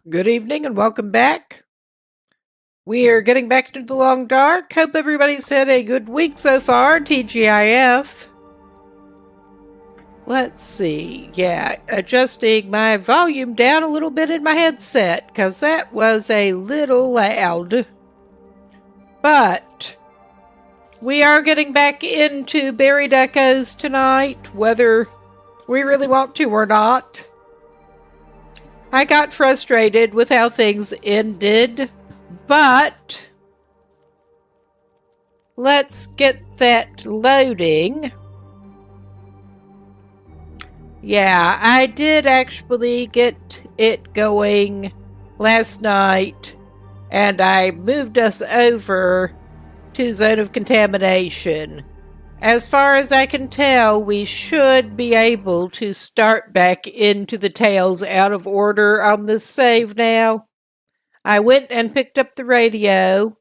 Good evening and welcome back. We are getting back into the long dark. Hope everybody's had a good week so far, TGIF. Let's see. Yeah, adjusting my volume down a little bit in my headset, because that was a little loud. But we are getting back into Buried Echoes tonight, whether we really want to or not. I got frustrated with how things ended, but let's get that loading. Yeah, I did actually get it going last night, and I moved us over to Zone of Contamination. As far as I can tell, we should be able to start back into the Tales out of order on this save now. I went and picked up the radio,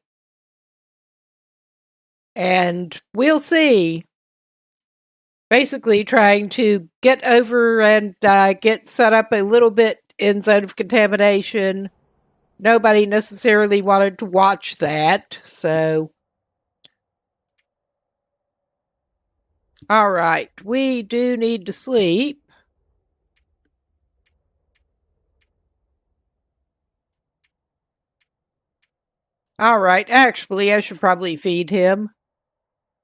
and we'll see. Basically trying to get over and get set up a little bit in Zone of Contamination. Nobody necessarily wanted to watch that, so... Alright, we do need to sleep. Alright, actually, I should probably feed him.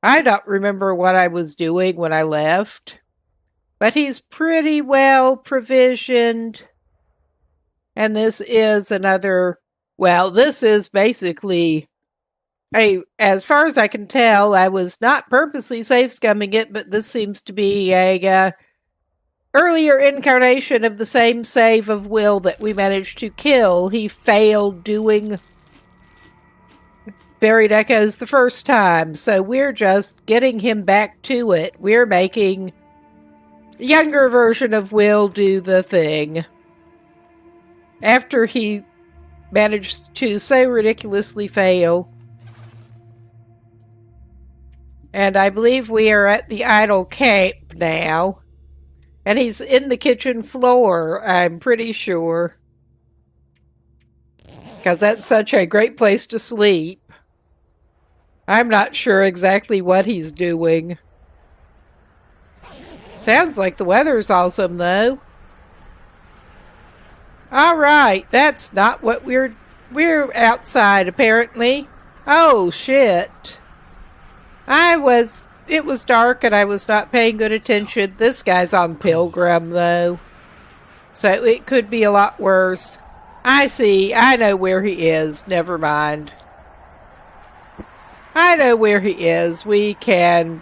I don't remember what I was doing when I left. But he's pretty well provisioned. And this is another... Well, this is basically... as far as I can tell, I was not purposely safe scumming it, but this seems to be a earlier incarnation of the same save of Will that we managed to kill. He failed doing Buried Echoes the first time, so we're just getting him back to it. We're making a younger version of Will do the thing. After he managed to so ridiculously fail. And I believe we are at the idle camp now. And he's in the kitchen floor, I'm pretty sure. Because that's such a great place to sleep. I'm not sure exactly what he's doing. Sounds like the weather's awesome, though. Alright, that's not what we're outside, apparently. Oh, shit. It was dark and I was not paying good attention. This guy's on Pilgrim, though. So it could be a lot worse. I see. I know where he is. Never mind. I know where he is. We can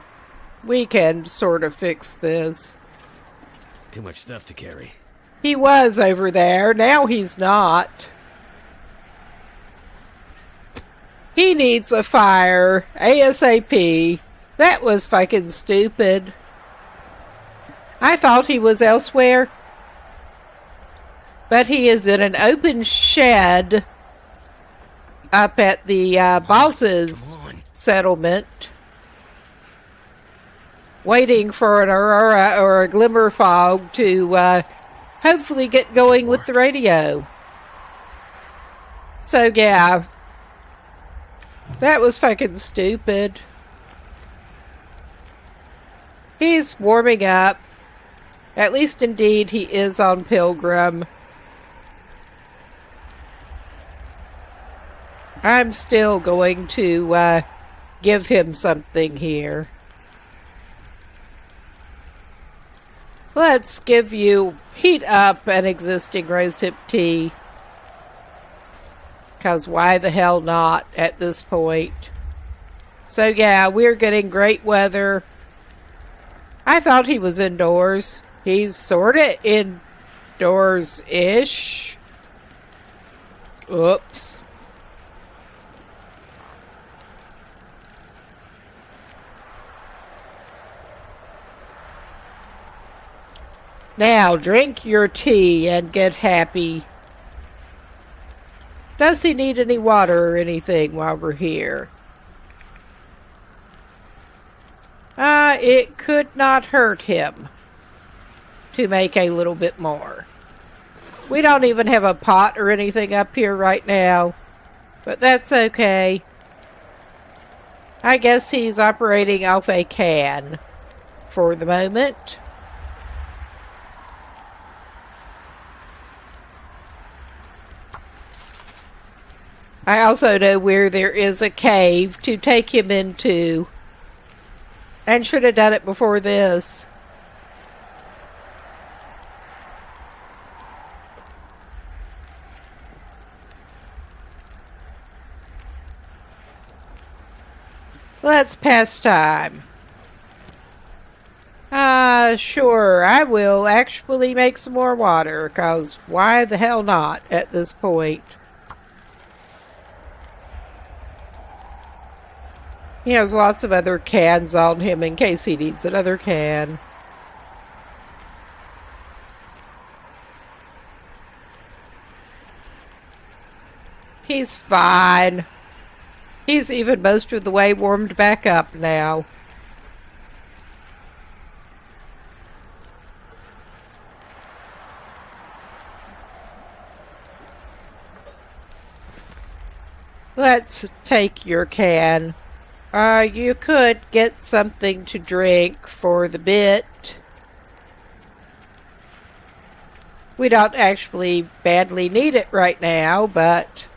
sort of fix this. Too much stuff to carry. He was over there. Now he's not. He needs a fire. ASAP. That was fucking stupid. I thought he was elsewhere. But he is in an open shed up at the boss's settlement. Waiting for an aurora or a glimmer fog to hopefully get going with the radio. So yeah. That was fucking stupid. He's warming up. At least indeed he is on Pilgrim. I'm still going to give him something here. Let's give you heat up an existing rosehip tea. Because why the hell not at this point? So yeah, we're getting great weather. I thought he was indoors. He's sorta indoors-ish. Oops. Now, drink your tea and get happy. Does he need any water or anything while we're here? It could not hurt him to make a little bit more. We don't even have a pot or anything up here right now, but that's okay. I guess he's operating off a can for the moment. I also know where there is a cave to take him into, and should have done it before this. Let's pass time. Sure, I will actually make some more water, because why the hell not at this point? He has lots of other cans on him in case he needs another can. He's fine. He's even most of the way warmed back up now. Let's take your can. You could get something to drink for the bit. We don't actually badly need it right now, but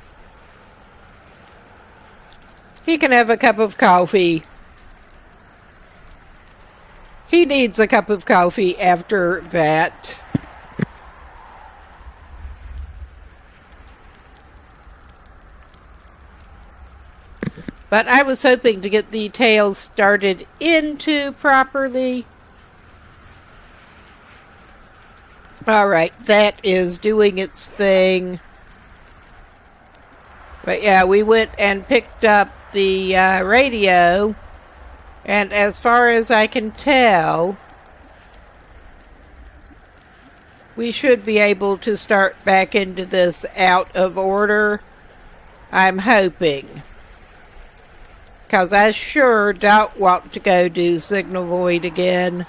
he can have a cup of coffee. He needs a cup of coffee after that. But I was hoping to get the tails started into properly. Alright, that is doing its thing. But yeah, we went and picked up the radio. And as far as I can tell, we should be able to start back into this out of order. I'm hoping. Because I sure don't want to go do Signal Void again.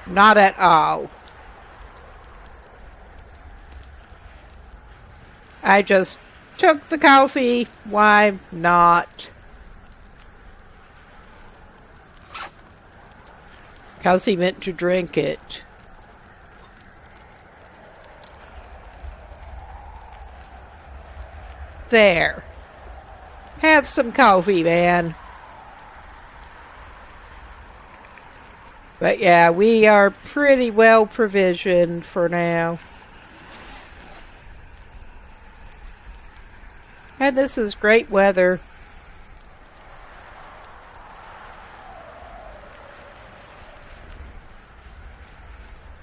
Not at all. I just took the coffee. Why not? Because he meant to drink it. There. Have some coffee, man. But yeah, we are pretty well provisioned for now. And this is great weather.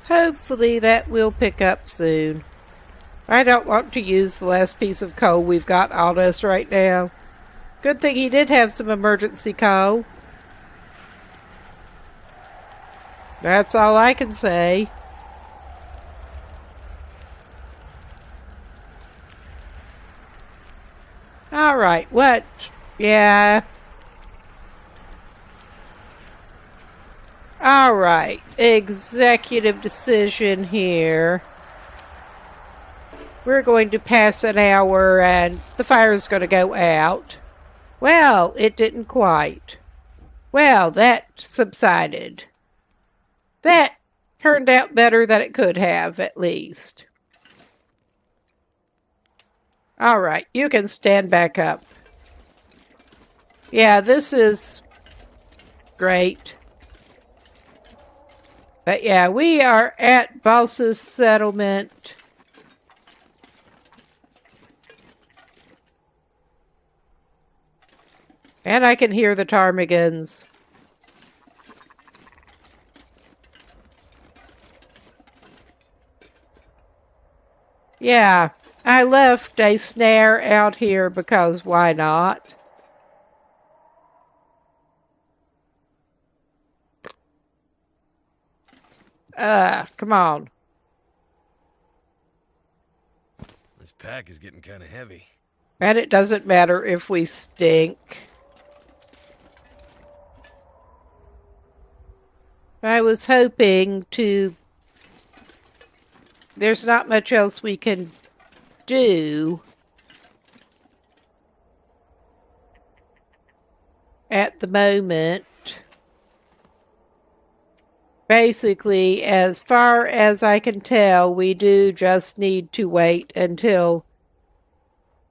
Hopefully that will pick up soon. I don't want to use the last piece of coal we've got on us right now. Good thing he did have some emergency coal. That's all I can say. Alright, what? Yeah. Alright, executive decision here. We're going to pass an hour and the fire's going to go out. Well, it didn't quite. Well, that subsided. That turned out better than it could have, at least. Alright, you can stand back up. Yeah, this is great. But yeah, we are at Boss's settlement. And I can hear the ptarmigans. Yeah, I left a snare out here because why not? Come on. This pack is getting kind of heavy. And it doesn't matter if we stink. I was hoping to... There's not much else we can do at the moment. Basically, as far as I can tell, we do just need to wait until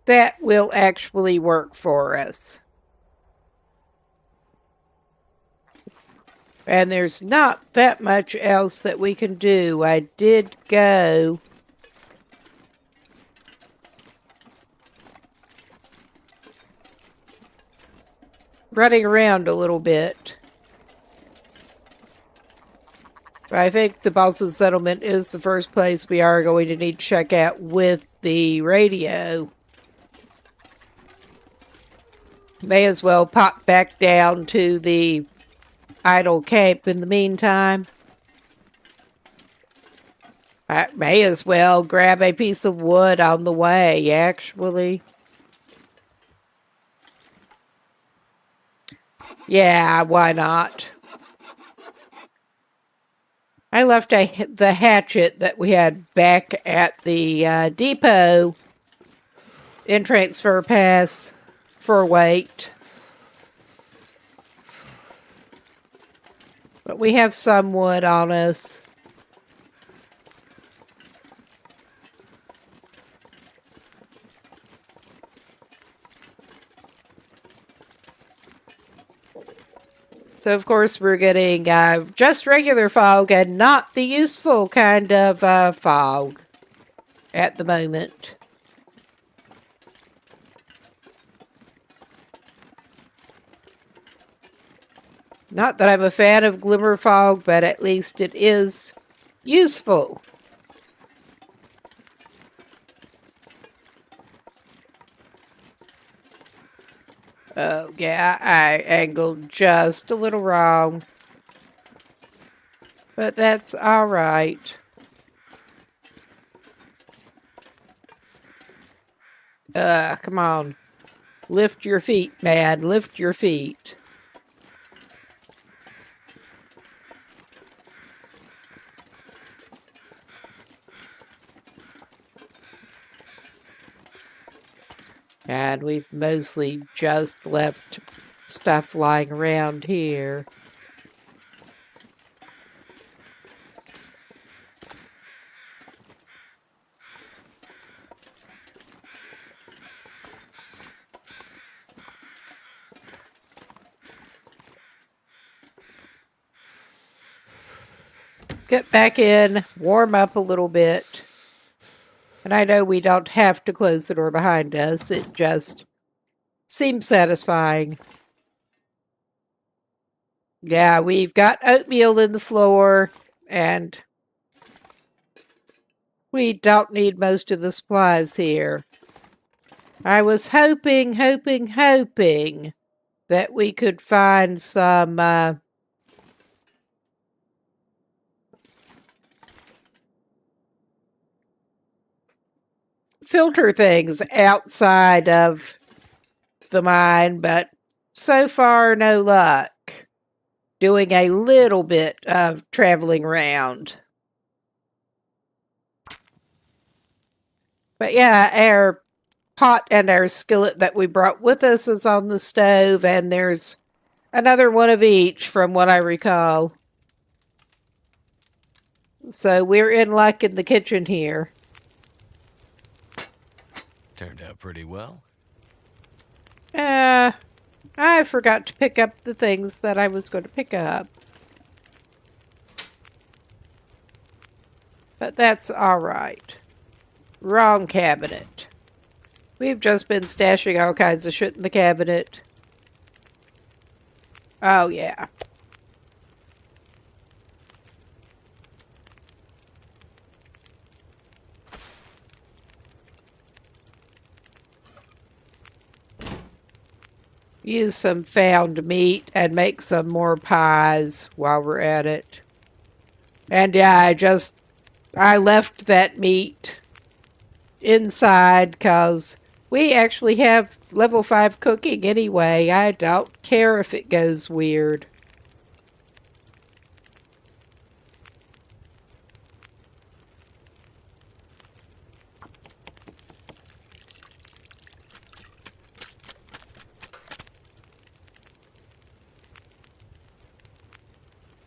that will actually work for us. And there's not that much else that we can do. I did go running around a little bit. I think the boss's settlement is the first place we are going to need to check out with the radio. May as well pop back down to the idle camp in the meantime. I may as well grab a piece of wood on the way, actually. Yeah, why not? I left the hatchet that we had back at the depot in transfer pass for weight. But we have some wood on us. So, of course, we're getting just regular fog and not the useful kind of fog at the moment. Not that I'm a fan of glimmer fog, but at least it is useful. Oh, yeah, I angled just a little wrong. But that's all right. Come on. Lift your feet, man. Lift your feet. And we've mostly just left stuff lying around here. Get back in, warm up a little bit. And I know we don't have to close the door behind us. It just seems satisfying. Yeah, we've got oatmeal in the floor, and we don't need most of the supplies here. I was hoping that we could find some filter things outside of the mine, but so far no luck. Doing a little bit of traveling around. But yeah, our pot and our skillet that we brought with us is on the stove, and there's another one of each from what I recall. So we're in luck in the kitchen here. Turned out pretty well. I forgot to pick up the things that I was going to pick up. But that's alright. Wrong cabinet. We've just been stashing all kinds of shit in the cabinet. Oh, yeah. Use some found meat and make some more pies while we're at it. And yeah, I left that meat inside because we actually have level 5 cooking anyway. I don't care if it goes weird.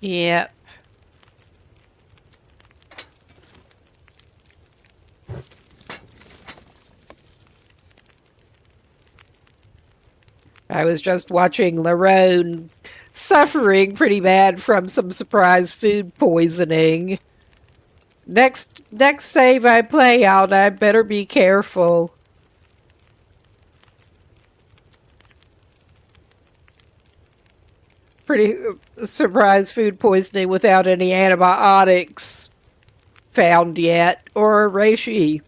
Yep. I was just watching Larone suffering pretty bad from some surprise food poisoning. Next save I play out, I better be careful. Pretty surprise food poisoning without any antibiotics found yet, or reishi.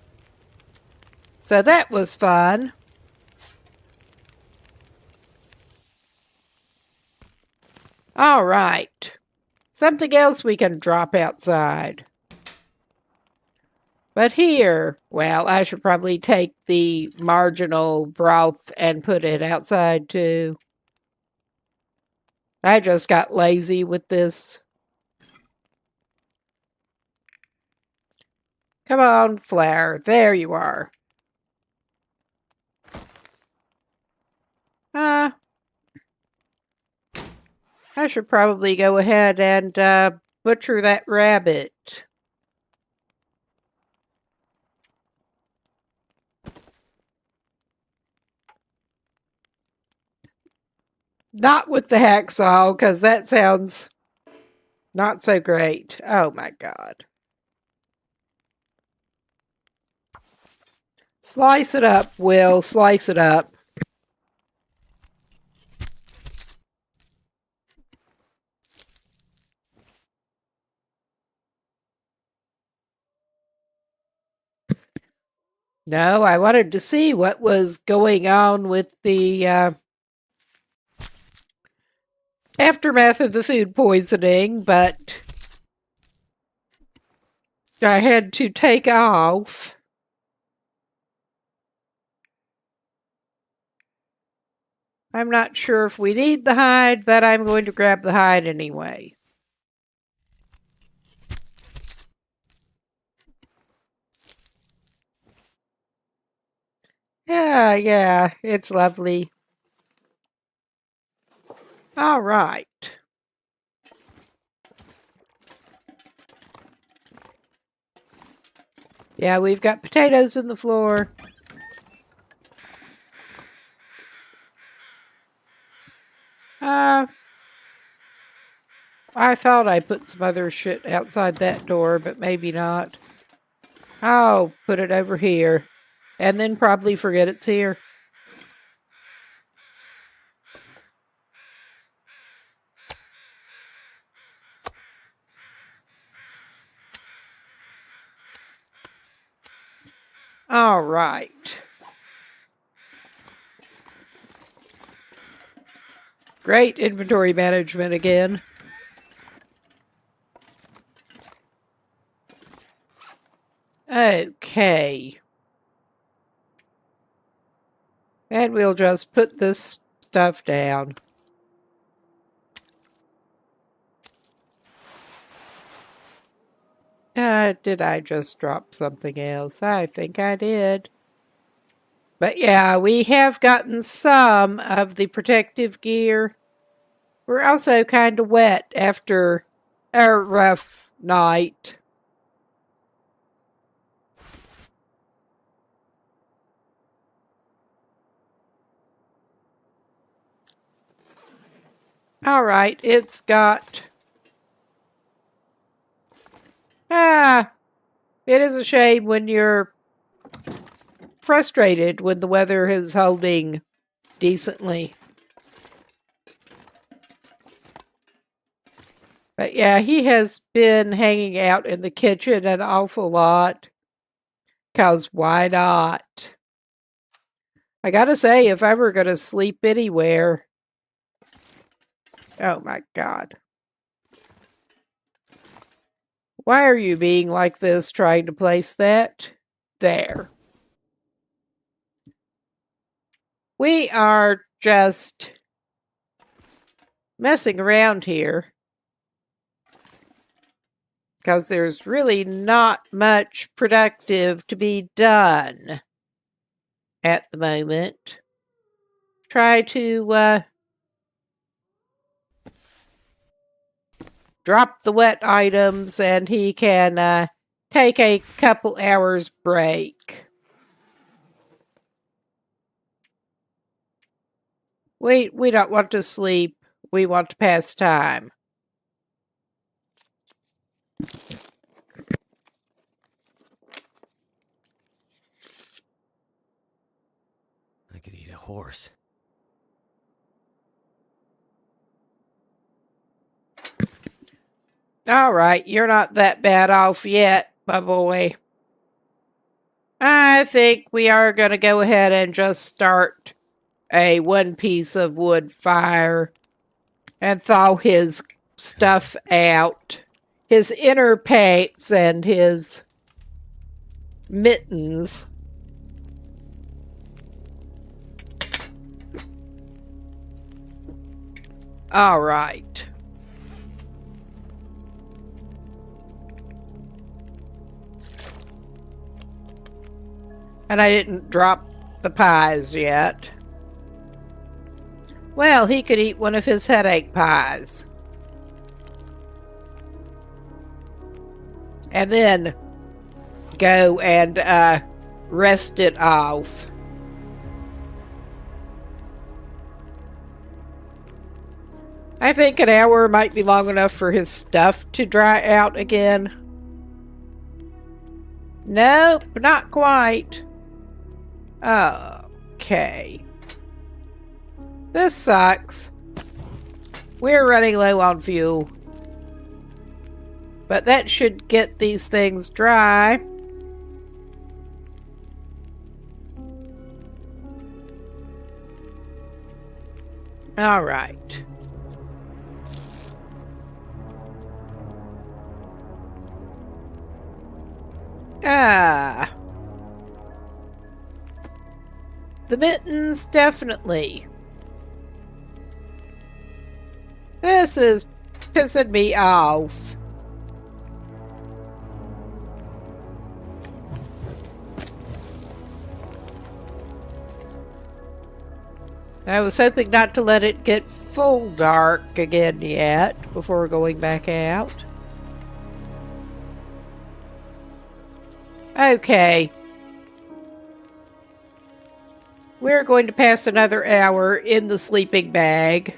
So that was fun. All right. Something else we can drop outside. But here, well, I should probably take the marginal broth and put it outside too. I just got lazy with this. Come on, Flower. There you are. I should probably go ahead and butcher that rabbit. Not with the hacksaw, because that sounds not so great. Oh my god. Slice it up, Will. Slice it up. No, I wanted to see what was going on with the aftermath of the food poisoning, but I had to take off. I'm not sure if we need the hide, but I'm going to grab the hide anyway. Yeah, it's lovely. All right. Yeah, we've got potatoes in the floor. I thought I put some other shit outside that door, but maybe not. I'll put it over here. And then probably forget it's here. All right. Great inventory management again. Okay. And we'll just put this stuff down. Did I just drop something else? I think I did. But yeah, we have gotten some of the protective gear. We're also kind of wet after a rough night. All right, it's got... it is a shame when you're frustrated when the weather is holding decently. But yeah, he has been hanging out in the kitchen an awful lot. 'Cause why not? I gotta say, if I were gonna sleep anywhere... Oh my god. Why are you being like this, trying to place that? There. We are just messing around here. Because there's really not much productive to be done at the moment. Try to drop the wet items, and he can take a couple hours break. We don't want to sleep. We want to pass time. I could eat a horse. All right, you're not that bad off yet, my boy. I think we are going to go ahead and just start a one piece of wood fire and thaw his stuff out. His inner pants and his mittens. All right. And I didn't drop the pies yet. Well, he could eat one of his headache pies. And then go and rest it off. I think an hour might be long enough for his stuff to dry out again. Nope, not quite. Okay. This sucks. We're running low on fuel. But that should get these things dry. All right. The mittens, definitely. This is pissing me off. I was hoping not to let it get full dark again yet before going back out. Okay. We're going to pass another hour in the sleeping bag.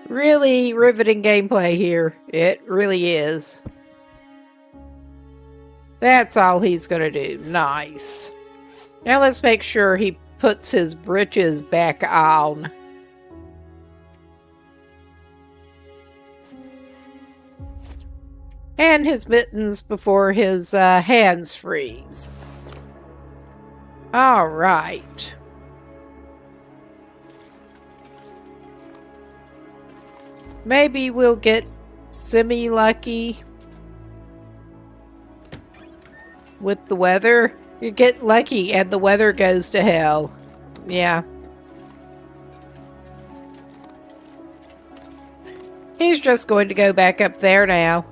Really riveting gameplay here. It really is. That's all he's gonna do. Nice. Now let's make sure he puts his britches back on. And his mittens before his hands freeze. All right. Maybe we'll get semi-lucky with the weather. You get lucky and the weather goes to hell. Yeah. He's just going to go back up there now.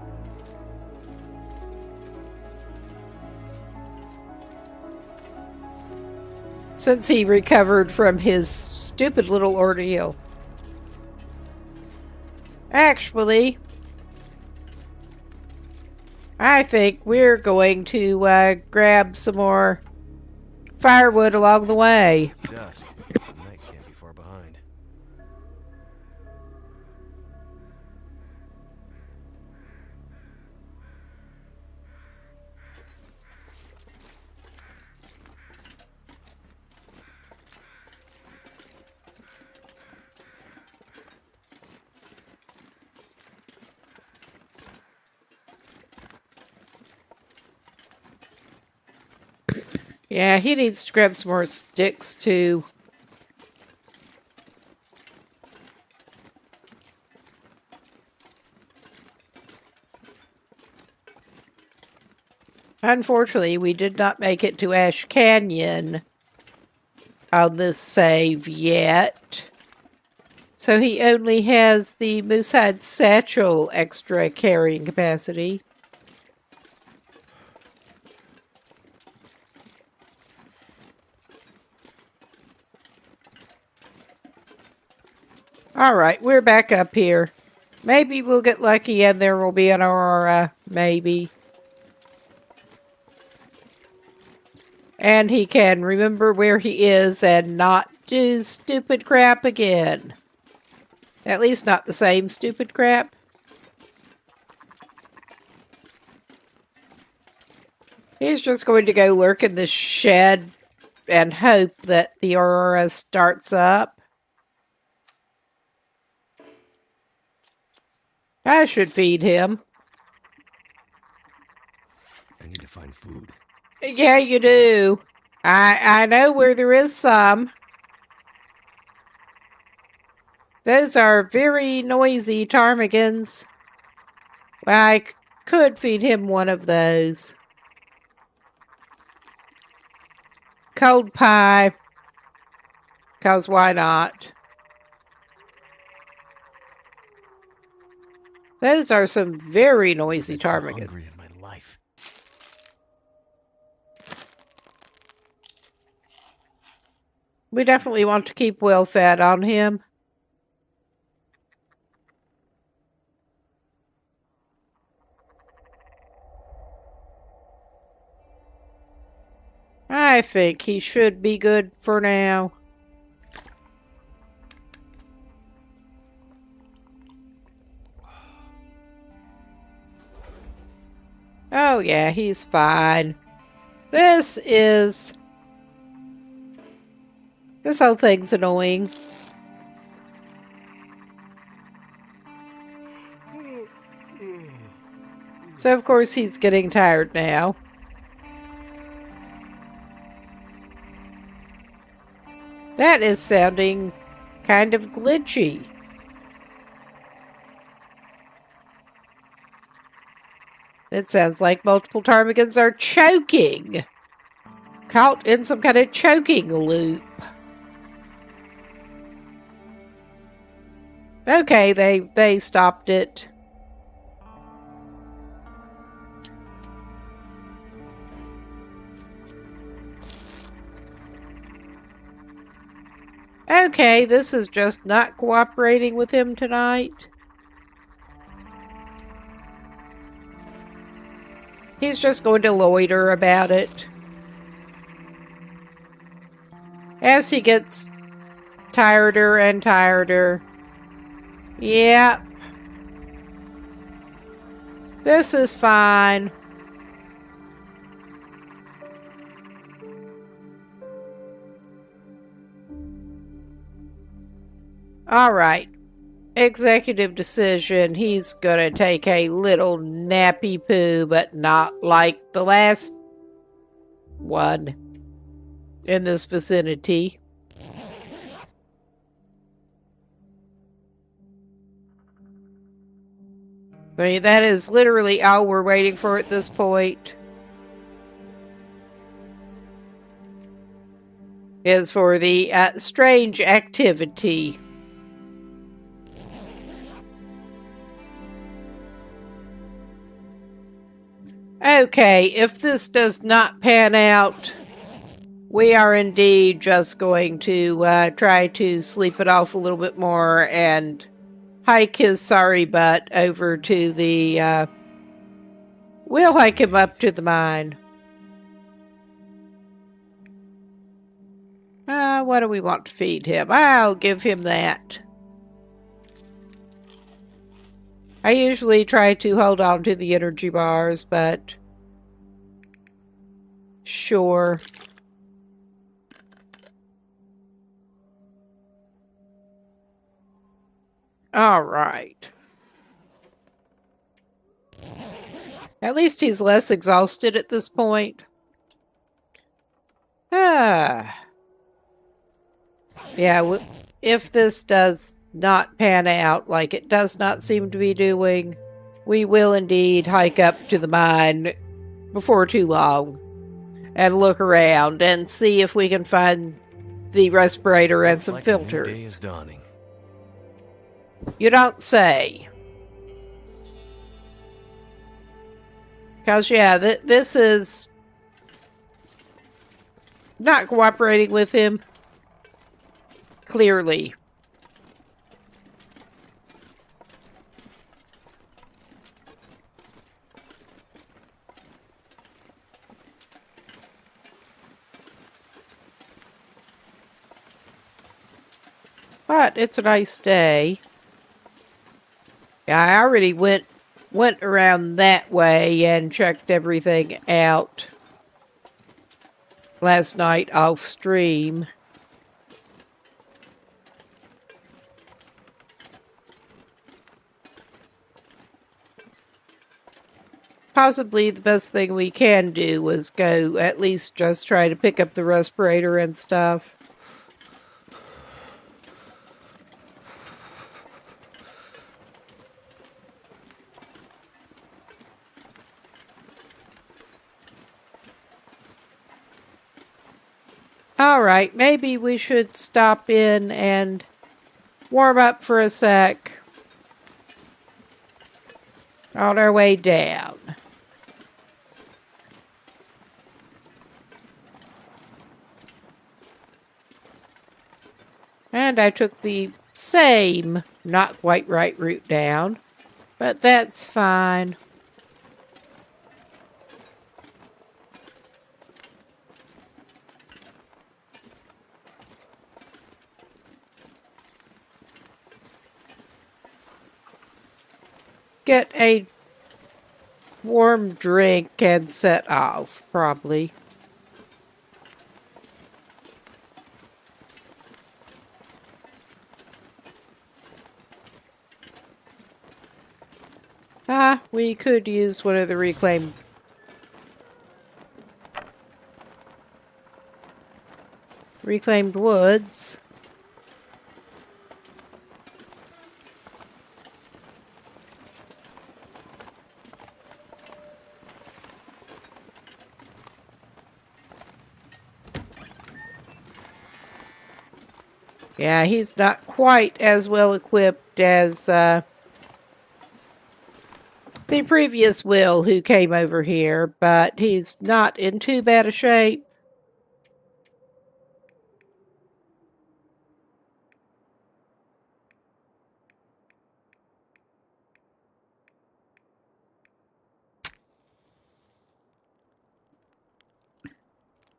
Since he recovered from his stupid little ordeal. Actually, I think we're going to grab some more firewood along the way. It's dusk. Night can't be far behind. Yeah, he needs to grab some more sticks too. Unfortunately, we did not make it to Ash Canyon on this save yet. So he only has the Moosehide Satchel extra carrying capacity. Alright, we're back up here. Maybe we'll get lucky and there will be an aurora. Maybe. And he can remember where he is and not do stupid crap again. At least not the same stupid crap. He's just going to go lurk in the shed and hope that the aurora starts up. I should feed him. I need to find food. Yeah, you do. I know where there is some. Those are very noisy ptarmigans. Well, I could feed him one of those. Cold pie. 'Cause why not? Those are some very noisy ptarmigans. In my life. We definitely want to keep well fed on him. I think he should be good for now. Oh yeah, he's fine. This whole thing's annoying. So of course he's getting tired now. That is sounding kind of glitchy. It sounds like multiple ptarmigans are choking. Caught in some kind of choking loop. Okay, they stopped it. Okay, this is just not cooperating with him tonight. He's just going to loiter about it. As he gets tireder and tireder. Yep. This is fine. Alright. Executive decision. He's gonna take a little nappy poo, but not like the last one in this vicinity. I mean, that is literally all we're waiting for at this point. Is for the strange activity. Okay, if this does not pan out, we are indeed just going to try to sleep it off a little bit more and hike his sorry butt over to the, we'll hike him up to the mine. What do we want to feed him? I'll give him that. I usually try to hold on to the energy bars, but sure. All right. At least he's less exhausted at this point. Yeah, if this does not pan out like it does not seem to be doing, we will indeed hike up to the mine before too long and look around and see if we can find the respirator and some filters. The day is dawning. You don't say. Because, yeah, this is not cooperating with him. Clearly. But it's a nice day. Yeah, I already went around that way and checked everything out last night off stream. Possibly the best thing we can do was go at least just try to pick up the respirator and stuff. Alright, maybe we should stop in and warm up for a sec on our way down. And I took the same not quite right route down, but that's fine. Get a warm drink and set off, probably. We could use one of the reclaimed woods. Yeah, he's not quite as well equipped as the previous Will who came over here, but he's not in too bad a shape.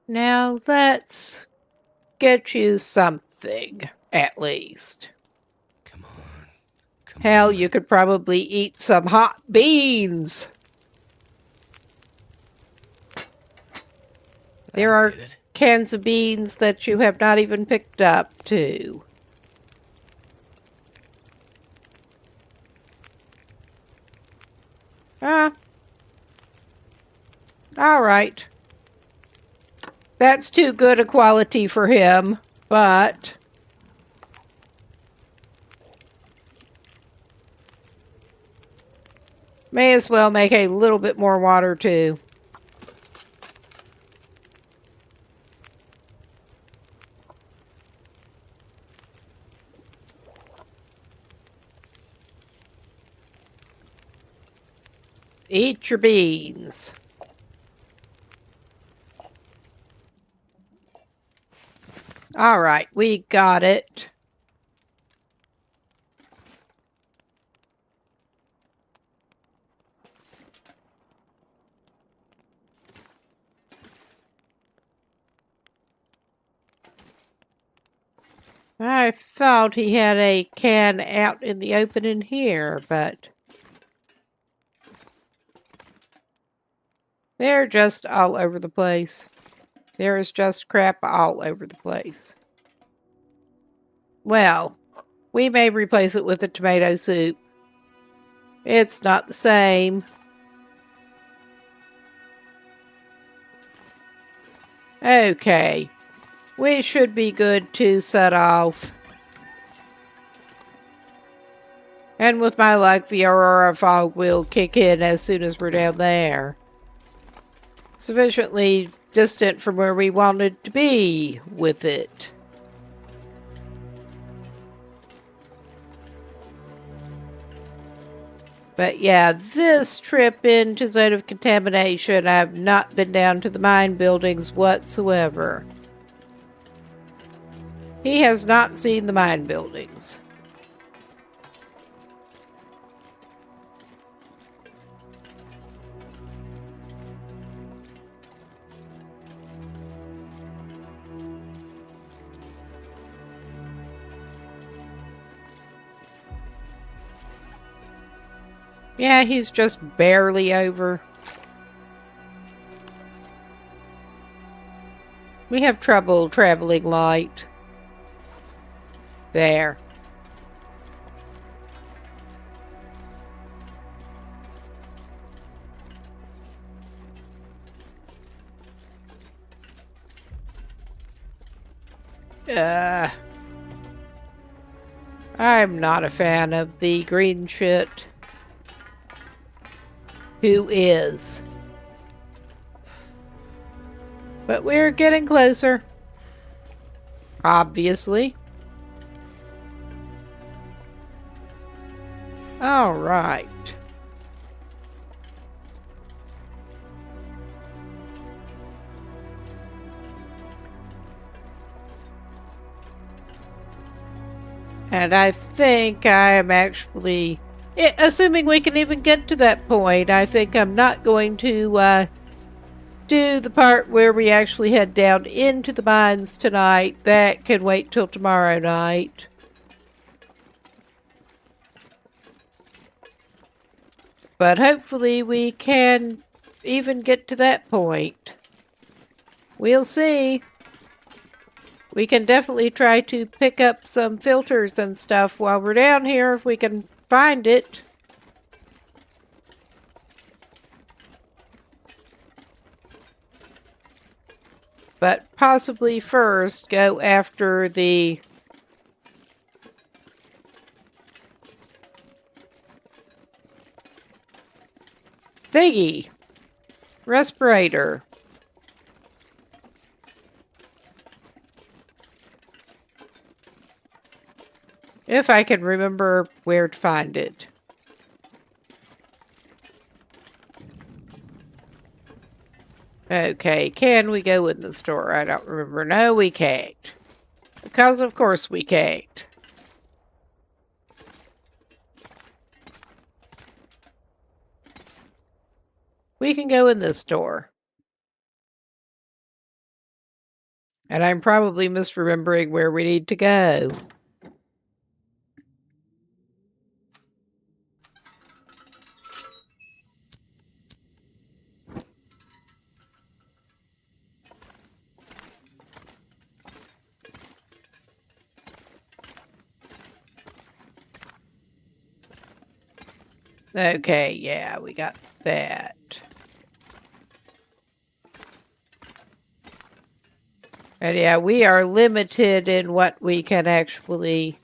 Now let's get you something, at least. Come on. Hell, you could probably eat some hot beans. There are cans of beans that you have not even picked up, too. Alright. That's too good a quality for him, but may as well make a little bit more water, too. Eat your beans. Alright, we got it. I thought he had a can out in the open in here, but they're just all over the place. There is just crap all over the place. Well, we may replace it with a tomato soup. It's not the same. Okay. We should be good to set off. And with my luck, the Aurora fog will kick in as soon as we're down there. Sufficiently distant from where we wanted to be with it. But yeah, this trip into Zone of Contamination, I have not been down to the mine buildings whatsoever. He has not seen the mine buildings. Yeah, he's just barely over. We have trouble traveling light. There. I'm not a fan of the green shit. Who is? But we're getting closer. Obviously. All right. And I think I am actually, assuming we can even get to that point, I think I'm not going to do the part where we actually head down into the mines tonight. That can wait till tomorrow night. But hopefully we can even get to that point. We'll see. We can definitely try to pick up some filters and stuff while we're down here if we can find it. But possibly first go after the thingy. Respirator. If I can remember where to find it. Okay, can we go in the store? I don't remember. No, we can't. Because of course we can't. We can go in this store. And I'm probably misremembering where we need to go. Okay, yeah, we got that. And yeah, we are limited in what we can actually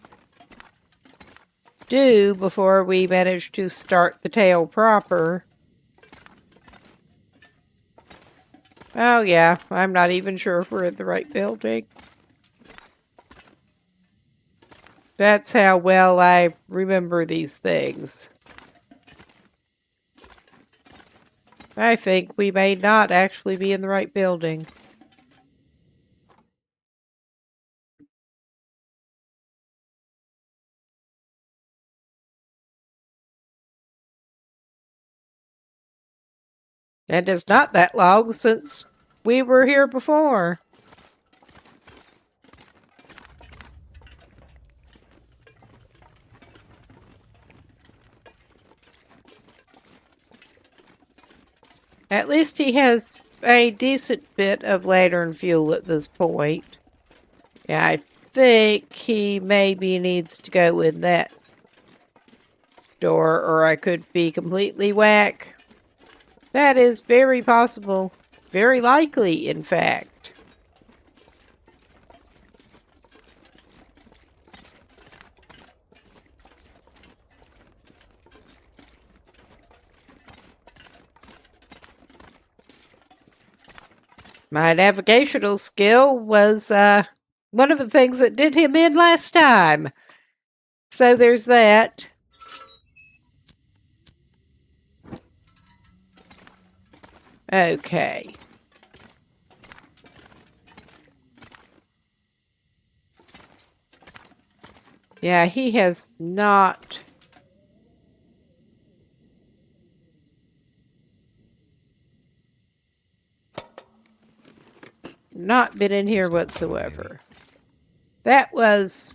do before we manage to start the tail proper. Oh yeah, I'm not even sure if we're in the right building. That's how well I remember these things. I think we may not actually be in the right building. And it's not that long since we were here before. At least he has a decent bit of lantern fuel at this point. Yeah, I think he maybe needs to go in that door, or I could be completely whack. That is very possible. Very likely, in fact. My navigational skill was one of the things that did him in last time. So there's that. Okay. Yeah, he has not been in here whatsoever. That was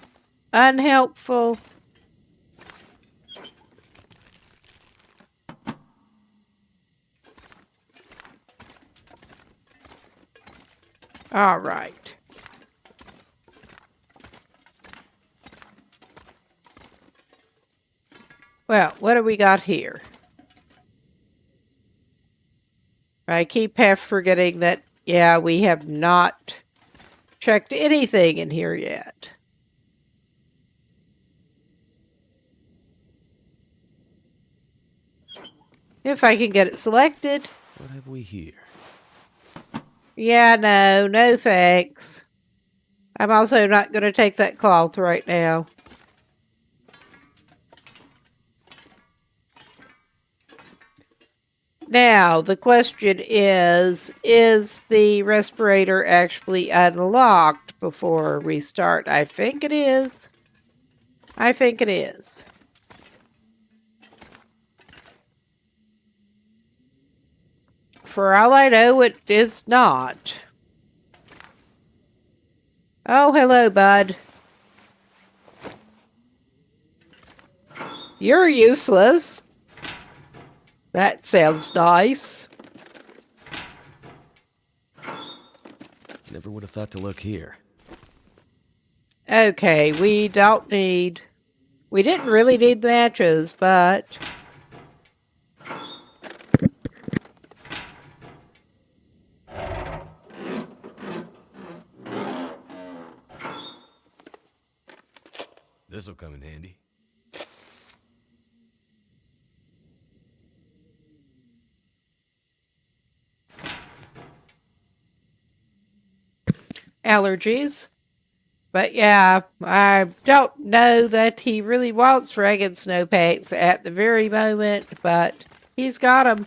unhelpful. All right. Well, what do we got here? I keep half forgetting that, yeah, we have not checked anything in here yet. If I can get it selected. What have we here? Yeah, no thanks. I'm also not going to take that cloth right now. Now, the question is the respirator actually unlocked before we start? I think it is. I think it is. For all I know, it is not. Oh, hello, bud. You're useless. That sounds nice. Never would have thought to look here. Okay, we don't need... We didn't really need matches, but... This'll come in handy. Allergies. But yeah, I don't know that he really wants friggin' snow pants at the very moment, but he's got them.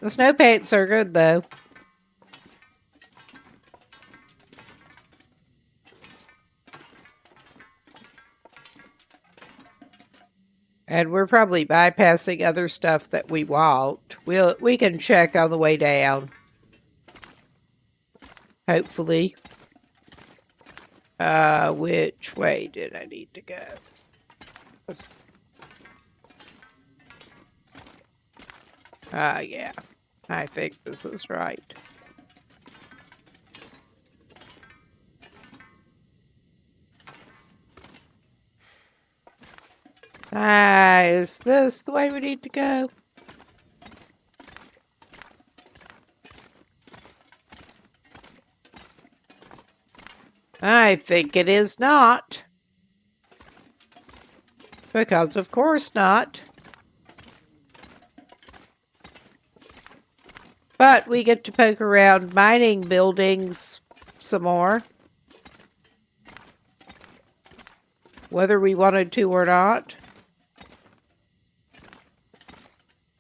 The snow pants are good, though. And we're probably bypassing other stuff that we want. We can check on the way down. Hopefully. Which way did I need to go? Yeah. I think this is right. Is this the way we need to go? I think it is not. Because of course not. But we get to poke around mining buildings some more. Whether we wanted to or not.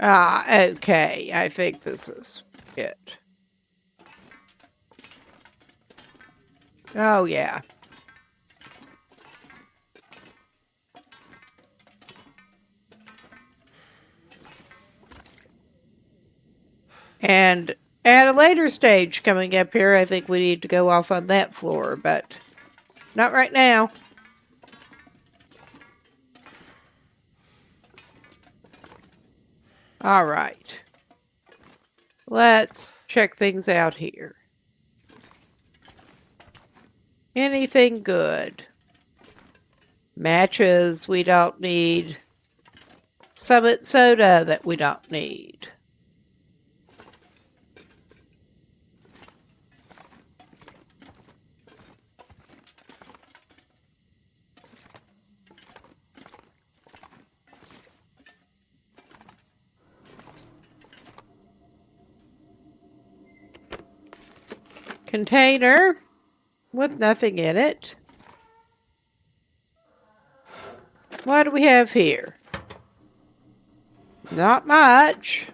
Okay. I think this is it. Oh, yeah. And at a later stage coming up here, I think we need to go off on that floor, but not right now. All right. Let's check things out here. Anything good? Matches we don't need. Summit soda that we don't need. Container with nothing in it. What do we have here? Not much.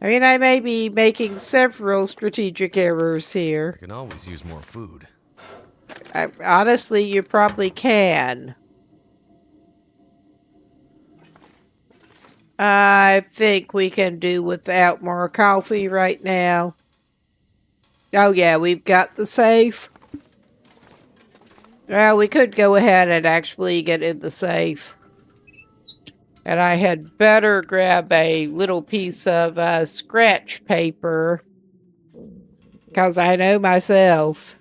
I mean, I may be making several strategic errors I here. can always use more food. Honestly, you probably can. I think we can do without more coffee right now. Oh yeah, we've got the safe. Well, we could go ahead and actually get in the safe. And I had better grab a little piece of scratch paper 'Cause I know myself.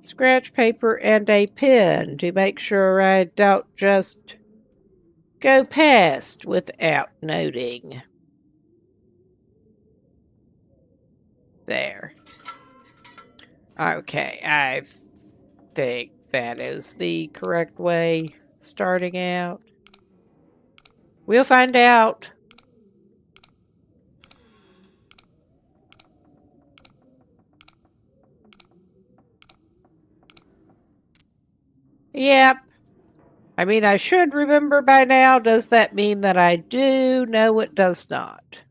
Scratch paper and a pen to make sure I don't just go past without noting. There. Okay, I think that is the correct way starting out. We'll find out. Yep. I mean, I should remember by now. Does that mean that I do? No, it does not.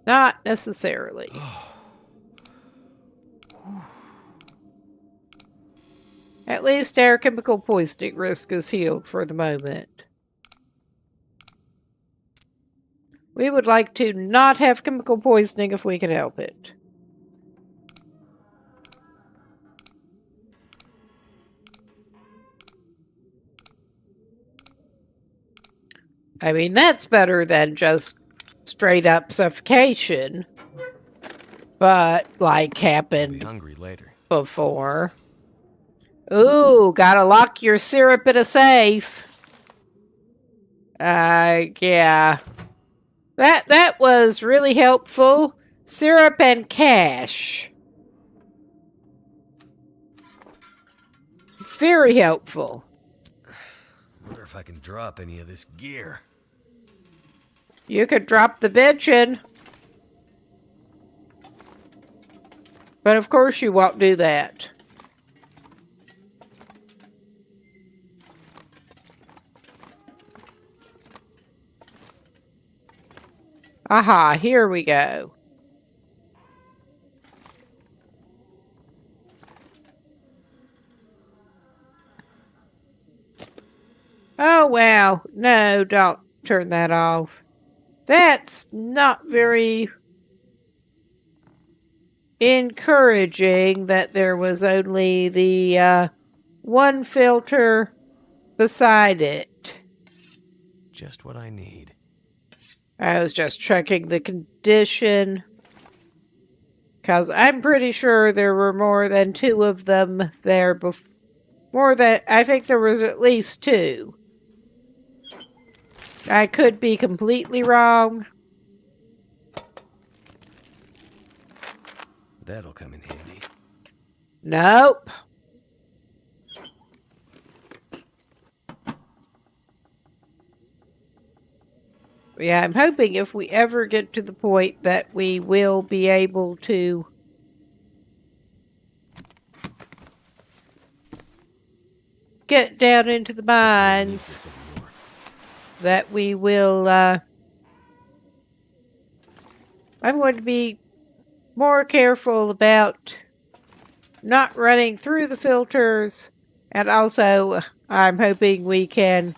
Not necessarily. At least our chemical poisoning risk is healed for the moment. We would like to not have chemical poisoning if we can help it. I mean, that's better than just straight up suffocation. But, like happened hungry later. before. Ooh, gotta lock your syrup in a safe. Yeah. That was really helpful. Syrup and cash. Very helpful. Wonder if I can drop any of this gear. You could drop the bitchin'. But of course you won't do that. Aha, here we go. Oh, wow. No, don't turn that off. That's not very encouraging that there was only the one filter beside it. Just what I need. I was just checking the condition. Because I'm pretty sure there were more than 2 of them there before. I think there was at least 2. I could be completely wrong. That'll come in handy. Nope. Yeah, I'm hoping if we ever get to the point that we will be able to get down into the mines, that we will, I'm going to be more careful about not running through the filters, and also I'm hoping we can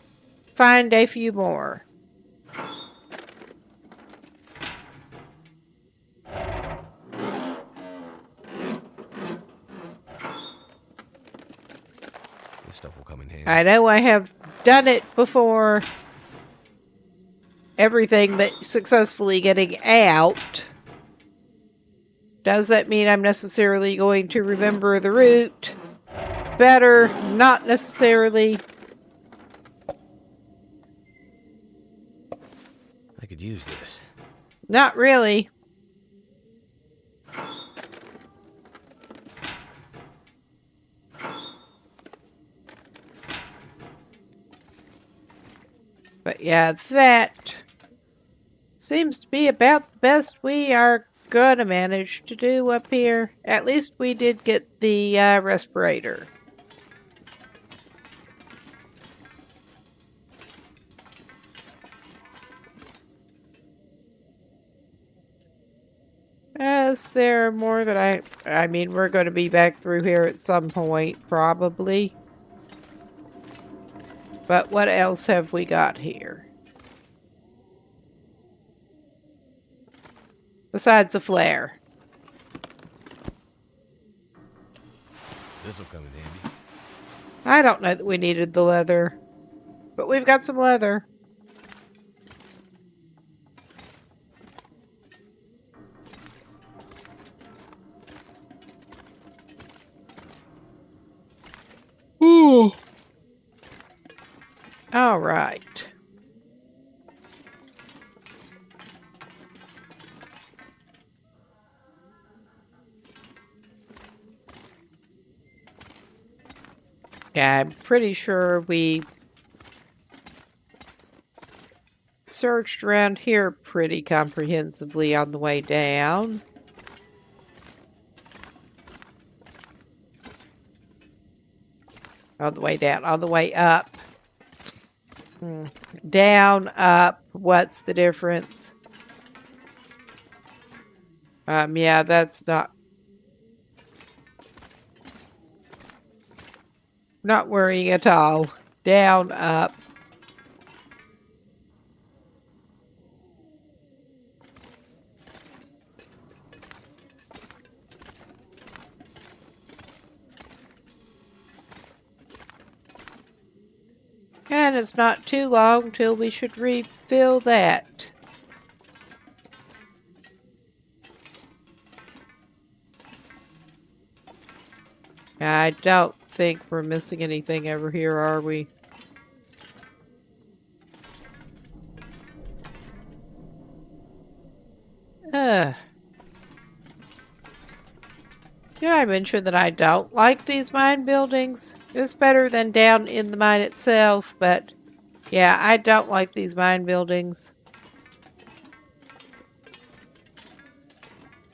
find a few more. This stuff will come in handy. I know I have done it before. Everything but successfully getting out. Does that mean I'm necessarily going to remember the route better? Not necessarily. I could use this. Not really. But yeah, that seems to be about the best we are gonna manage to do up here. At least we did get the respirator. Is there more that I mean, we're going to be back through here at some point, probably. But what else have we got here? Besides a flare. This'll come in handy. I don't know that we needed the leather. But we've got some leather. All right. Yeah, I'm pretty sure we searched around here pretty comprehensively on the way down. On the way down, on the way up. Down, up, what's the difference? Yeah, that's not worrying at all. Down, up. And it's not too long till we should refill that. I don't think we're missing anything over here, are we? Did I mention that I don't like these mine buildings? It's better than down in the mine itself, but yeah, I don't like these mine buildings.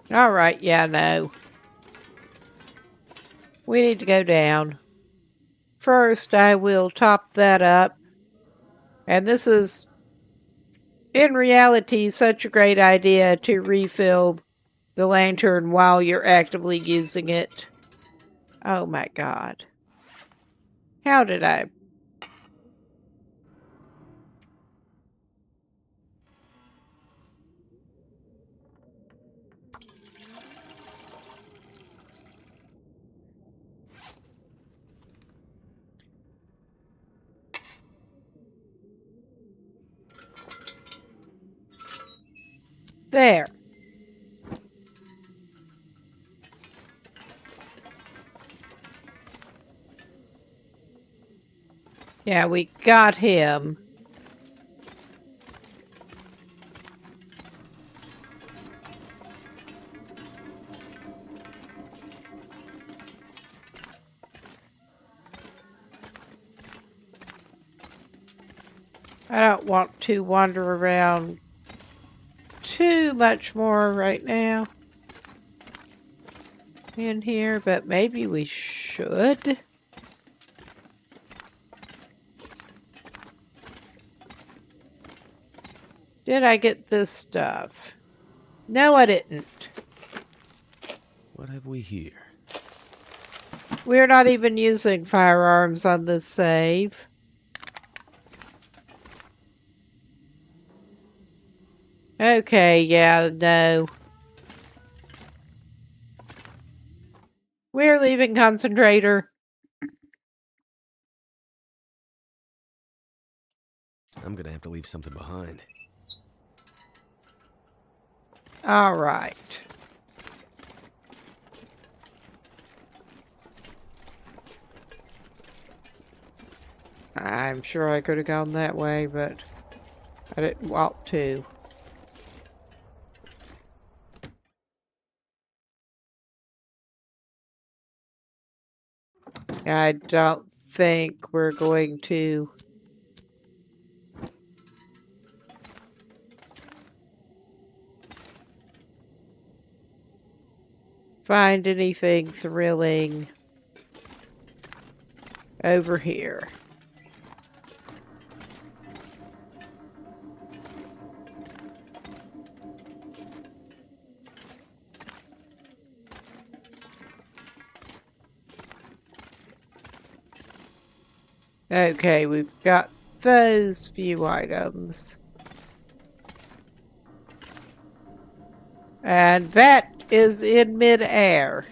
Alright, yeah, no. We need to go down. First, I will top that up. And this is, in reality, such a great idea to refill the lantern while you're actively using it. Oh my god. How did I... There. Yeah, we got him. I don't want to wander around too much more right now in here, but maybe we should. Did I get this stuff? No, I didn't. What have we here? We're not even using firearms on this save. Okay, yeah, no. We're leaving concentrator. I'm gonna have to leave something behind. All right. I'm sure I could have gone that way, but I didn't want to. I don't think we're going to find anything thrilling over here. Okay, we've got those few items. And that is in midair.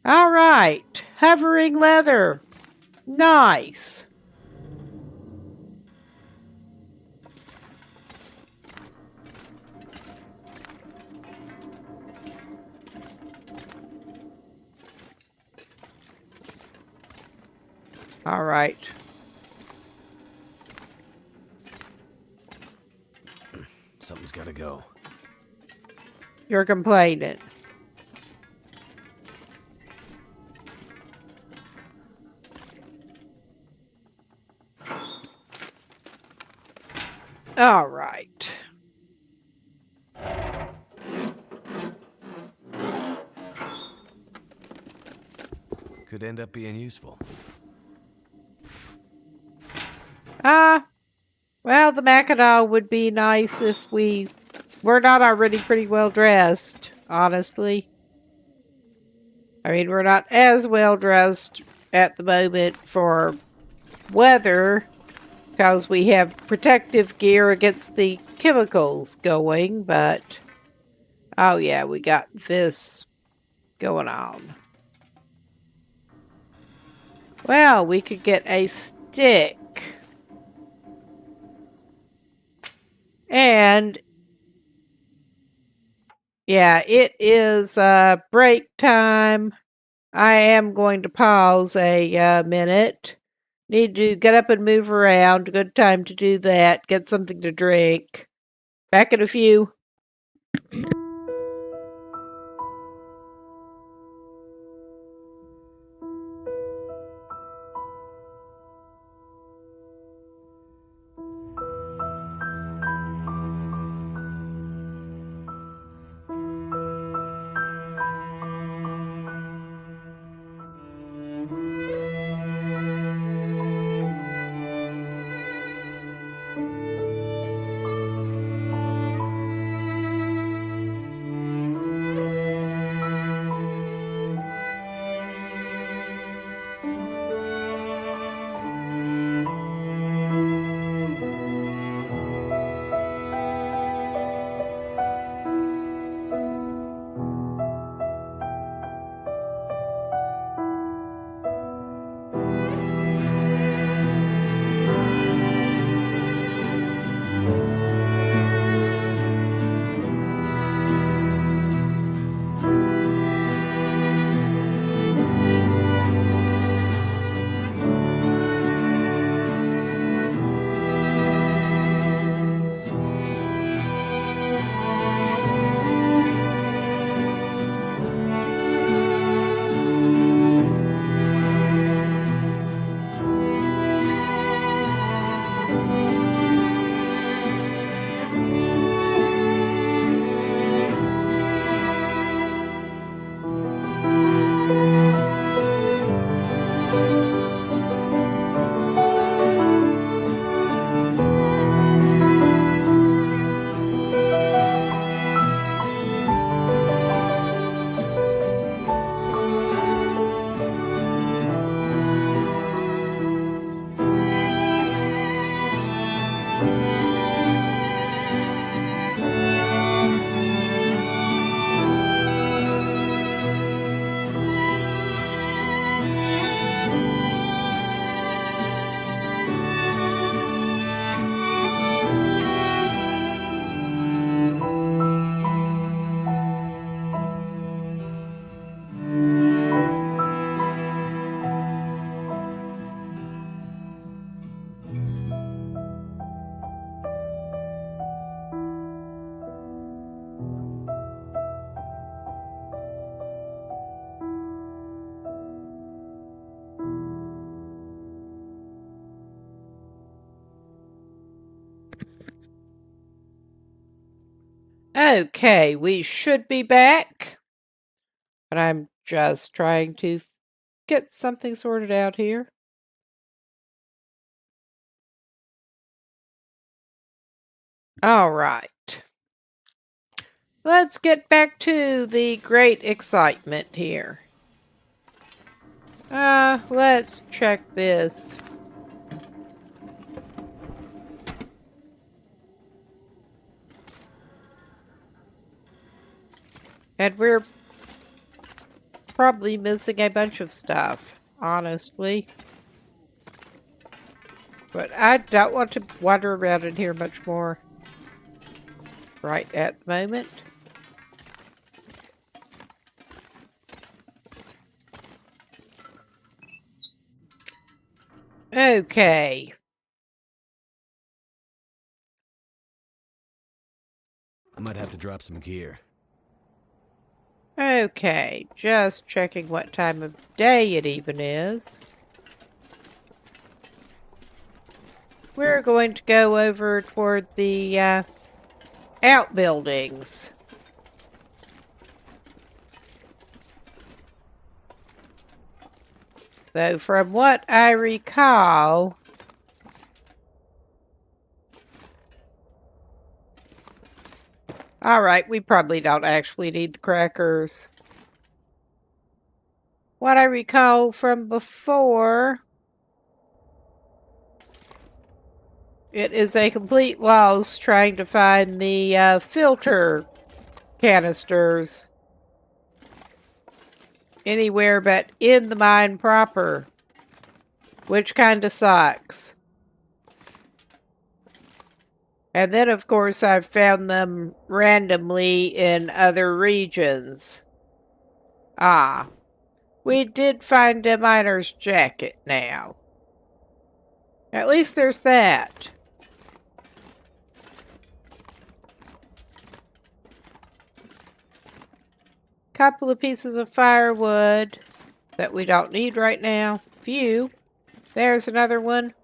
All right, hovering leather. Nice. All right. Something's gotta go. You're complaining. All right. Could end up being useful. Well, the Mackinaw would be nice if we were not already pretty well dressed, honestly. I mean, we're not as well dressed at the moment for weather because we have protective gear against the chemicals going, but oh yeah, we got this going on. Well, we could get a stick. And yeah, it is break time. I am going to pause a minute. Need to get up and move around. Good time to do that. Get something to drink. Back in a few. Okay, we should be back. But I'm just trying to get something sorted out here. All right. Let's get back to the great excitement here. Let's check this. And we're probably missing a bunch of stuff, honestly. But I don't want to wander around in here much more right at the moment. Okay. I might have to drop some gear. Okay, just checking what time of day it even is. We're going to go over toward the outbuildings. Though from what I recall, alright, we probably don't actually need the crackers. What I recall from before, it is a complete loss trying to find the filter canisters anywhere but in the mine proper, which kinda sucks. And then, of course, I've found them randomly in other regions. Ah, we did find a miner's jacket now. At least there's that. Couple of pieces of firewood that we don't need right now. Few. There's another one.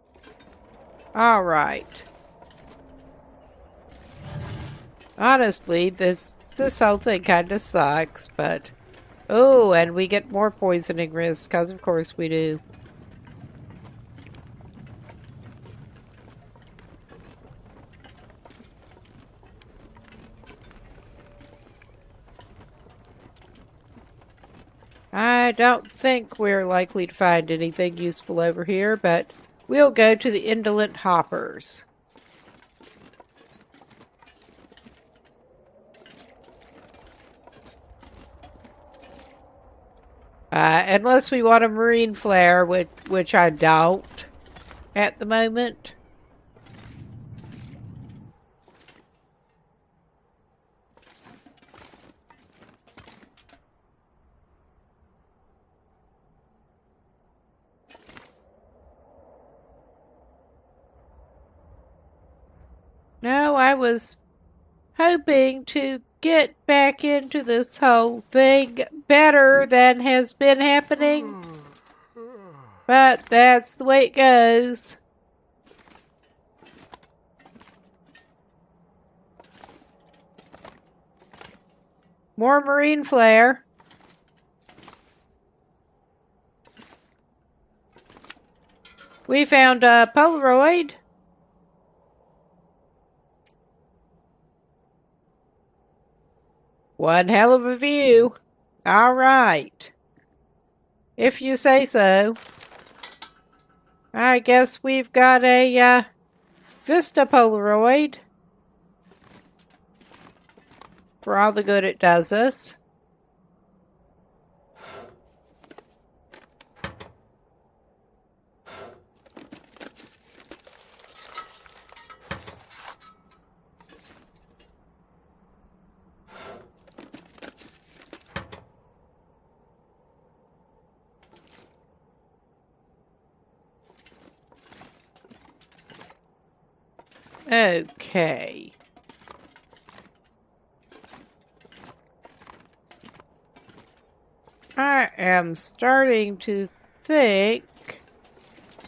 Alright. Honestly, this whole thing kinda sucks, but... Oh, and we get more poisoning risks, because of course we do. I don't think we're likely to find anything useful over here, but we'll go to the indolent hoppers. Unless we want a marine flare, which I don't at the moment. No, I was hoping to get back into this whole thing better than has been happening. But that's the way it goes. More marine flare. We found a Polaroid. One hell of a view. All right. If you say so. I guess we've got a Vista Polaroid. For all the good it does us. Okay. I am starting to think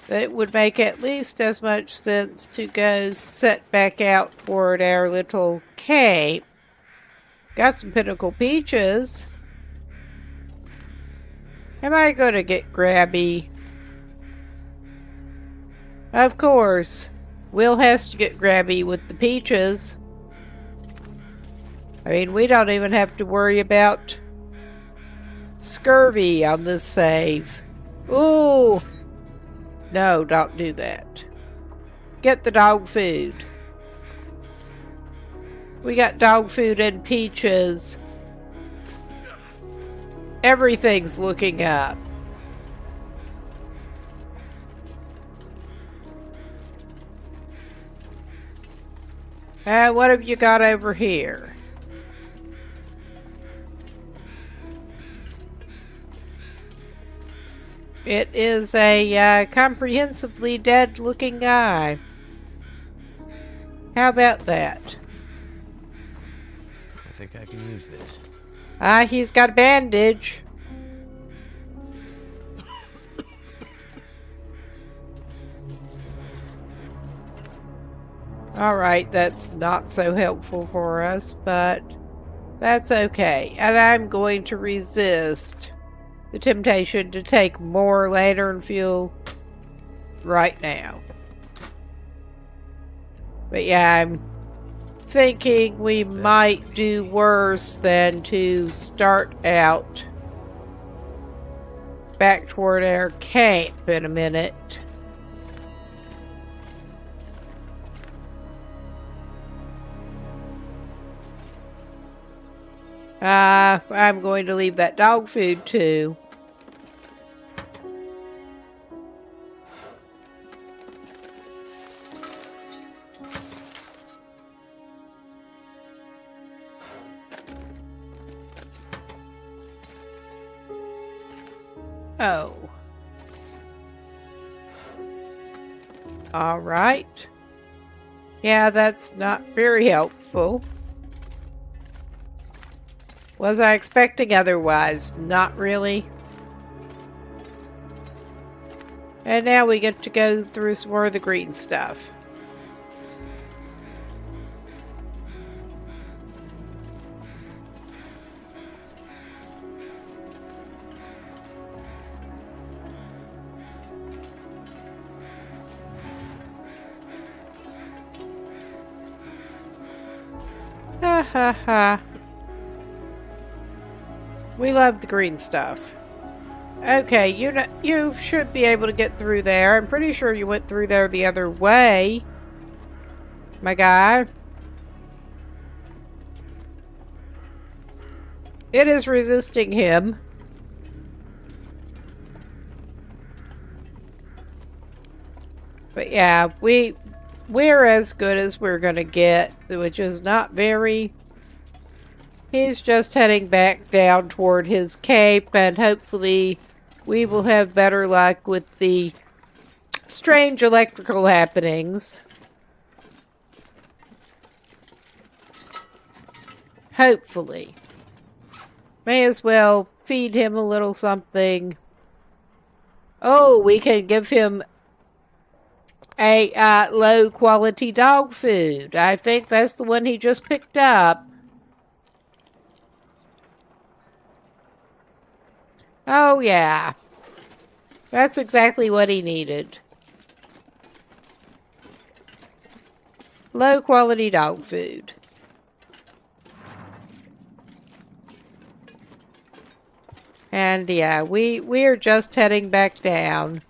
that it would make at least as much sense to go set back out toward our little cape. Got some pinnacle peaches. Am I going to get grabby? Of course. Will has to get grabby with the peaches. I mean, we don't even have to worry about scurvy on this save. Ooh! No, don't do that. Get the dog food. We got dog food and peaches. Everything's looking up. What have you got over here? It is a comprehensively dead-looking guy. How about that? I think I can use this. He's got a bandage. Alright, that's not so helpful for us, but that's okay. And I'm going to resist the temptation to take more lantern fuel right now. But yeah, I'm thinking we might do worse than to start out back toward our camp in a minute. I'm going to leave that dog food too. Oh. All right. Yeah, that's not very helpful. Was I expecting otherwise? Not really. And now we get to go through some more of the green stuff. Ha ha ha. We love the green stuff. Okay, you should be able to get through there. I'm pretty sure you went through there the other way, my guy. It is resisting him. But yeah, we're as good as we're gonna get, which is not very. He's just heading back down toward his cape, and hopefully we will have better luck with the strange electrical happenings. Hopefully. May as well feed him a little something. Oh, we can give him a low quality dog food. I think that's the one he just picked up. Oh yeah. That's exactly what he needed. Low quality dog food. And yeah, we're just heading back down.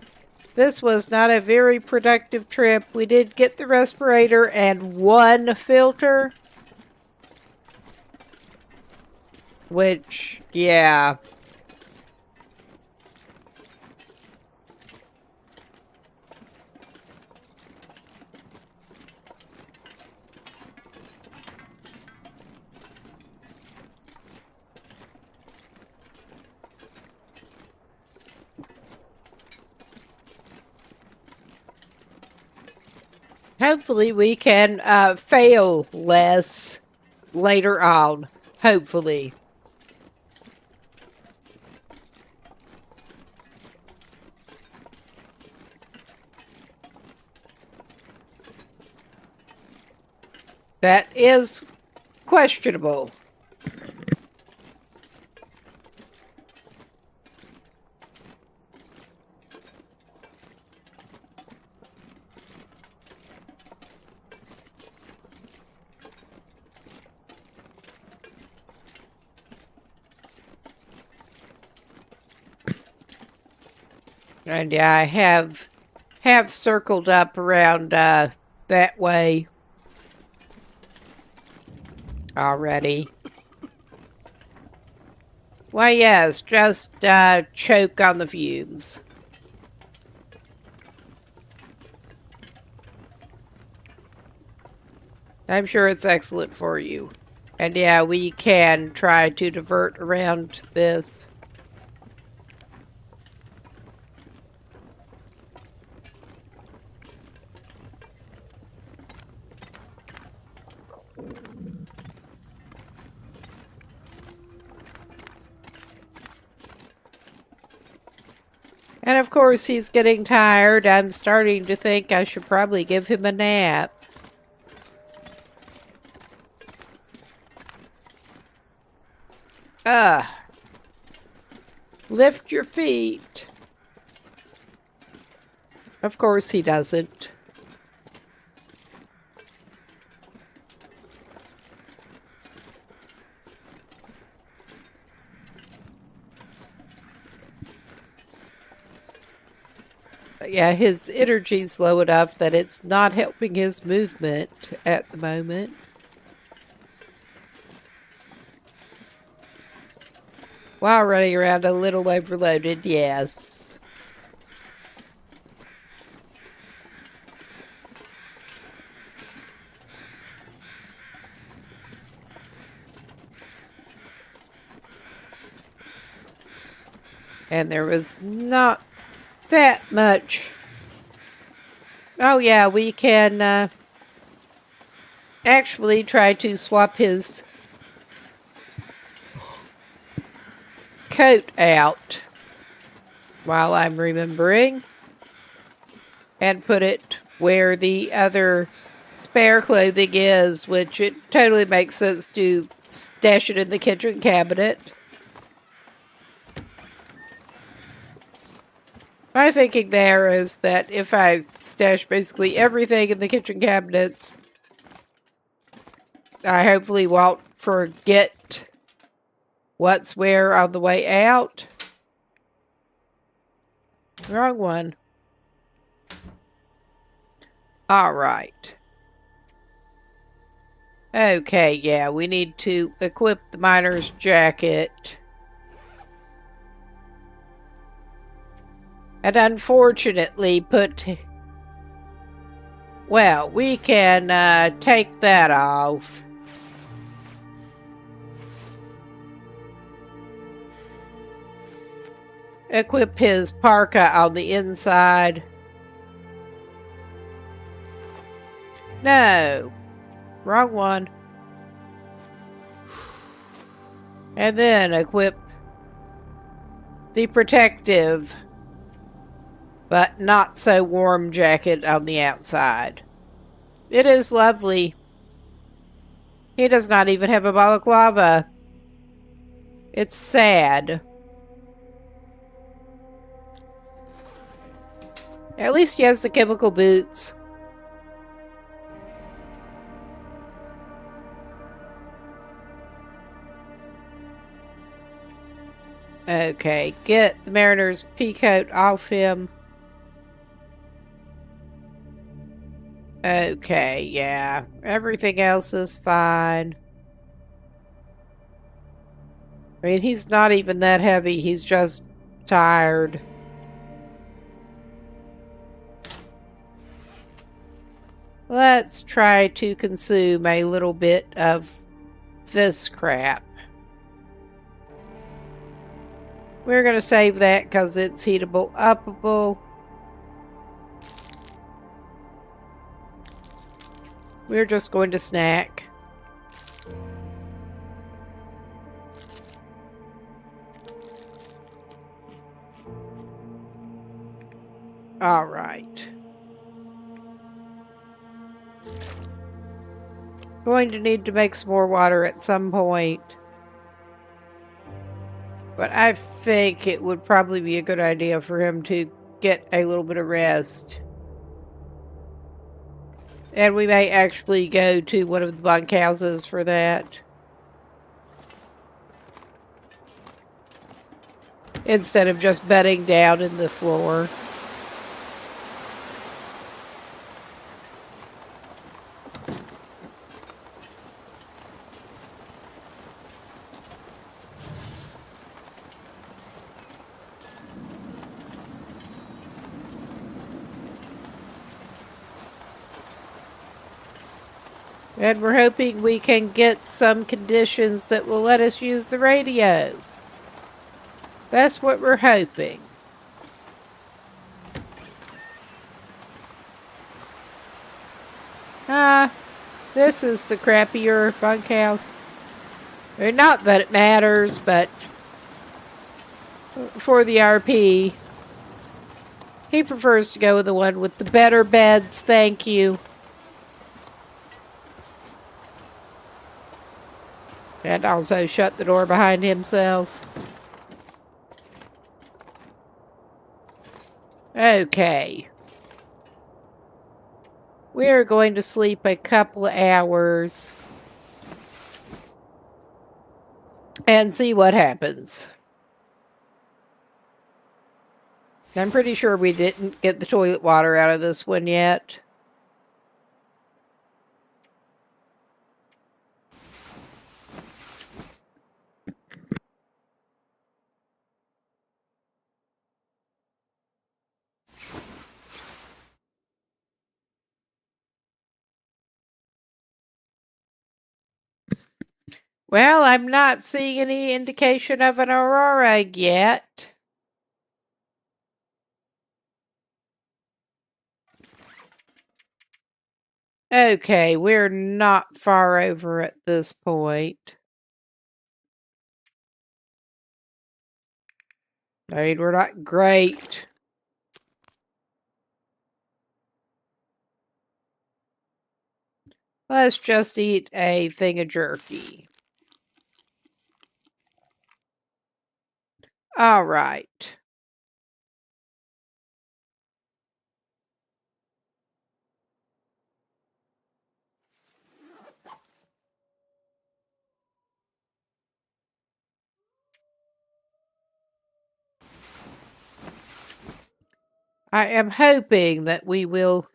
This was not a very productive trip. We did get the respirator and one filter. Which, yeah. Hopefully we can fail less later on. Hopefully. That is questionable. And yeah, I have circled up around that way already. Why, yes, just choke on the fumes. I'm sure it's excellent for you. And yeah, we can try to divert around this. And of course, he's getting tired. I'm starting to think I should probably give him a nap. Lift your feet. Of course he doesn't. Yeah, his energy's low enough that it's not helping his movement at the moment. While running around a little overloaded, yes. And there was not that much. Oh yeah, we can actually try to swap his coat out while I'm remembering and put it where the other spare clothing is, which it totally makes sense to stash it in the kitchen cabinet. My thinking there is that if I stash basically everything in the kitchen cabinets, I hopefully won't forget what's where on the way out. Wrong one. Alright. Okay, yeah, we need to equip the miner's jacket. And unfortunately well, we can take that off. Equip his parka on the inside. No. Wrong one. And then equip the protective but not so warm jacket on the outside. It is lovely. He does not even have a balaclava. It's sad. At least he has the chemical boots. Okay, get the mariner's pea coat off him. Okay, yeah. Everything else is fine. I mean, he's not even that heavy. He's just tired. Let's try to consume a little bit of this crap. We're going to save that because it's heatable, upable. We're just going to snack. All right. Going to need to make some more water at some point. But I think it would probably be a good idea for him to get a little bit of rest. And we may actually go to one of the bunkhouses for that. Instead of just bedding down in the floor. And we're hoping we can get some conditions that will let us use the radio. That's what we're hoping. This is the crappier bunkhouse. I mean, not that it matters, but for the RP, He prefers to go with the one with the better beds, thank you. And also shut the door behind himself. Okay. We're going to sleep a couple of hours and see what happens. I'm pretty sure we didn't get the toilet water out of this one yet. Well, I'm not seeing any indication of an aurora yet. Okay, we're not far over at this point. I mean, we're not great. Let's just eat a thing of jerky. All right. I am hoping that we will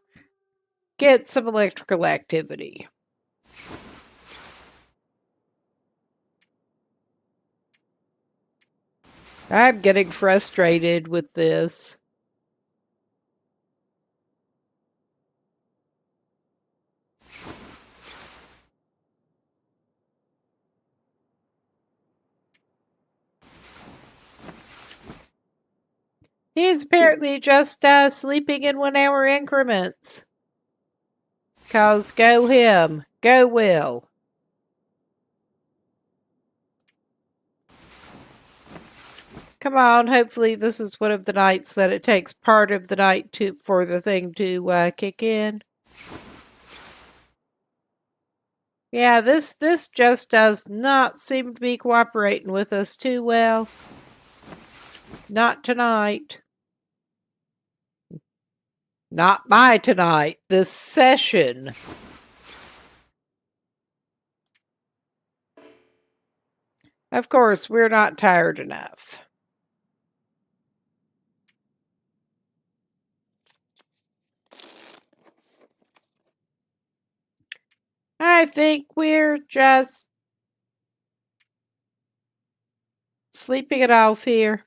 get some electrical activity. I'm getting frustrated with this. He's apparently just sleeping in 1 hour increments. 'Cause go him, go Will. Come on, hopefully this is one of the nights that it takes part of the night for the thing to kick in. Yeah, this just does not seem to be cooperating with us too well. Not tonight. Not my tonight. This session. Of course, we're not tired enough. I think we're just sleeping it off here.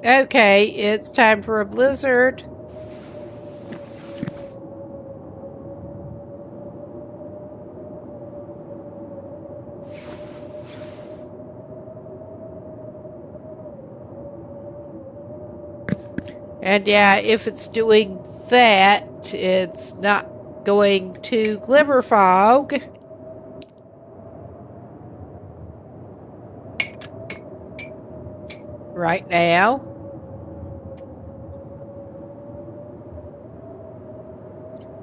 Okay, it's time for a blizzard. And yeah, if it's doing that, it's not going to glimmer fog. Right now.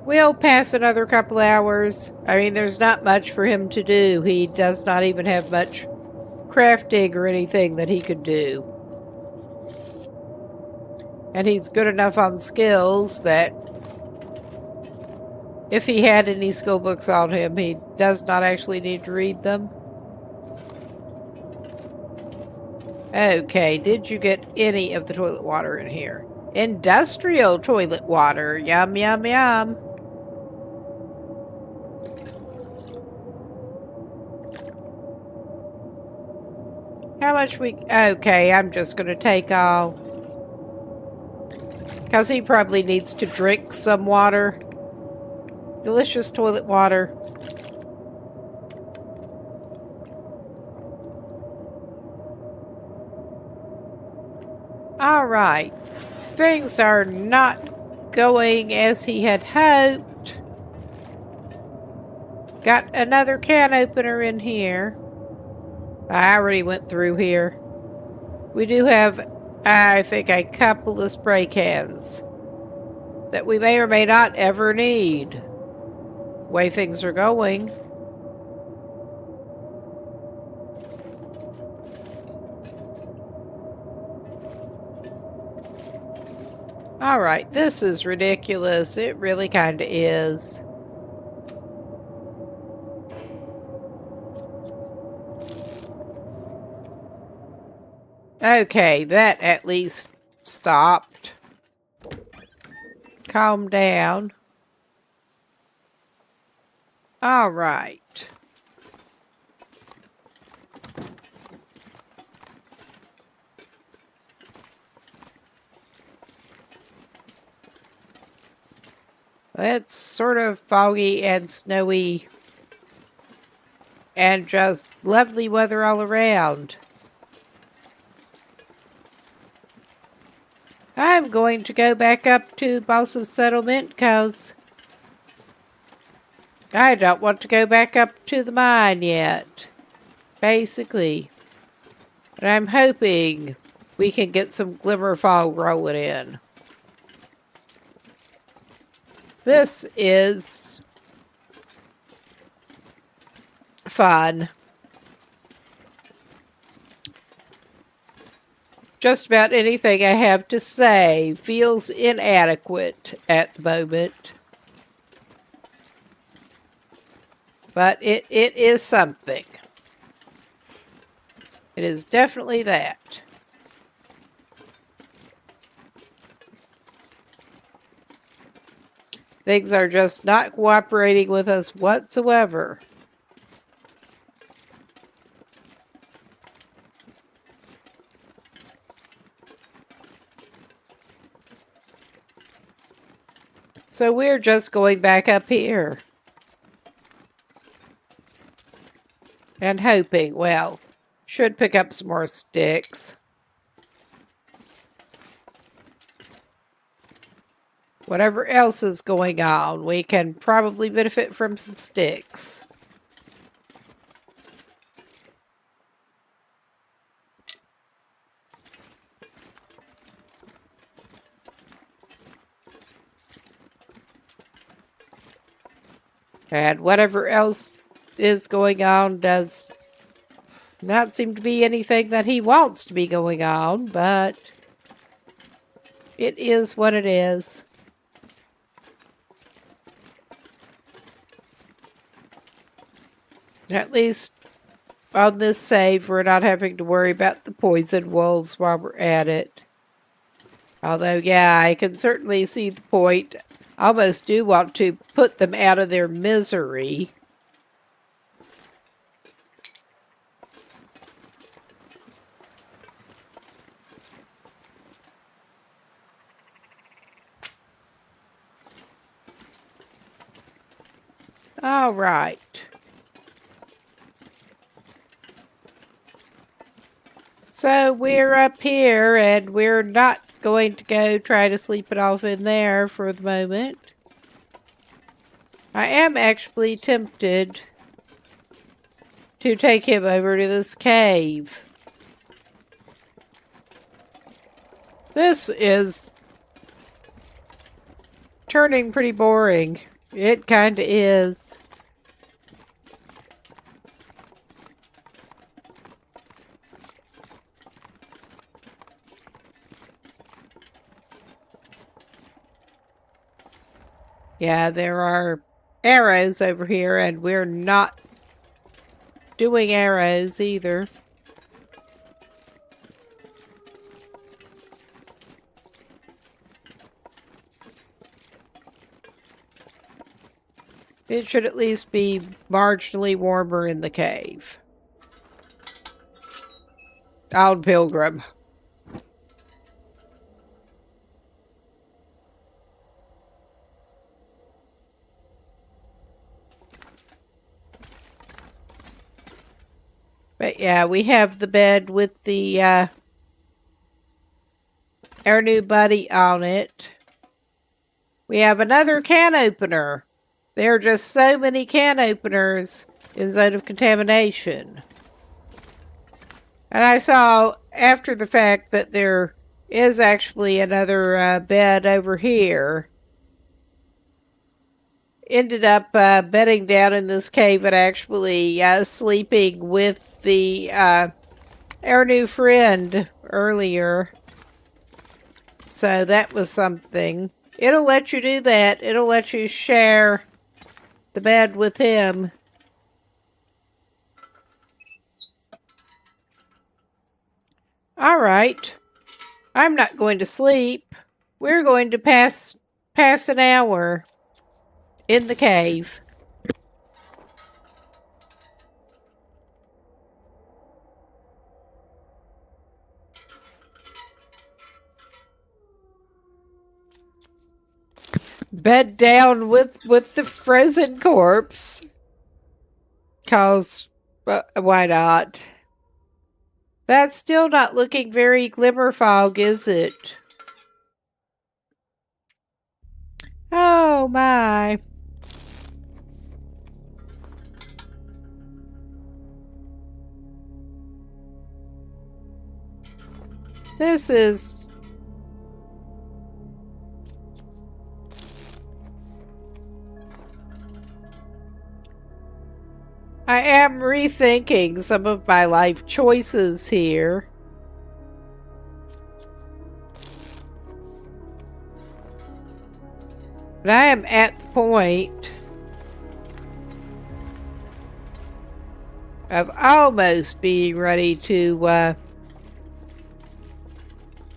We'll pass another couple hours. I mean, there's not much for him to do. He does not even have much crafting or anything that he could do. And he's good enough on skills that if he had any skill books on him, he does not actually need to read them. Okay, did you get any of the toilet water in here? Industrial toilet water. Yum, yum, yum. How much we... Okay, I'm just going to take all. Because he probably needs to drink some water. Delicious toilet water. Alright. Things are not going as he had hoped. Got another can opener in here. I already went through here. We do have, I think, a couple of spray cans that we may or may not ever need. The way things are going. Alright, this is ridiculous. It really kinda is. Okay, that at least stopped. Calm down. Alright. It's sort of foggy and snowy and just lovely weather all around. I'm going to go back up to Boss's settlement because I don't want to go back up to the mine yet, basically. But I'm hoping we can get some glimmer fog rolling in. This is fun. Just about anything I have to say feels inadequate at the moment. But it is something. It is definitely that. Things are just not cooperating with us whatsoever. So we're just going back up here. And hoping, well, should pick up some more sticks. Whatever else is going on, we can probably benefit from some sticks. And whatever else is going on does not seem to be anything that he wants to be going on, but it is what it is. At least on this save, we're not having to worry about the poison wolves while we're at it. Although, yeah, I can certainly see the point. I almost do want to put them out of their misery. All right. So we're up here, and we're not going to go try to sleep it off in there for the moment. I am actually tempted to take him over to this cave. This is turning pretty boring. It kinda is. Yeah, there are arrows over here, and we're not doing arrows either. It should at least be marginally warmer in the cave. Old Pilgrim. But yeah, we have the bed with the our new buddy on it. We have another can opener. There are just so many can openers in Zone of Contamination. And I saw after the fact that there is actually another bed over here. Ended up bedding down in this cave and actually sleeping with our new friend earlier. So that was something. It'll let you do that. It'll let you share the bed with him. All right. I'm not going to sleep. We're going to pass an hour in the cave. Bed down with the frozen corpse. 'Cause why not? That's still not looking very glimmer fog, is it? Oh my. This is... I am rethinking some of my life choices here. But I am at the point of almost being ready to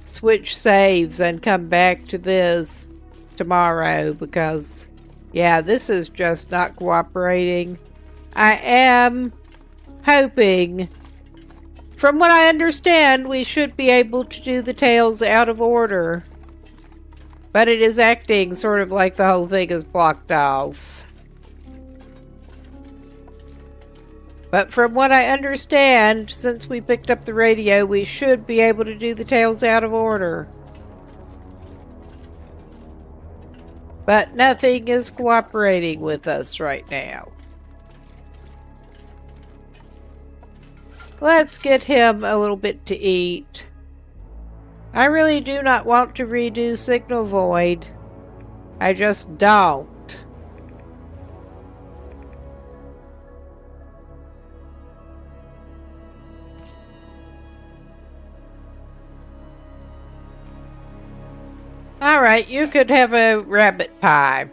switch saves and come back to this tomorrow because, yeah, this is just not cooperating. I am hoping, from what I understand, we should be able to do the tales out of order. But it is acting sort of like the whole thing is blocked off. But from what I understand, since we picked up the radio, we should be able to do the tales out of order. But nothing is cooperating with us right now. Let's get him a little bit to eat. I really do not want to redo Signal Void. I just don't. Alright, you could have a rabbit pie.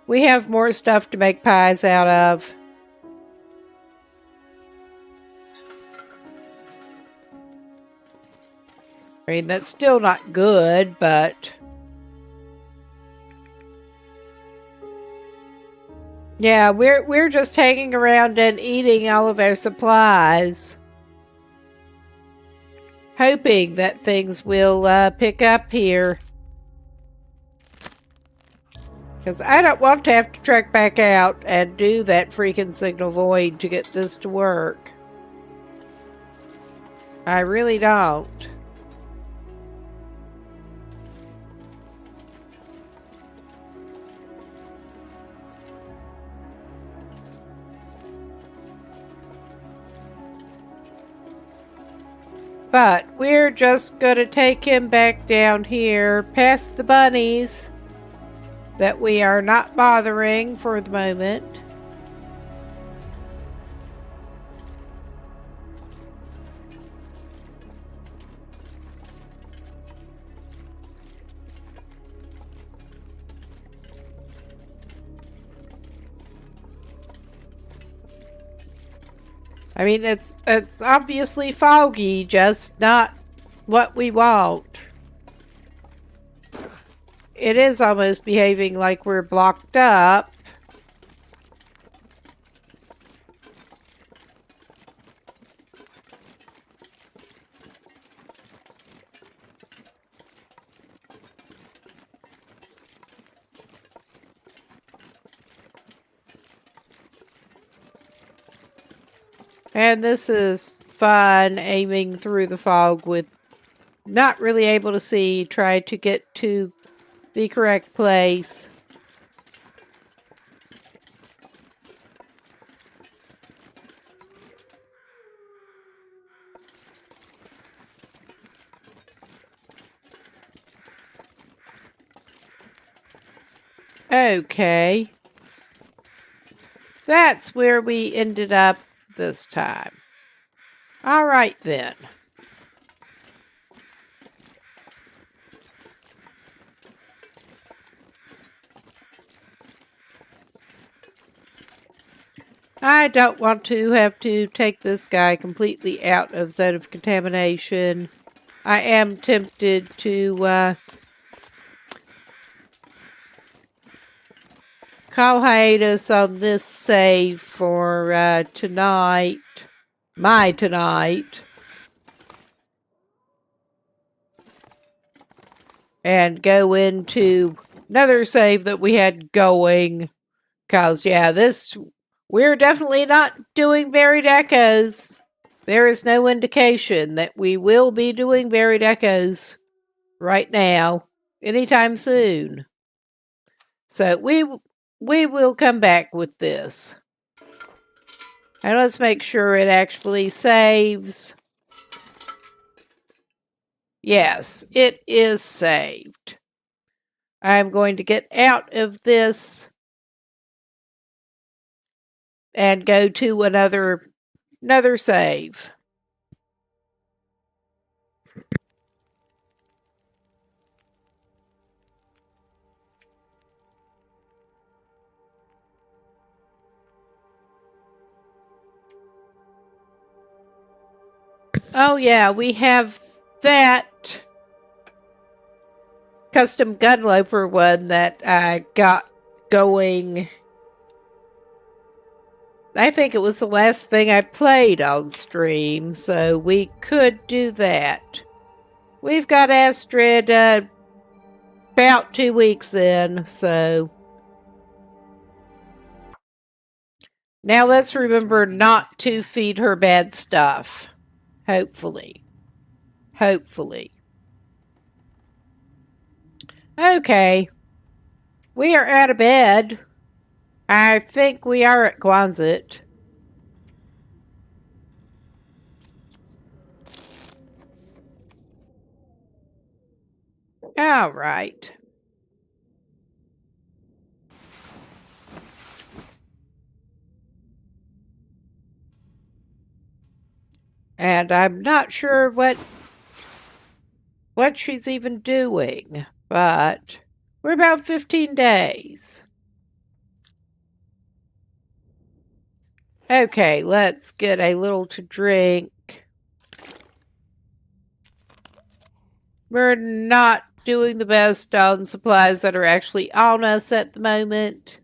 We have more stuff to make pies out of. I mean, that's still not good, but... yeah, we're just hanging around and eating all of our supplies. Hoping that things will pick up here. Because I don't want to have to trek back out and do that freaking Signal Void to get this to work. I really don't. But we're just going to take him back down here past the bunnies that we are not bothering for the moment. I mean, it's obviously foggy, just not what we want. It is almost behaving like we're blocked up. And this is fun, aiming through the fog with not really able to see, try to get to the correct place. Okay. That's where we ended up this time. All right, then. I don't want to have to take this guy completely out of zone of contamination. I am tempted to call hiatus on this save for tonight. My tonight. And go into another save that we had going. Because, yeah, we're definitely not doing buried echoes. There is no indication that we will be doing buried echoes right now, anytime soon. So we will come back with this. And let's make sure it actually saves. Yes, it is saved. I'm going to get out of this and go to another save. Oh yeah, we have that custom gunloper one that I got going. I think it was the last thing I played on stream, so we could do that. We've got Astrid about 2 weeks in, so... Now let's remember not to feed her bad stuff. Hopefully. Hopefully. Okay. We are out of bed. I think we are at Quonset. All right. And I'm not sure what she's even doing, but we're about 15 days. Okay, let's get a little to drink. We're not doing the best on supplies that are actually on us at the moment.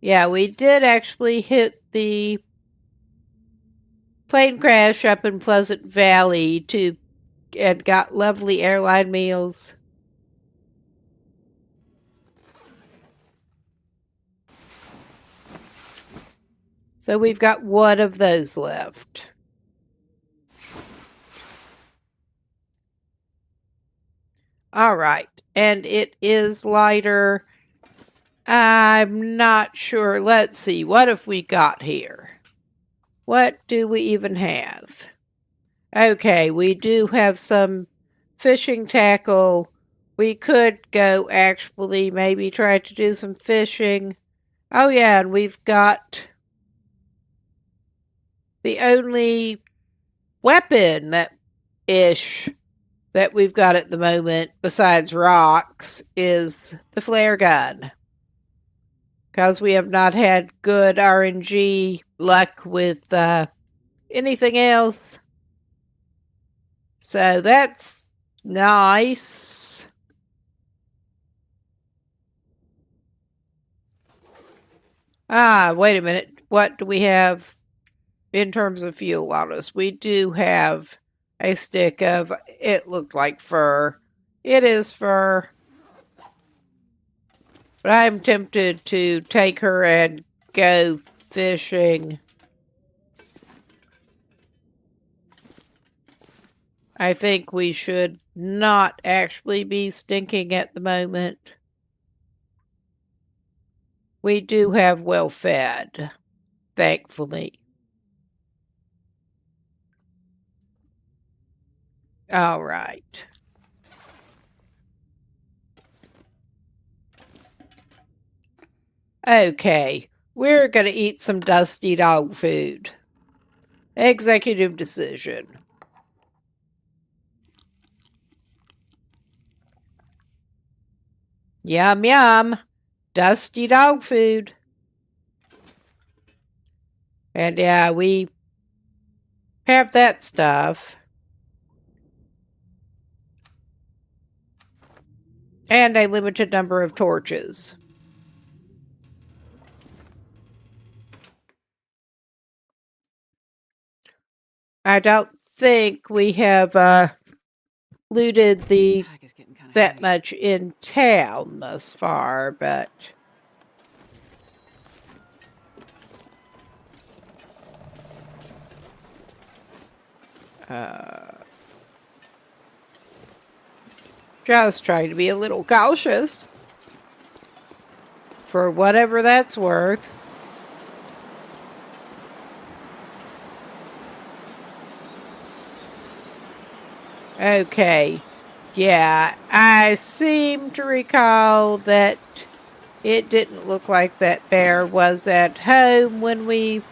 Yeah, we did actually hit the plane crash up in Pleasant Valley and got lovely airline meals. So we've got one of those left. All right, and it is lighter. I'm not sure. Let's see. What have we got here? What do we even have? Okay, we do have some fishing tackle. We could go actually maybe try to do some fishing. Oh yeah, and we've got the only weapon that we've got at the moment besides rocks is the flare gun. Because we have not had good RNG luck with anything else. So that's nice. Ah, wait a minute. What do we have in terms of fuel on us? We do have a stick of, it looked like fur. It is fur. But I'm tempted to take her and go fishing. I think we should not actually be stinking at the moment. We do have well fed, thankfully. All right. Okay, we're gonna eat some dusty dog food. Executive decision. Yum yum. Dusty dog food. And yeah, we have that stuff. And a limited number of torches. I don't think we have looted that much in town thus far, but just trying to be a little cautious for whatever that's worth. Okay. Yeah, I seem to recall that it didn't look like that bear was at home when we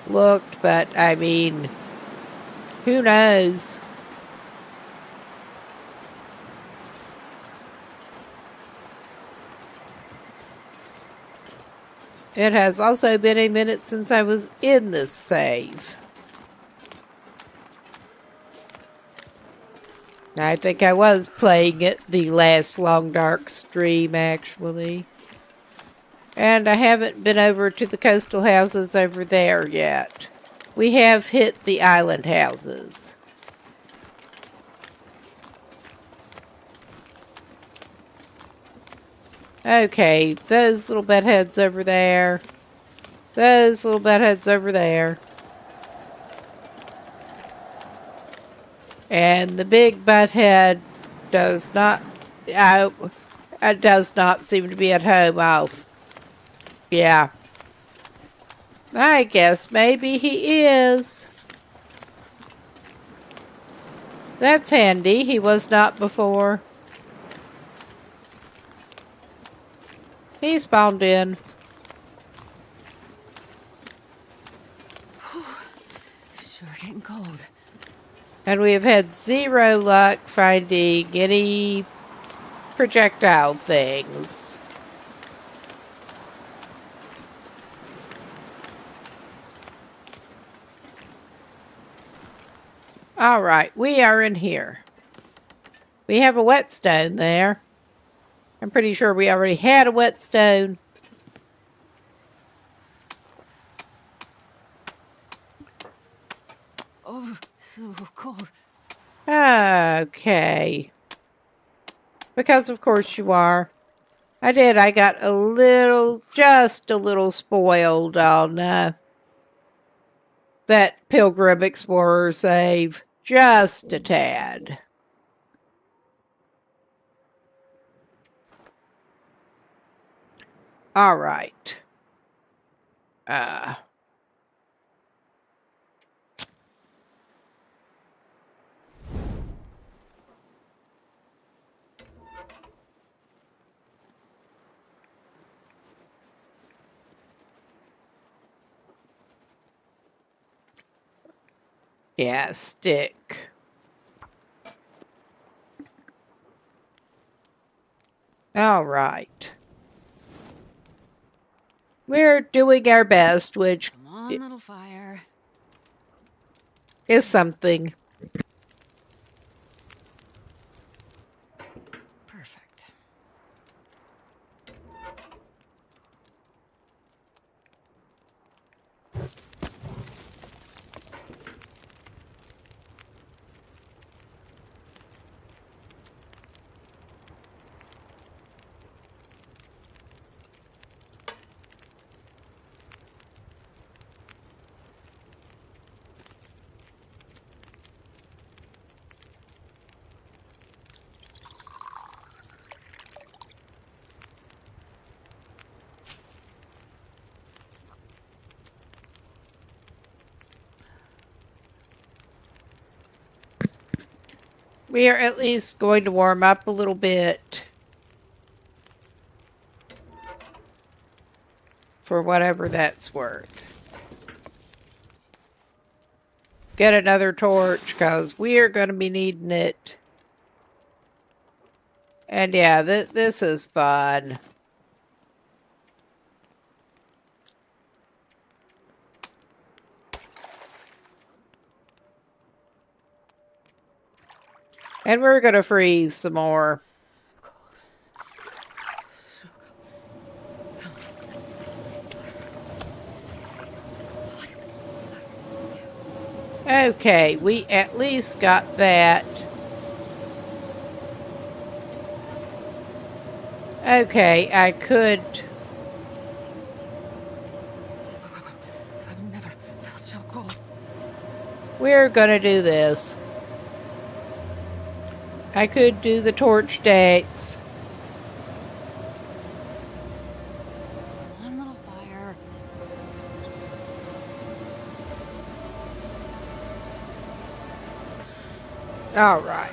looked, but I mean, who knows? It has also been a minute since I was in this save. I think I was playing it the last Long Dark stream, actually. And I haven't been over to the coastal houses over there yet. We have hit the island houses. Okay, those little bedheads over there. Those little bedheads over there. And the big butthead does not seem to be at home. Oh, yeah. I guess maybe he is. That's handy. He was not before. He spawned in. Sure getting cold. And we have had zero luck finding any projectile things. All right, we are in here. We have a whetstone there. I'm pretty sure we already had a whetstone. Oh, so cold. Okay. Because of course you are. I got just a little spoiled on that Pilgrim Explorer save. Just a tad. All right. Yeah, stick. All right. We're doing our best, which Come on, little fire. is something. Perfect. We are at least going to warm up a little bit. for whatever that's worth. Get another torch, because we are going to be needing it. And yeah, this is fun. And we're going to freeze some more. Okay, we at least got that. Okay, I could... I've never felt so cold. We're gonna do this. I could do the torch decks. One little fire. Alright.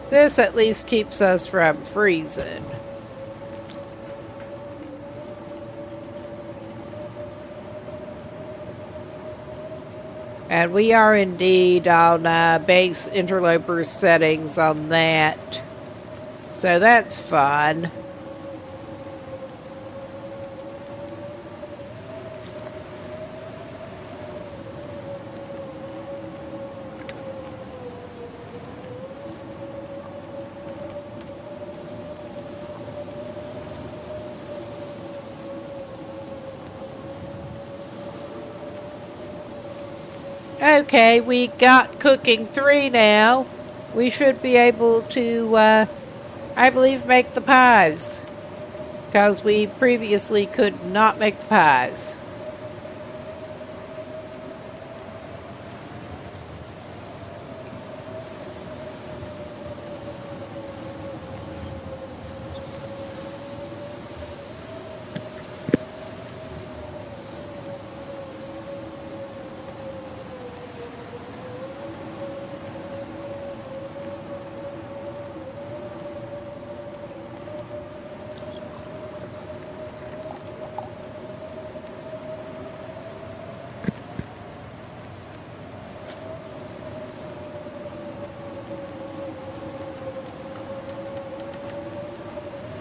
This at least keeps us from freezing. And we are indeed on base interloper settings on that. So that's fun. Okay, we got cooking 3 now. We should be able to, I believe, make the pies. Because we previously could not make the pies.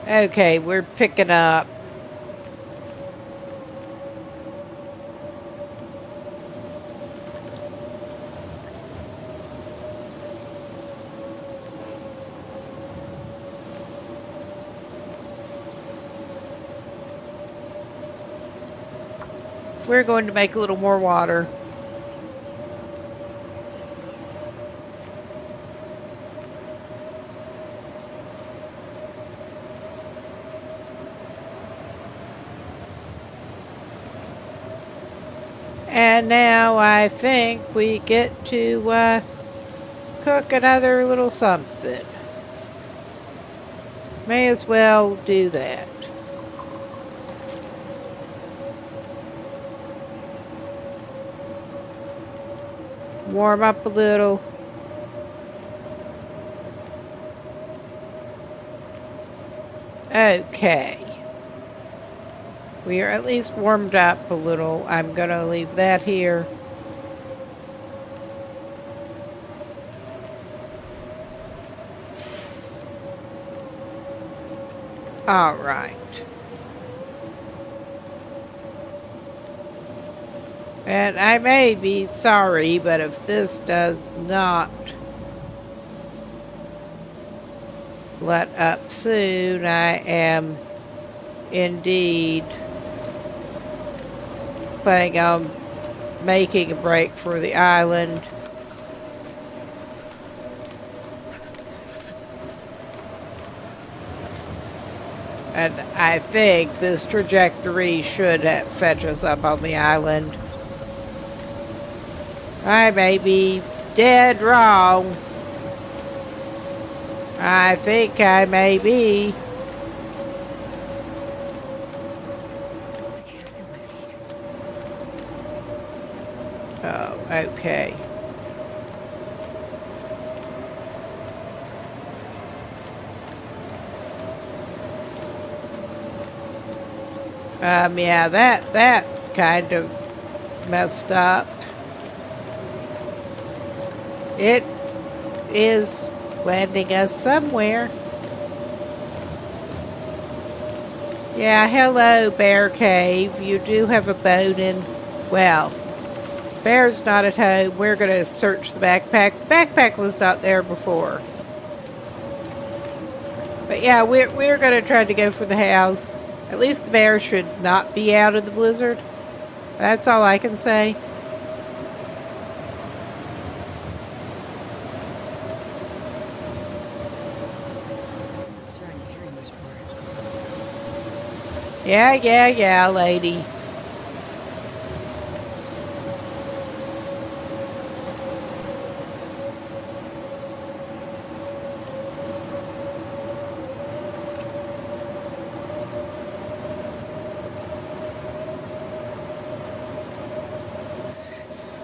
Okay, we're picking up. We're going to make a little more water. And now I think we get to cook another little something. May as well do that. Warm up a little. Okay. We are at least warmed up a little. I'm going to leave that here. All right. And I may be sorry, but if this does not let up soon, I am indeed planning on making a break for the island. And I think this trajectory should fetch us up on the island. I may be dead wrong. I think I may be. I can't feel my feet. Oh, okay. Yeah, that's kind of messed up. It is landing us somewhere. Yeah, hello, Bear Cave. You do have a boat in. Well, Bear's not at home. We're going to search the backpack. The backpack was not there before. But yeah, we're going to try to go for the house. At least the bear should not be out in the blizzard. That's all I can say. I'm starting to hear this word. Yeah, lady.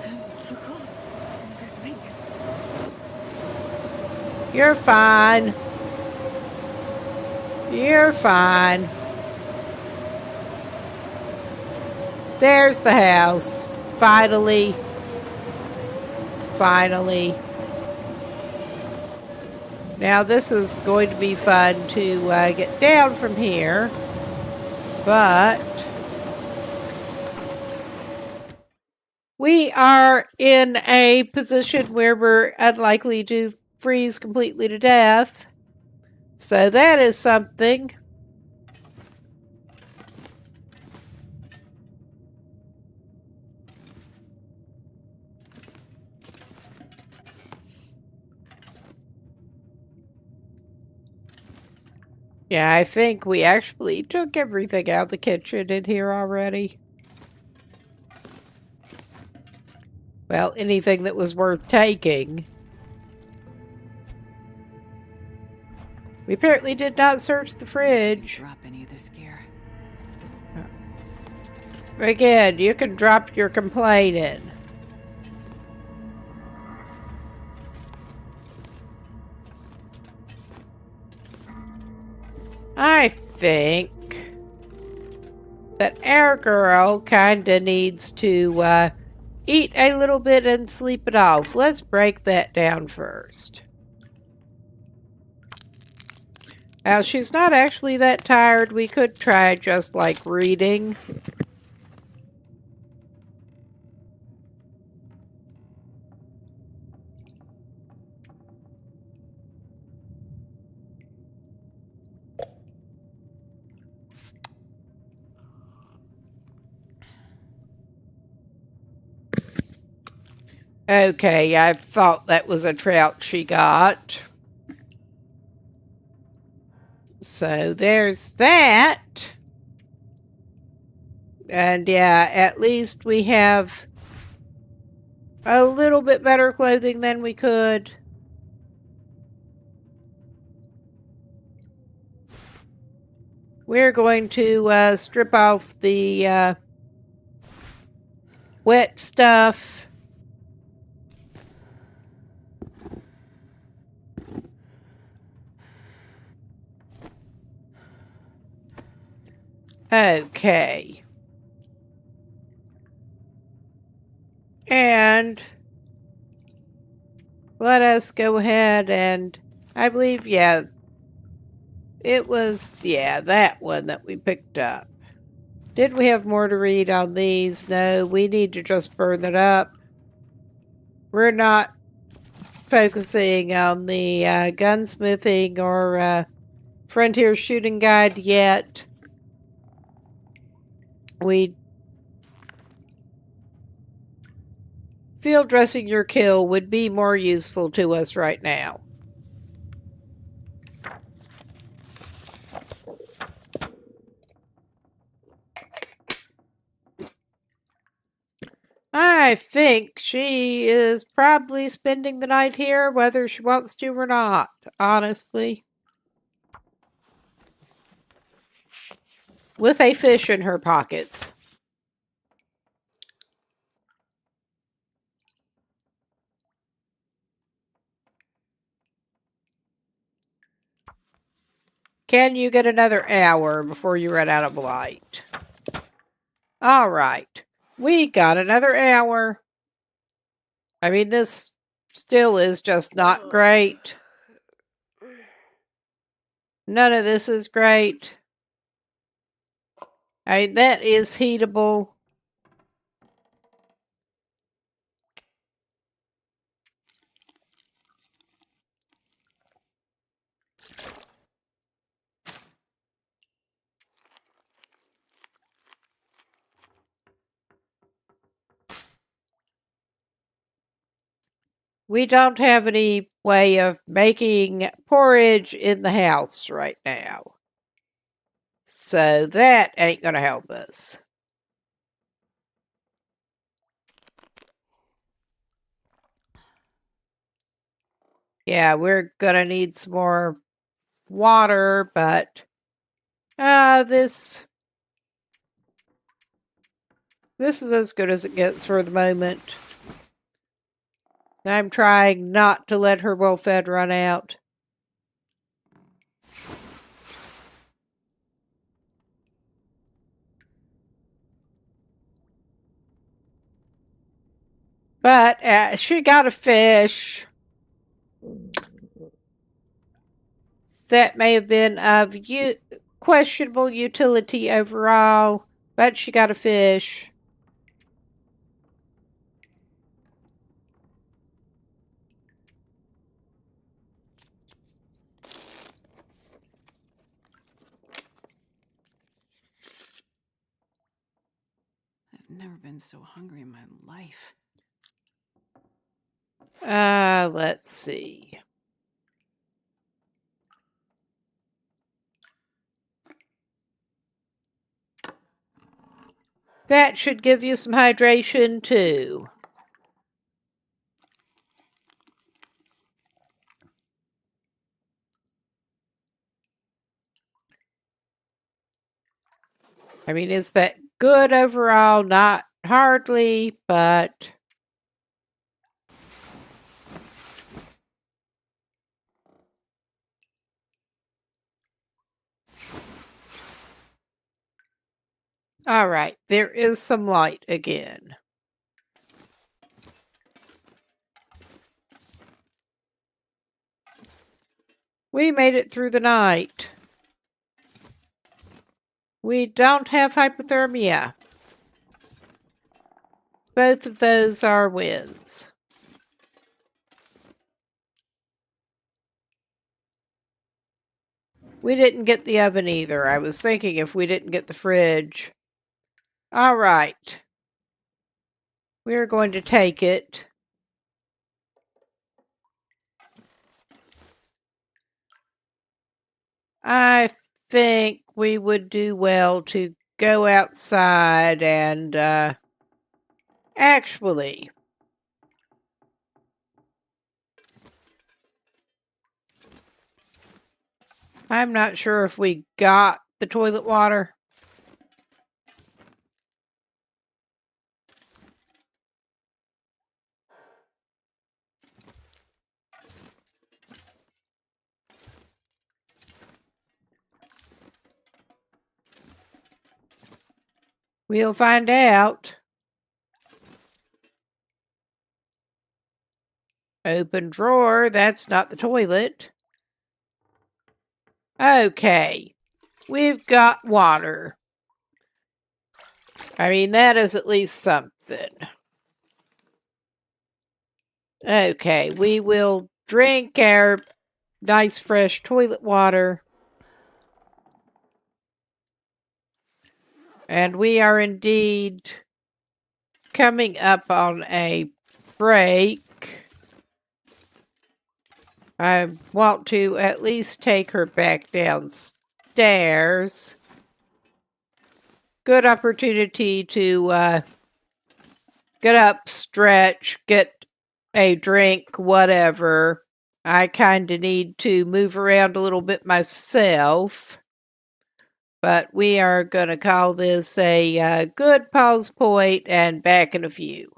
I'm so cold. I think. You're fine. You're fine. There's the house. Finally. Finally. Now this is going to be fun to get down from here. But we are in a position where we're unlikely to freeze completely to death. So that is something. Yeah, I think we actually took everything out of the kitchen in here already. Well, anything that was worth taking. We apparently did not search the fridge. Drop any of this gear. Again, you can drop your complaint in. I think that our girl kinda needs to eat a little bit and sleep it off. Let's break that down first. Now, she's not actually that tired. We could try just like reading. Okay, I thought that was a trout she got. So there's that. And yeah, at least we have a little bit better clothing than we could. We're going to strip off the wet stuff. Okay. And let us go ahead and I believe, yeah, it was, yeah, that one that we picked up. Did we have more to read on these? No, we need to just burn it up. We're not focusing on the gunsmithing or frontier shooting guide yet. We field dressing your kill would be more useful to us right now. I think she is probably spending the night here, whether she wants to or not, honestly. With a fish in her pockets. Can you get another hour before you run out of light? All right. We got another hour. I mean, this still is just not great. None of this is great. I mean, that is heatable. We don't have any way of making porridge in the house right now. So that ain't going to help us. Yeah, we're going to need some more water, but this is as good as it gets for the moment. I'm trying not to let her well-fed run out. But she got a fish. That may have been of questionable utility overall, but she got a fish. I've never been so hungry in my life. Let's see. That should give you some hydration too. I mean, is that good overall? Not hardly, but all right. There is some light again. We made it through the night. We don't have hypothermia. Both of those are wins. We didn't get the oven either. I was thinking if we didn't get the fridge. All right. We're going to take it. I think we would do well to go outside and actually, I'm not sure if we got the toilet water. We'll find out. Open drawer. That's not the toilet. Okay. We've got water. I mean, that is at least something. Okay, we will drink our nice fresh toilet water. And we are indeed coming up on a break. I want to at least take her back downstairs. Good opportunity to get up, stretch, get a drink, whatever. I kind of need to move around a little bit myself. But we are going to call this a good pause point and back in a few.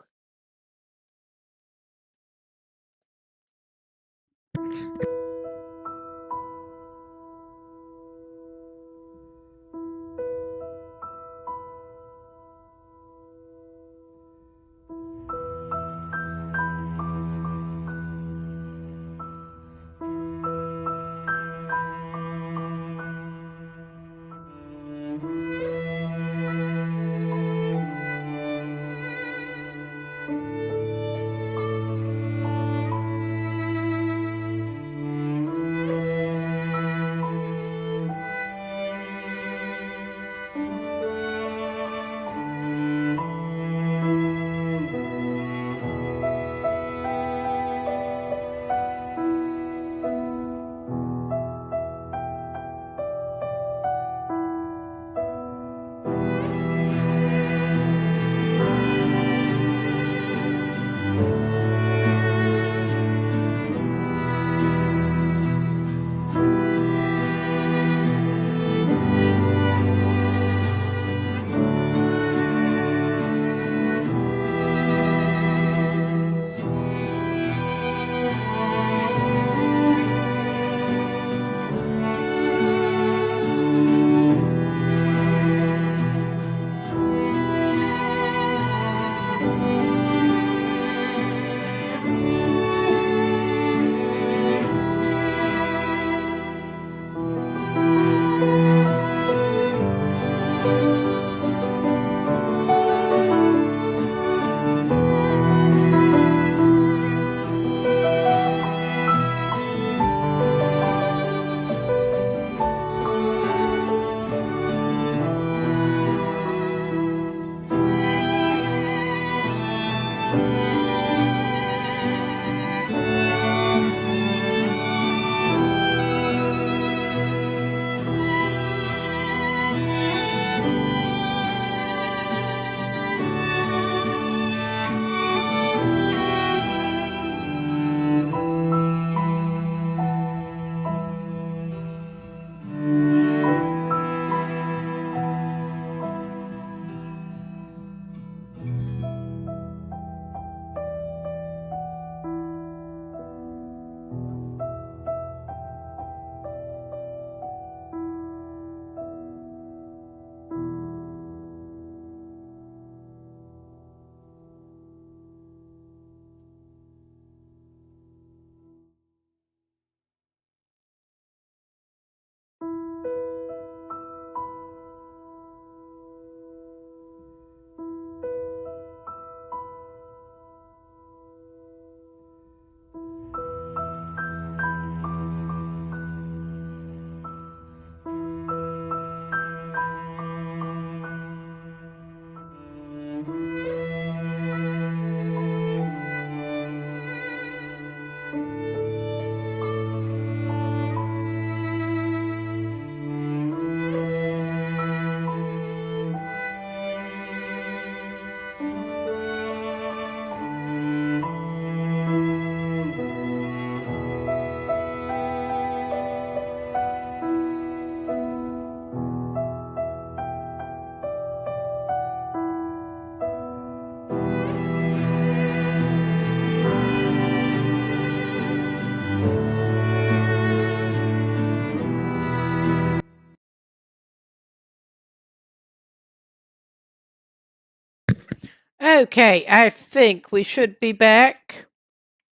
Okay, I think we should be back.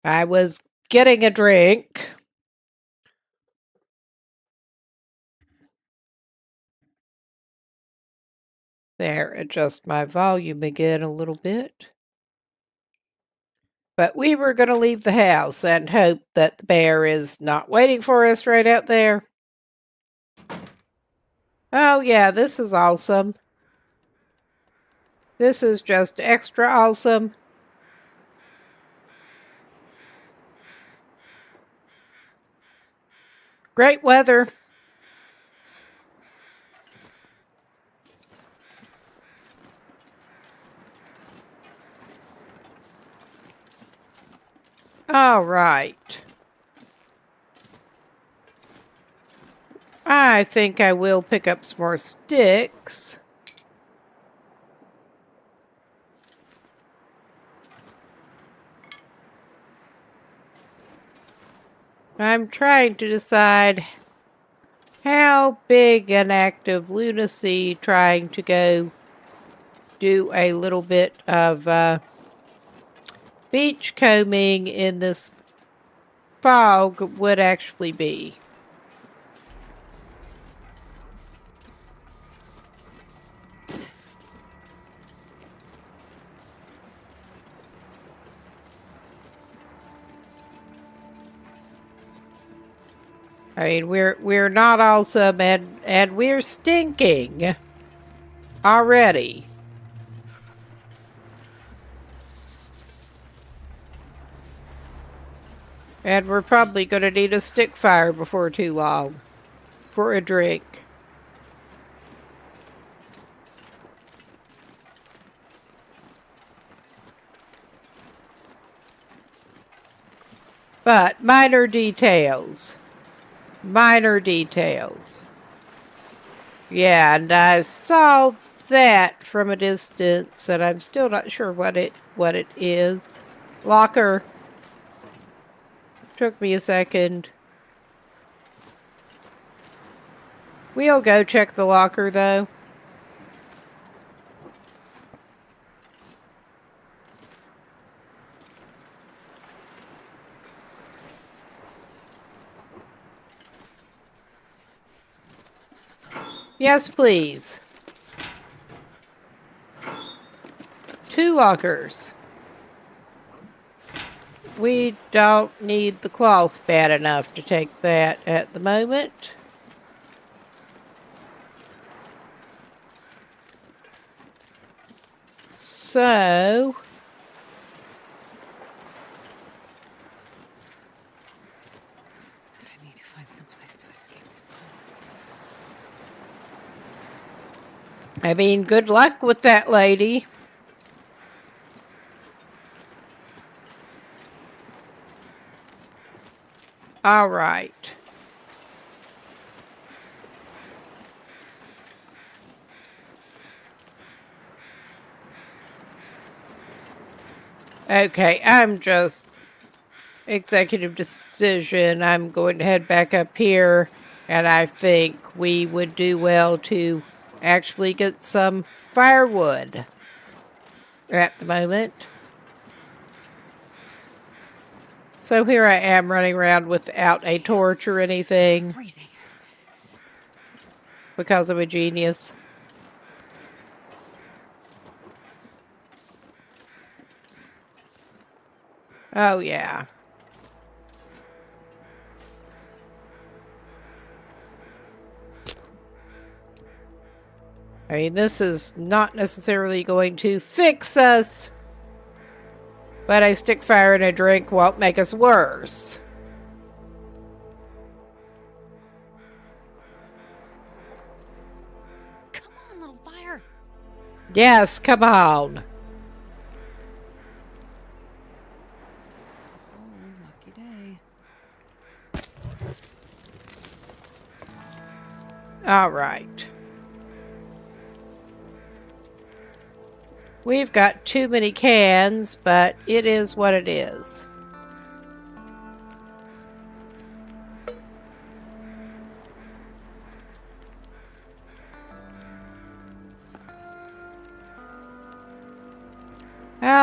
I was getting a drink. There, adjust my volume again a little bit. But we were going to leave the house and hope that the bear is not waiting for us right out there. Oh, yeah, this is awesome. This is just extra awesome. Great weather. All right. I think I will pick up some more sticks. I'm trying to decide how big an act of lunacy trying to go do a little bit of beach combing in this fog would actually be. I mean, we're not awesome, and we're stinking already. And we're probably going to need a stick fire before too long for a drink. But minor details. Minor details. Yeah, and I saw that from a distance, and I'm still not sure what it is. Locker. Took me a second. We'll go check the locker, though. Yes, please. 2 lockers. We don't need the cloth bad enough to take that at the moment. So, I need to find some place to escape this cold. I mean, good luck with that, lady. All right. Okay, I'm just executive decision. I'm going to head back up here, and I think we would do well to actually get some firewood at the moment. So here I am running around without a torch or anything Freezing. because I'm a genius. Oh, yeah. I mean, this is not necessarily going to fix us, but a stick fire and a drink won't make us worse. Come on, little fire. Yes, come on. Oh, lucky day. All right. We've got too many cans, but it is what it is.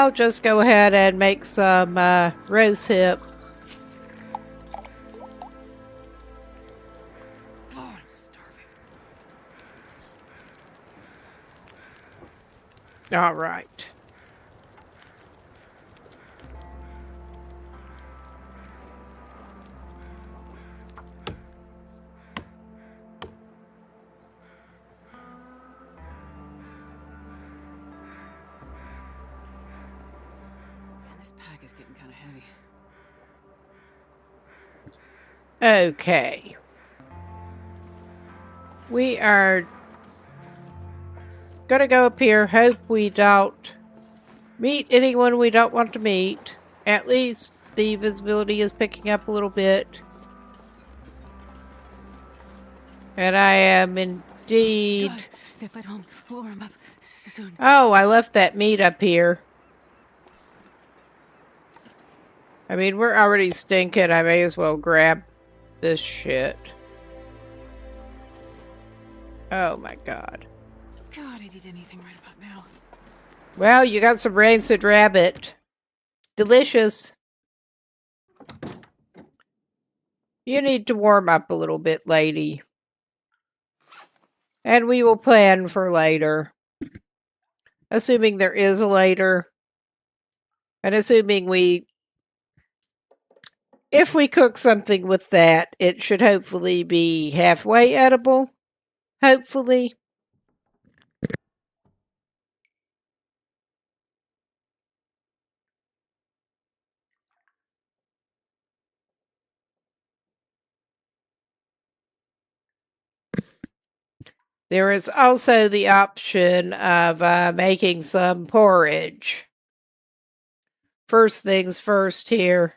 I'll just go ahead and make some roast hip. Oh, I'm starving. All right. Man, this pack is getting kind of heavy. Okay. We are gonna go up here. Hope we don't meet anyone we don't want to meet. At least the visibility is picking up a little bit. And I am indeed... God, if I don't warm up soon. Oh, I left that meat up here. I mean, we're already stinking. I may as well grab this shit. Oh my god. God, I'd eat anything right about now. Well, you got some rancid rabbit. Delicious. You need to warm up a little bit, lady. And we will plan for later. Assuming there is a later. And assuming if we cook something with that, it should hopefully be halfway edible. Hopefully. There is also the option of making some porridge. First things first here.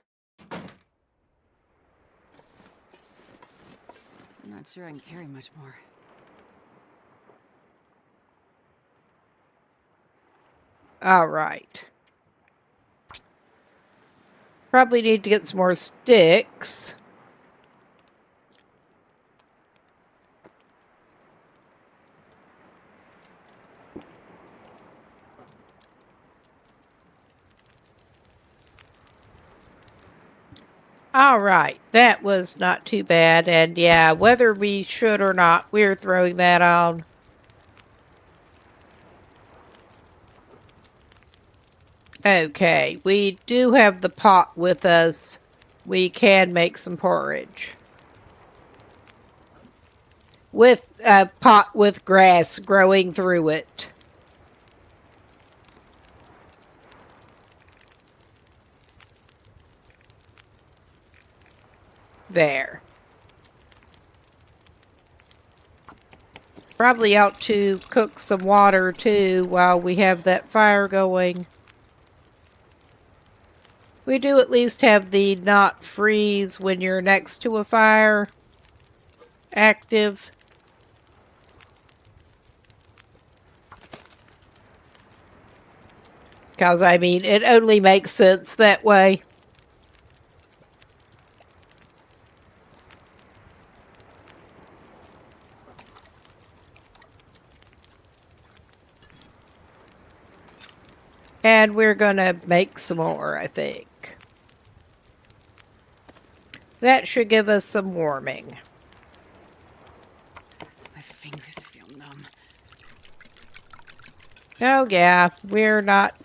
I'm not sure I can carry much more. All right. Probably need to get some more sticks. All right, that was not too bad. And yeah, whether we should or not, we're throwing that on. Okay, we do have the pot with us. We can make some porridge. With a pot with grass growing through it. There. Probably ought to cook some water too while we have that fire going. We do at least have the not freeze when you're next to a fire active. Because, I mean, it only makes sense that way. And we're gonna make some more, I think. That should give us some warming. My fingers feel numb. Oh yeah, we're not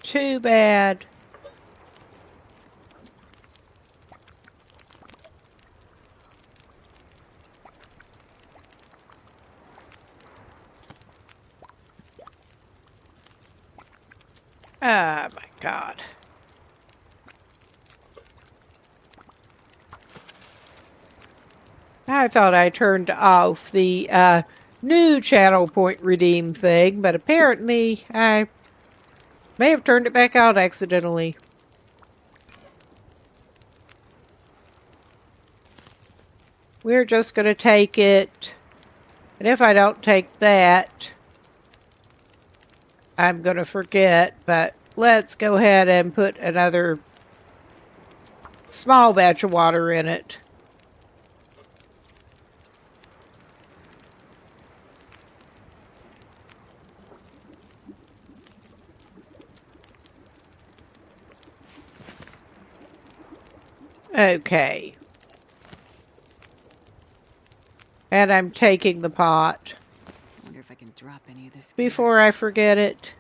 too bad. Oh my god. I thought I turned off the new channel point redeem thing, but apparently I may have turned it back out accidentally. We're just going to take it, and if I don't take that, I'm going to forget, but let's go ahead and put another small batch of water in it. Okay. And I'm taking the pot I wonder if I can drop any of this. before I forget it.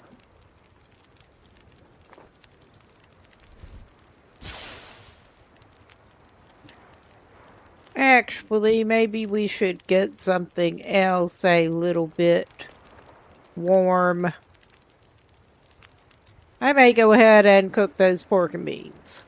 Actually, maybe we should get something else a little bit warm. I may go ahead and cook those pork and beans.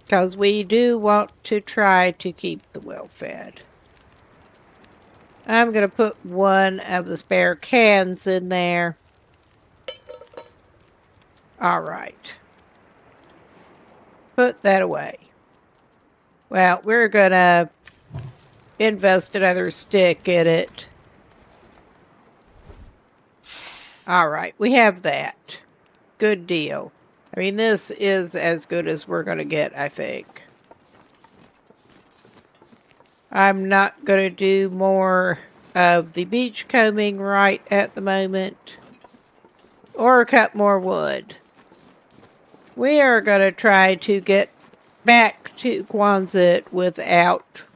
Because we do want to try to keep the well-fed. I'm going to put one of the spare cans in there. All right. Put that away. Well, we're going to invest another stick in it. All right, we have that. Good deal. I mean, this is as good as we're going to get, I think. I'm not going to do more of the beach combing right at the moment. Or cut more wood. We are going to try to get back to Quonset without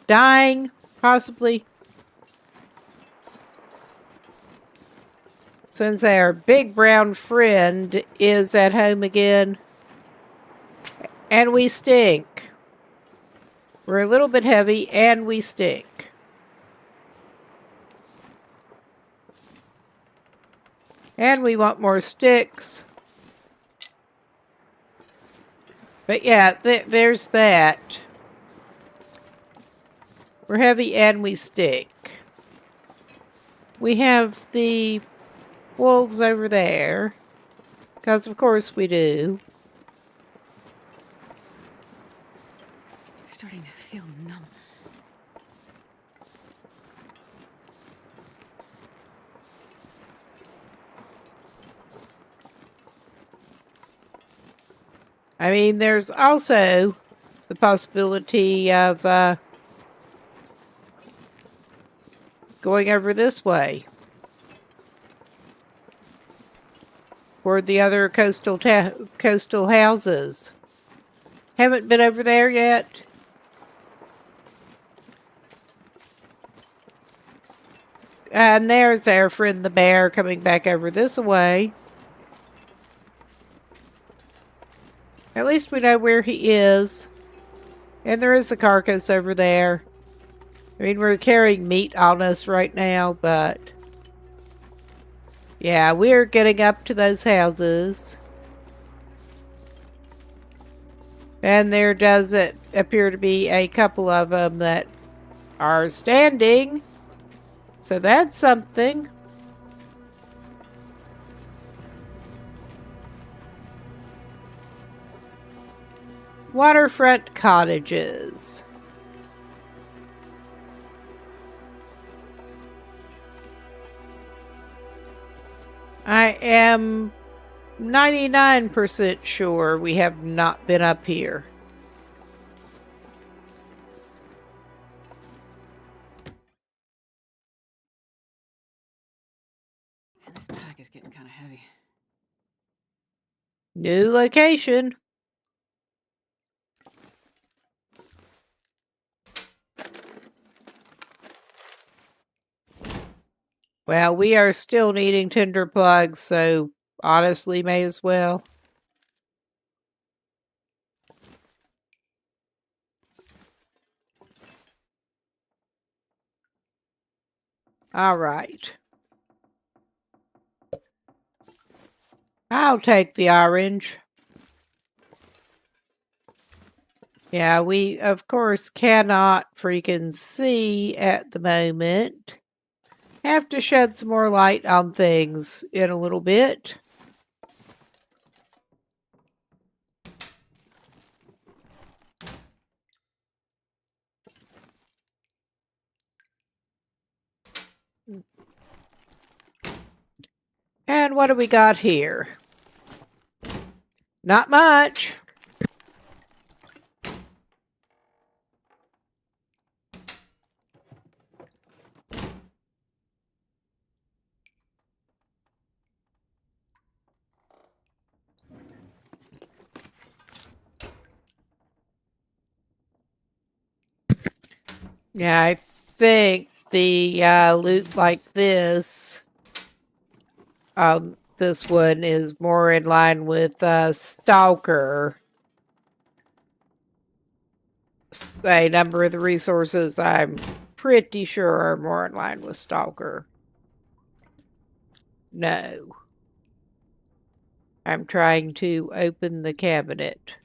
dying, possibly. Since our big brown friend is at home again. And we stink. We're a little bit heavy and we stink. And we want more sticks. But yeah, there's that. We're heavy and we stink. We have the wolves over there. Because of course we do. Starting to feel numb. I mean, there's also the possibility of going over this way. Toward the other coastal houses. Haven't been over there yet. And there's our friend the bear coming back over this way. At least we know where he is. And there is a carcass over there. I mean, we're carrying meat on us right now, but... yeah, we're getting up to those houses. And there does appear to be a couple of them that are standing. So that's something. Waterfront cottages. I am 99% sure we have not been up here. And this pack is getting kind of heavy. New location. Well, we are still needing tinder plugs, so honestly may as well. All right. I'll take the orange. Yeah, we, of course, cannot freaking see at the moment. Have to shed some more light on things in a little bit. And what do we got here? Not much. Yeah, I think the loot like this one is more in line with Stalker. A number of the resources I'm pretty sure are more in line with Stalker. No. I'm trying to open the cabinet,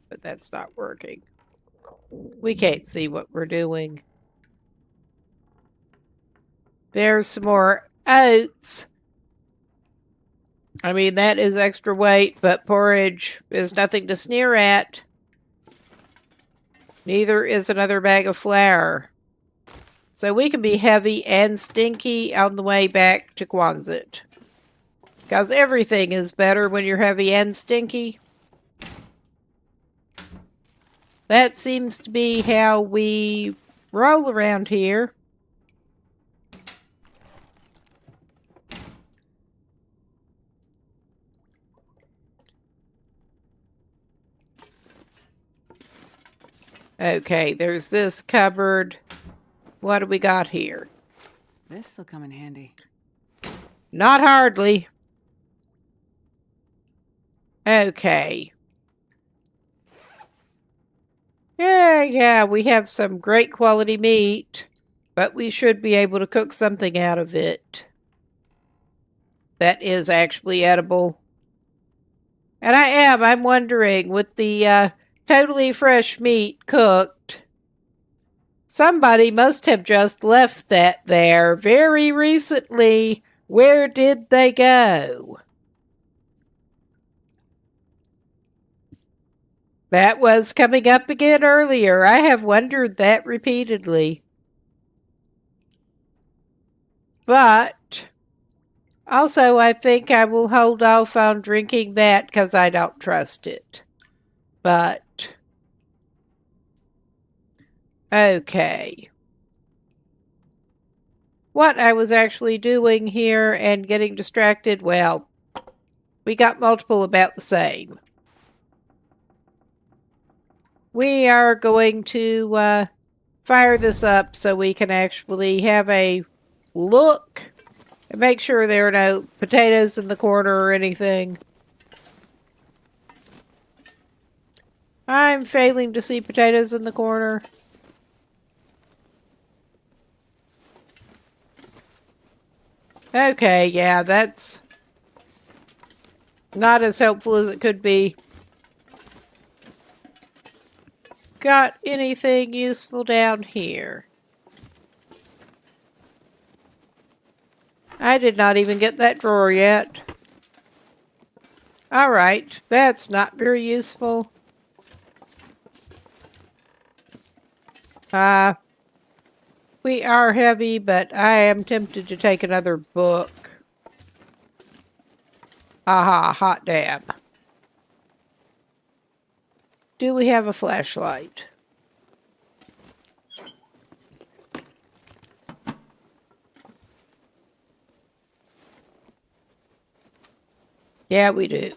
but that's not working. We can't see what we're doing. There's some more oats. I mean, that is extra weight, but porridge is nothing to sneer at. Neither is another bag of flour. So we can be heavy and stinky on the way back to Quonset. Because everything is better when you're heavy and stinky. That seems to be how we roll around here. Okay, there's this cupboard. What do we got here? This'll come in handy. Not hardly. Okay. Yeah, we have some great quality meat, but we should be able to cook something out of it that is actually edible. And I'm wondering, with the totally fresh meat cooked, somebody must have just left that there very recently. Where did they go? That was coming up again earlier. I have wondered that repeatedly. But also, I think I will hold off on drinking that because I don't trust it. But, okay. What I was actually doing here and getting distracted, well, we got multiple about the same. We are going to fire this up so we can actually have a look and make sure there are no potatoes in the corner or anything. I'm failing to see potatoes in the corner. Okay, yeah, that's not as helpful as it could be. Got anything useful down here? I did not even get that drawer yet. Alright, that's not very useful. We are heavy, but I am tempted to take another book. Aha, hot damn. Do we have a flashlight? Yeah, we do.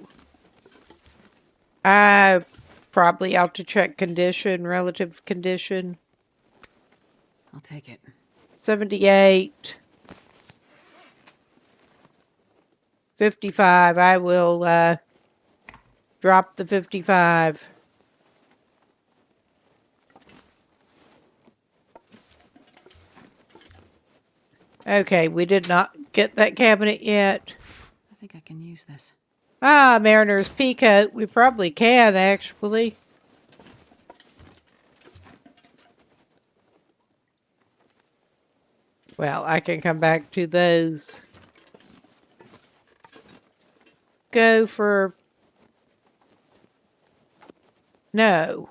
I probably ought to check condition, relative condition. I'll take it. 78. 55. I will drop the 55. Okay, we did not get that cabinet yet. I think I can use this. Ah, Mariner's Peacoat. We probably can, actually. Well, I can come back to those. Go for... No.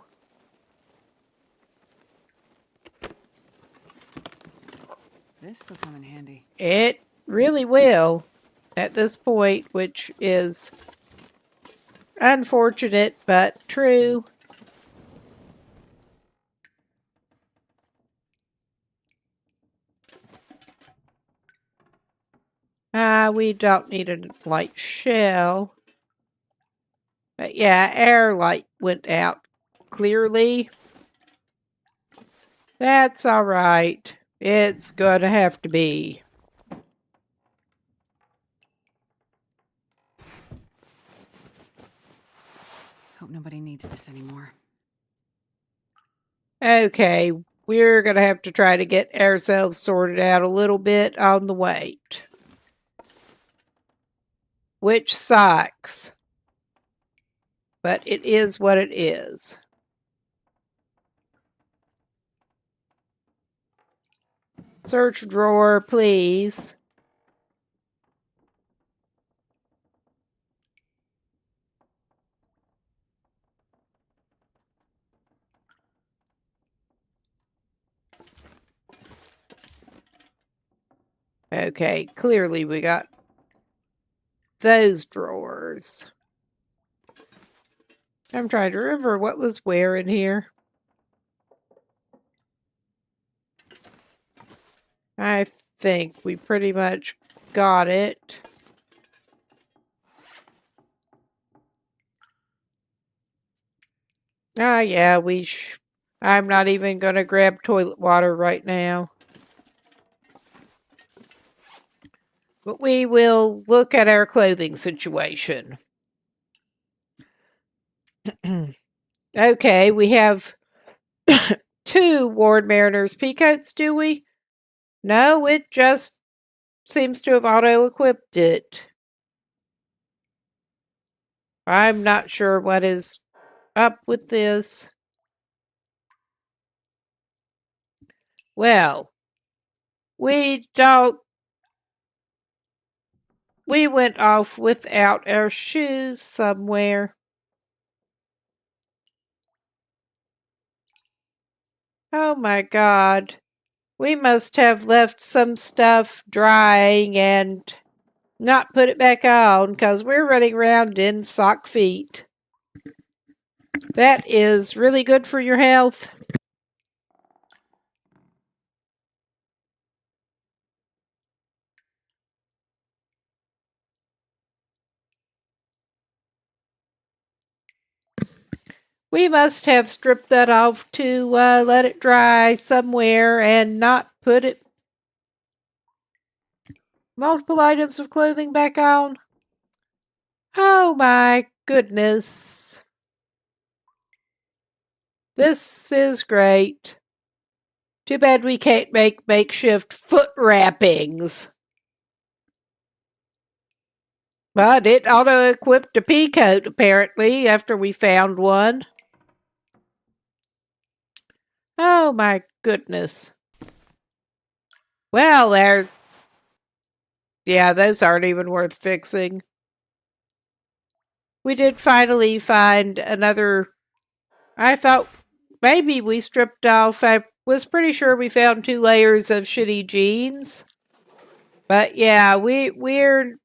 This'll come in handy. It really will at this point, which is unfortunate but true. We don't need a light shell. But yeah, air light went out clearly. That's all right. It's gonna have to be. Hope nobody needs this anymore. Okay, we're gonna have to try to get ourselves sorted out a little bit on the weight. Which sucks. But it is what it is. Search drawer, please. Okay, clearly we got those drawers. I'm trying to remember what was where in here. I think we pretty much got it. Ah, yeah, I'm not even going to grab toilet water right now. But we will look at our clothing situation. Okay, we have 2 Ward Mariners peacoats, do we? No, it just seems to have auto-equipped it. I'm not sure what is up with this. Well, we went off without our shoes somewhere. Oh my God. We must have left some stuff drying and not put it back on because we're running around in sock feet. That is really good for your health. We must have stripped that off to let it dry somewhere and not put it multiple items of clothing back on. Oh my goodness. This is great. Too bad we can't make makeshift foot wrappings. But it auto-equipped a peacoat, apparently, after we found one. Oh my goodness. Well, yeah, those aren't even worth fixing. We did finally find another. I thought maybe we stripped off. I was pretty sure we found 2 layers of shitty jeans. But yeah, we're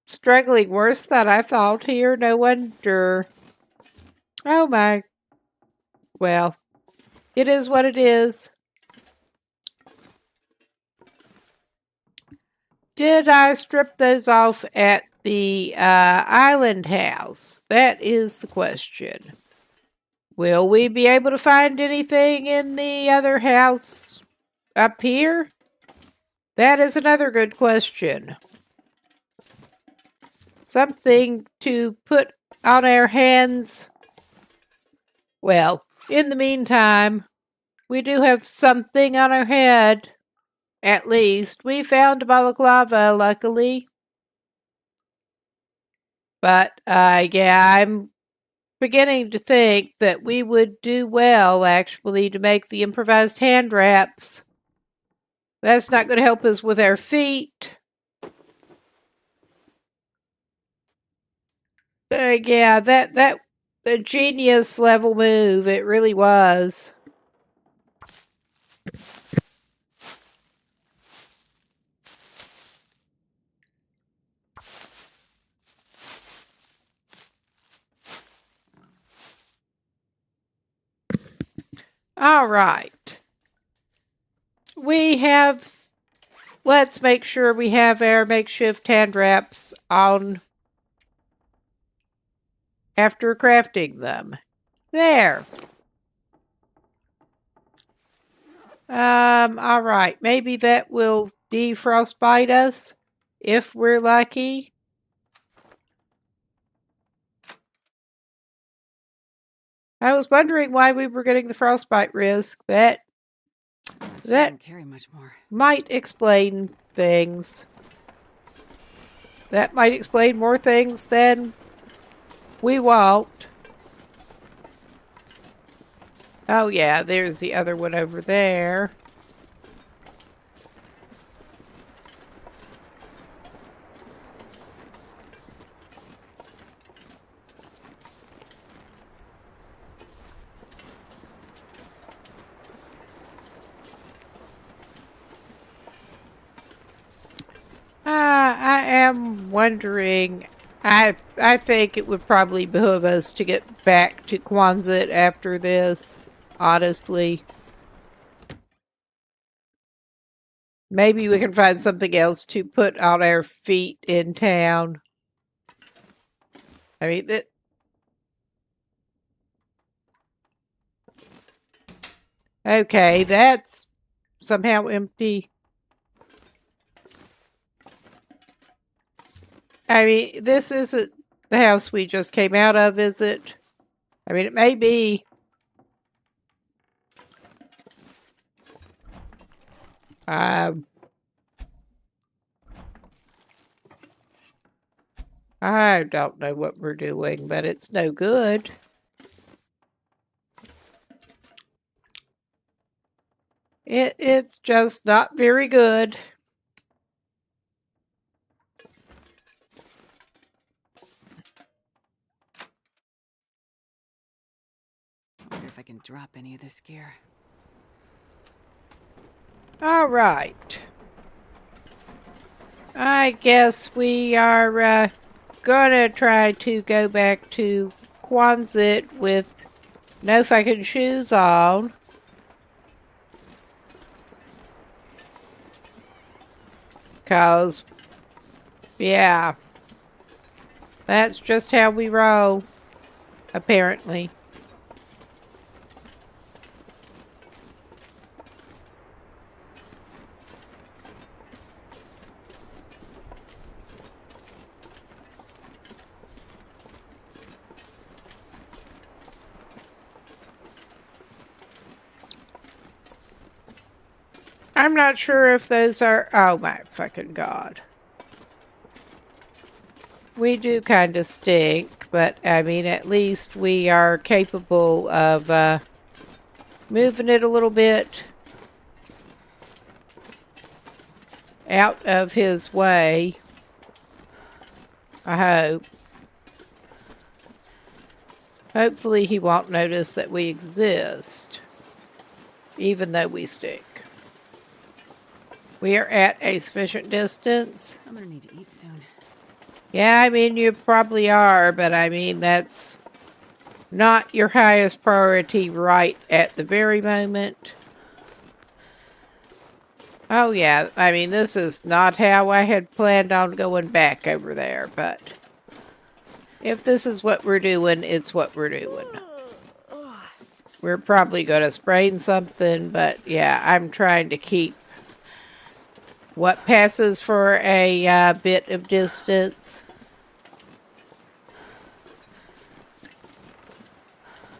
struggling worse than I thought here. No wonder. Oh my. Well, it is what it is. Did I strip those off at the island house? That is the question. Will we be able to find anything in the other house up here? That is another good question. Something to put on our hands. Well, in the meantime, we do have something on our head. At least, we found a balaclava, luckily. But, yeah, I'm beginning to think that we would do well, actually, to make the improvised hand wraps. That's not going to help us with our feet. Yeah, that a genius level move. It really was. All right. Let's make sure we have our makeshift hand wraps on after crafting them. There. All right. Maybe that will defrostbite us if we're lucky. I was wondering why we were getting the frostbite risk. That Don't carry much more. might explain things. That might explain more things than we walked. Oh yeah, there's the other one over there. I am wondering. I think it would probably behoove us to get back to Quonset after this, honestly. Maybe we can find something else to put on our feet in town. I mean, okay, that's somehow empty. I mean, this isn't the house we just came out of, is it? I mean, it may be. I don't know what we're doing, but it's no good. It's just not very good. I wonder if I can drop any of this gear. All right. I guess we are gonna try to go back to Quonset with no fucking shoes on. Cause, yeah, that's just how we roll, apparently. I'm not sure if those are... Oh my fucking god. We do kind of stink, but I mean, at least we are capable of moving it a little bit out of his way. I hope. Hopefully he won't notice that we exist, even though we stink. We are at a sufficient distance. I'm gonna need to eat soon. Yeah, I mean, you probably are, but I mean, that's not your highest priority right at the very moment. Oh yeah, I mean, this is not how I had planned on going back over there, but if this is what we're doing, it's what we're doing. We're probably going to sprain something, but yeah, I'm trying to keep what passes for a bit of distance.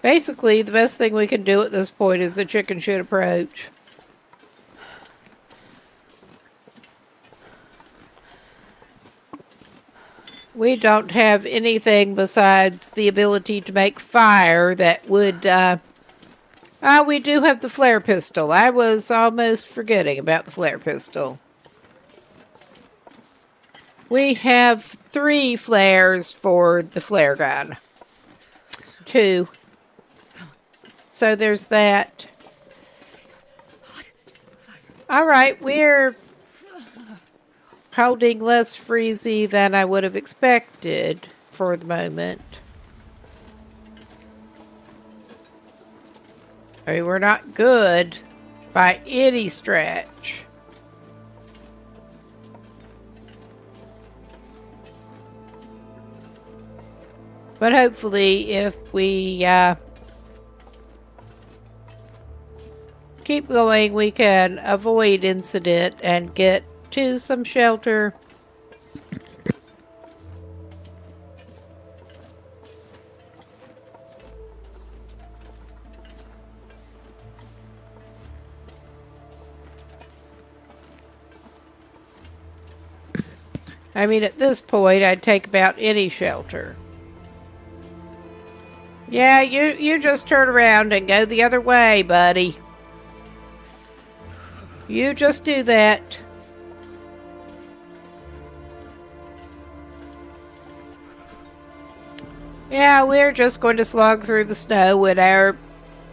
Basically, the best thing we can do at this point is the chicken should approach. We don't have anything besides the ability to make fire that would... we do have the flare pistol. I was almost forgetting about the flare pistol. We have 3 flares for the flare gun. 2. So there's that. Alright, we're holding less freezy than I would have expected for the moment. I mean, we're not good by any stretch. But hopefully, if we keep keep going, we can avoid incident and get to some shelter. I mean, at this point, I'd take about any shelter. Yeah, you just turn around and go the other way, buddy. You just do that. Yeah, we're just going to slog through the snow with our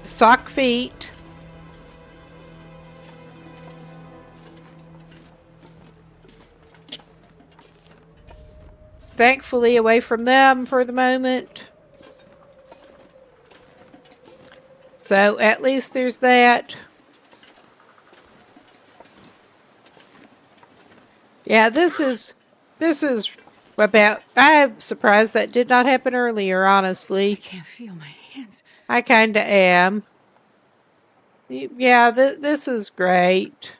sock feet. Thankfully, away from them for the moment. So, at least there's that. Yeah, this is about... I'm surprised that did not happen earlier, I honestly. can't feel my hands. I kinda am. Yeah, this is great.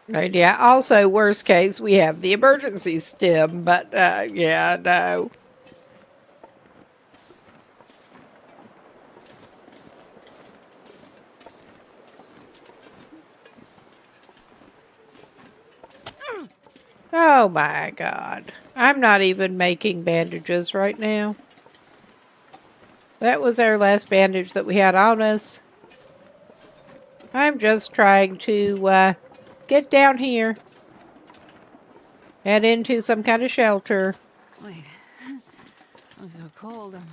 And yeah, also, worst case, we have the emergency stim, but, yeah, no. Oh my god. I'm not even making bandages right now. That was our last bandage that we had on us. I'm just trying to, get down here. And into some kind of shelter. Wait. I'm so cold. I'm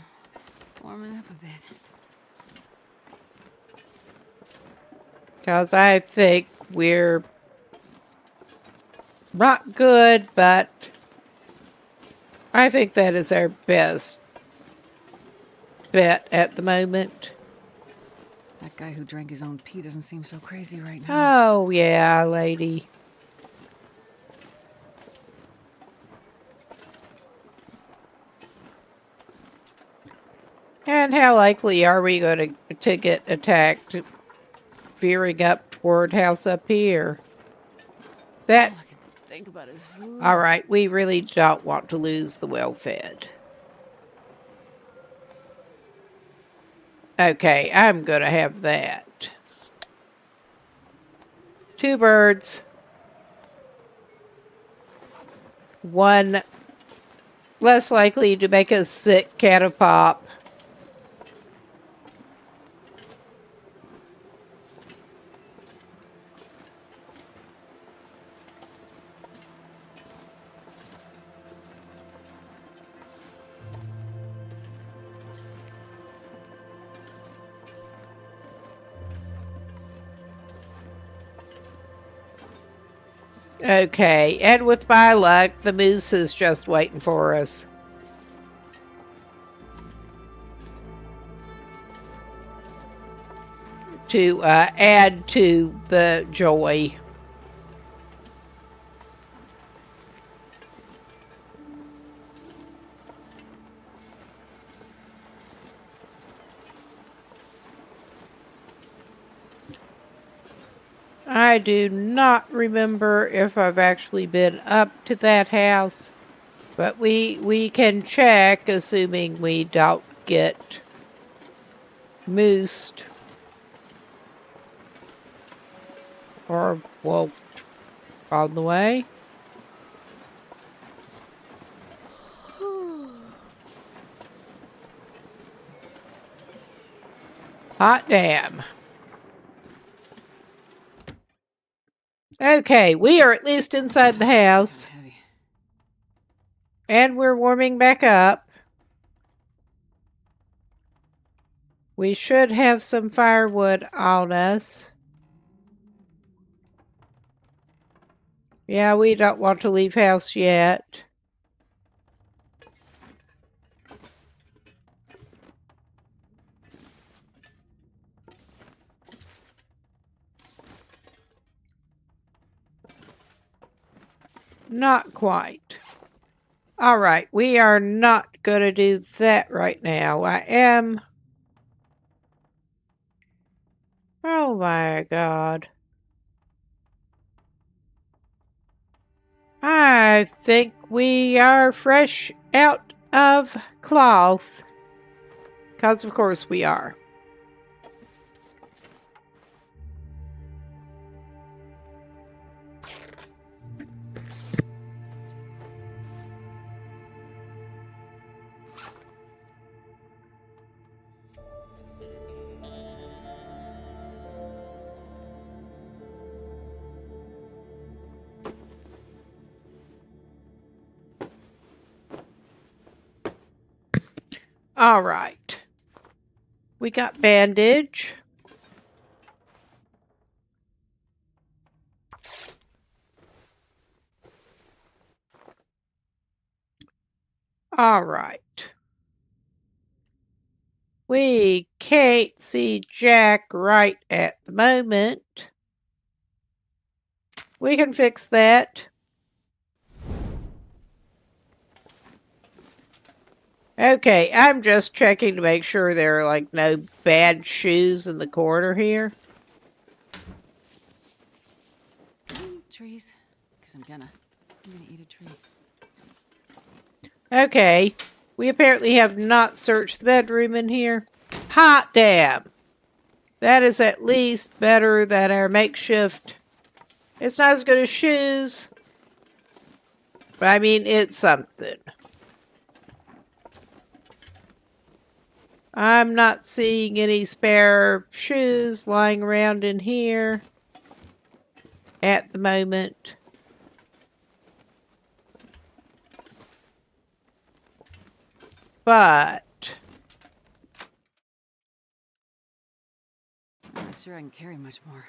warming up a bit. Because I think we're not good, but I think that is our best bet at the moment. That guy who drank his own pee doesn't seem so crazy right now. Oh, yeah, lady. And how likely are we going to get attacked veering up toward house up here? That... All I can think about is food. All right, we really don't want to lose the well-fed. Okay, I'm going to have that. 2 birds. 1 less likely to make us sick catapop. Okay, and with my luck, the moose is just waiting for us. To add to the joy. I do not remember if I've actually been up to that house, but we can check, assuming we don't get moosed or wolfed on the way. Hot damn. Okay, we are at least inside the house. Heavy. And we're warming back up. We should have some firewood on us. Yeah, we don't want to leave house yet. Not quite. All right, we are not going to do that right now. I am... Oh my god. I think we are fresh out of cloth. Because of course we are. All right. We got bandage. All right. We can't see Jack right at the moment. We can fix that. Okay, I'm just checking to make sure there are like no bad shoes in the corner here. Trees, because I'm gonna eat a tree. Okay, we apparently have not searched the bedroom in here. Hot damn! That is at least better than our makeshift. It's not as good as shoes, but I mean, it's something. I'm not seeing any spare shoes lying around in here at the moment. But I'm not sure I can carry much more.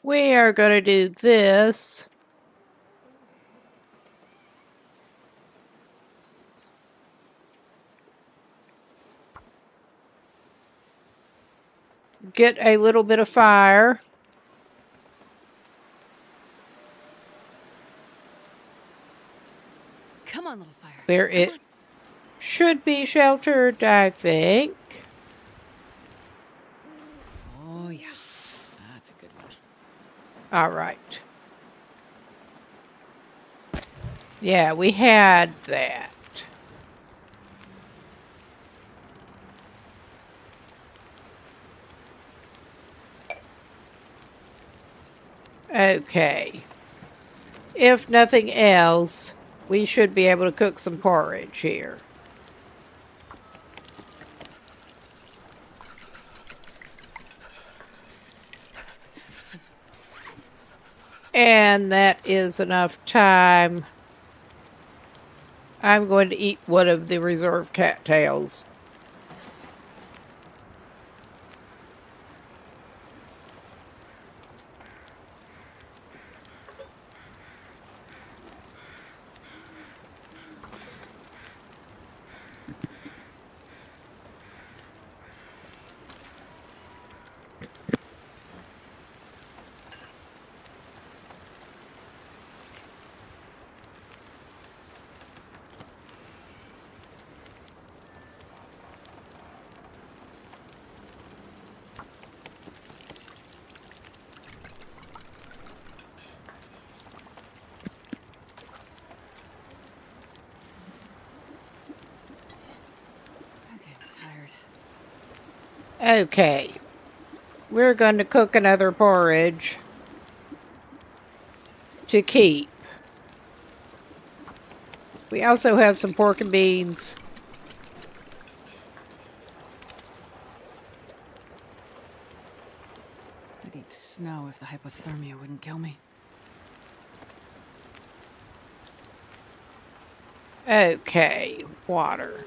we are going to do this. Get a little bit of fire. Come on, little fire. Where it should be sheltered, I think. Oh, yeah. That's a good one. All right. Yeah, we had that. Okay. If nothing else, we should be able to cook some porridge here. And that is enough time. I'm going to eat one of the reserve cattails. Okay, I'm tired. Okay. We're going to cook another porridge to keep. We also have some pork and beans. I'd eat snow if the hypothermia wouldn't kill me. Okay, water.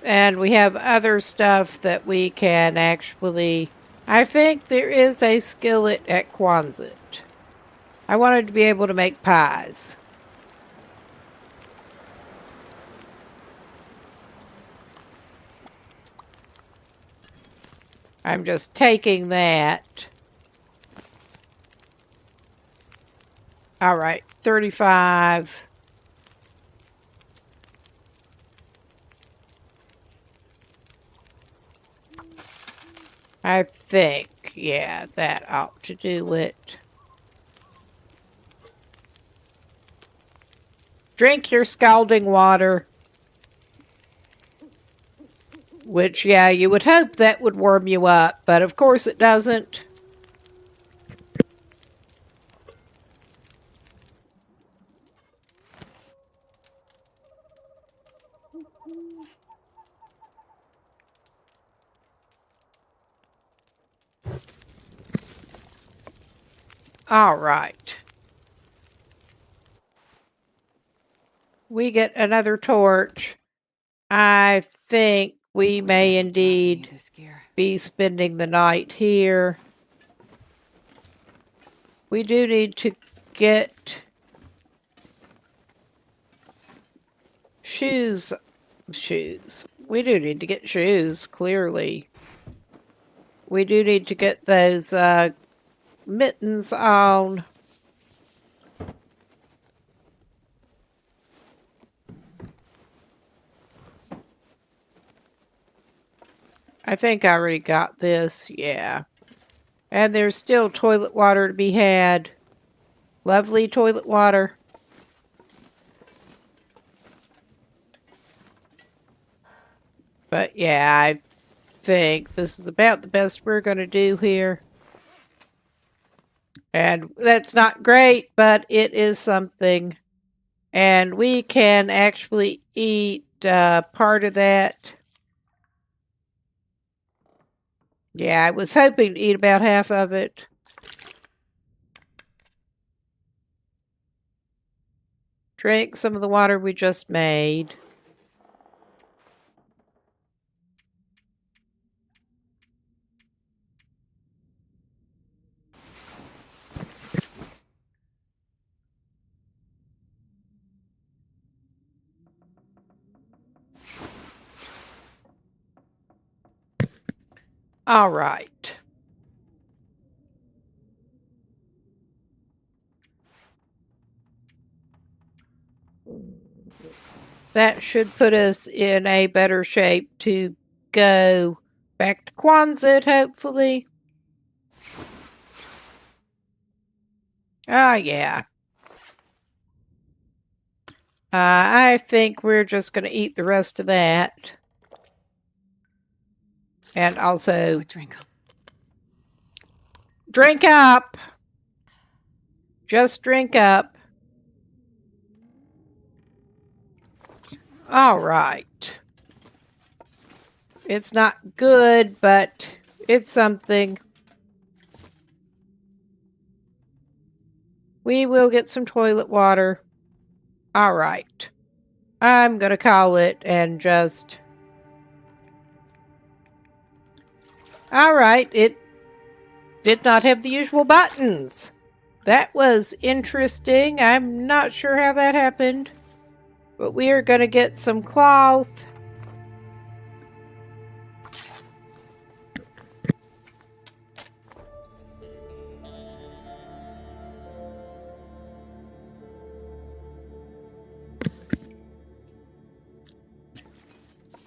And we have other stuff that we can actually... I think there is a skillet at Quonset. I wanted to be able to make pies. I'm just taking that. All right, 35. I think, yeah, that ought to do it. Drink your scalding water. Which, yeah, you would hope that would warm you up, but of course it doesn't. All right. We get another torch. I think we may indeed This gear. be spending the night here. We do need to get shoes. We do need to get shoes, clearly. We do need to get those mittens on. I think I already got this, yeah. And there's still toilet water to be had. Lovely toilet water. But yeah, I think this is about the best we're going to do here. And that's not great, but it is something. And we can actually eat part of that. Yeah, I was hoping to eat about half of it. Drink some of the water we just made. All right. That should put us in a better shape to go back to Quonset, hopefully. Ah, yeah. I think we're just going to eat the rest of that. And also, drink up. Just drink up. All right. It's not good, but it's something. We will get some toilet water. All right. I'm going to call it and just... All right. It did not have the usual buttons. That was interesting. I'm not sure how that happened. But we are going to get some cloth.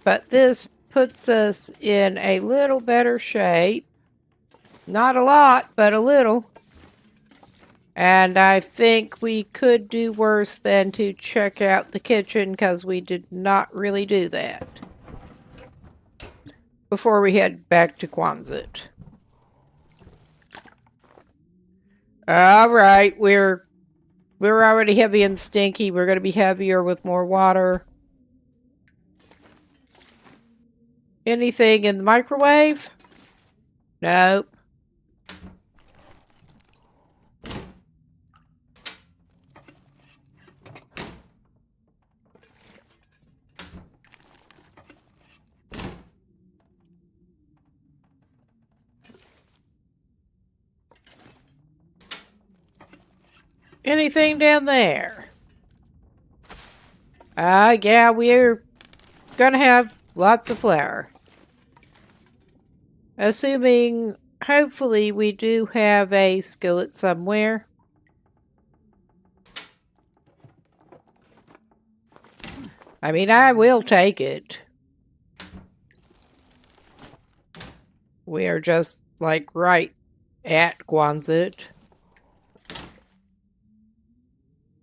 But this puts us in a little better shape. Not a lot, but a little. And I think we could do worse than to check out the kitchen because we did not really do that before we head back to Quonset. All right, we're already heavy and stinky. We're going to be heavier with more water. Anything in the microwave? Nope. Anything down there? Yeah, we're gonna have lots of flour. Assuming, hopefully, we do have a skillet somewhere. I mean, I will take it. We are just, like, right at Quonset.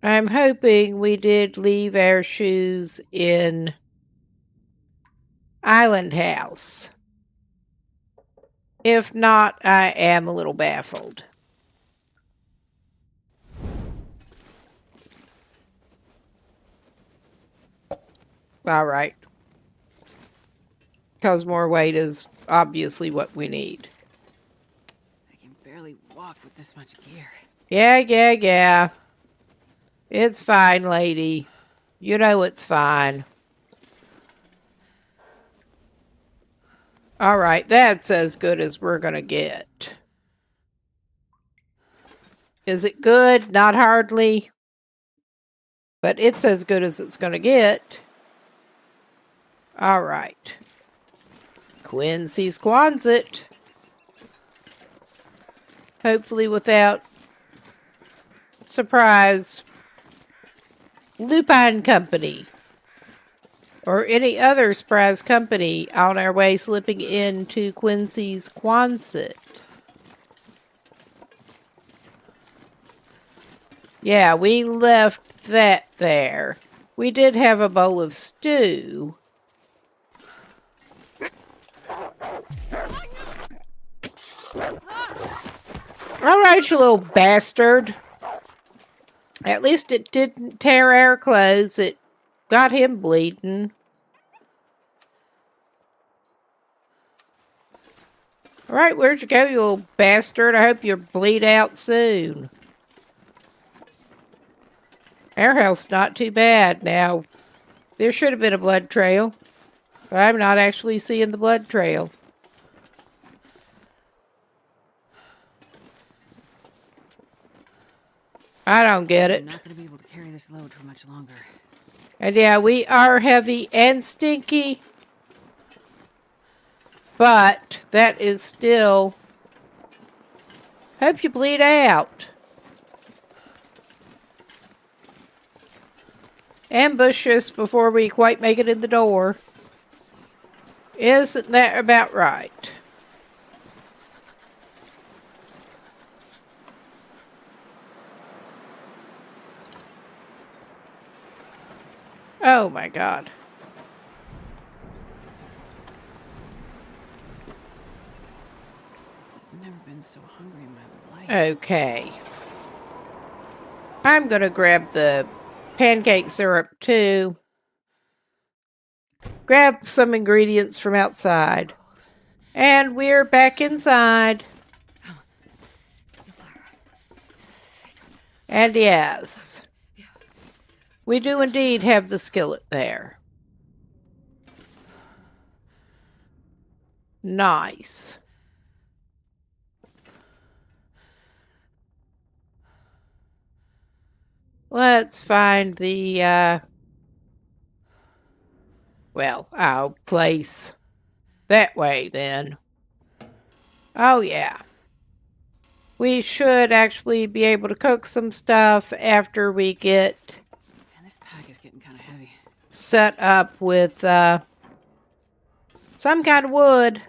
I'm hoping we did leave our shoes in Island House. If not, I am a little baffled. All right. Because more weight is obviously what we need. I can barely walk with this much gear. Yeah. It's fine, lady. You know it's fine. All right, that's as good as we're going to get. Is it good? Not hardly. But it's as good as it's going to get. All right. Quincy's Quonset. Hopefully without surprise Lupine Company or any other surprise company on our way slipping into Quincy's Quonset. Yeah, we left that there. We did have a bowl of stew. All right, you little bastard. At least it didn't tear our clothes. It got him bleeding. All right, where'd you go, you little bastard? I hope you bleed out soon. Our health's not too bad now. There should have been a blood trail, but I'm not actually seeing the blood trail. I don't get it. I'm not going to be able to carry this load for much longer. And yeah, we are heavy and stinky, but that is still... Hope you bleed out. Ambush us before we quite make it in the door. Isn't that about right? Oh my God. I've never been so hungry in my life. Okay. I'm gonna grab the pancake syrup too. Grab some ingredients from outside. And we're back inside. And yes, we do indeed have the skillet there. Nice. Let's find the, well, I'll place that way then. Oh yeah. We should actually be able to cook some stuff after we get Man, this pack is getting kind of heavy. set up with some kind of wood.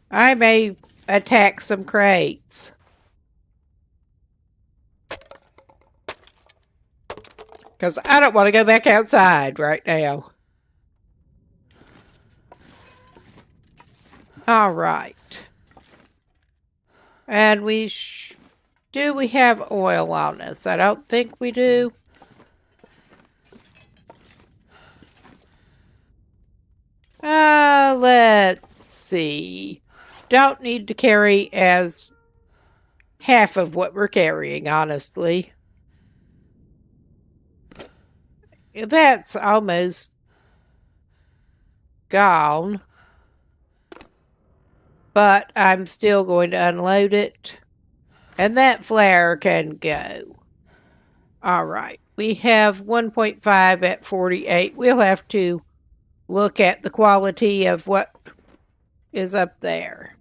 I may attack some crates. Because I don't want to go back outside right now. All right. And do we have oil on us? I don't think we do. Let's see. Don't need to carry as half of what we're carrying, honestly. That's almost gone. But I'm still going to unload it. And that flare can go. Alright. We have 1.5 at 48. We'll have to look at the quality of what is up there.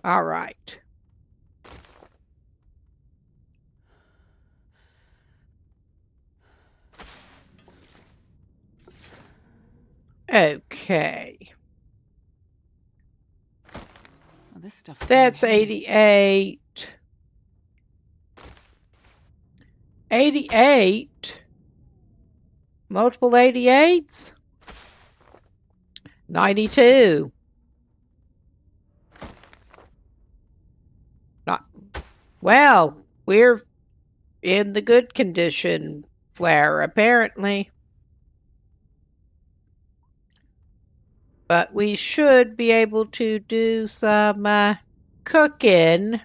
All right. Okay. Well, this stuff. That's 88. 88? Multiple 88s? 92. Not well, we're in the good condition flour, apparently. But we should be able to do some cooking.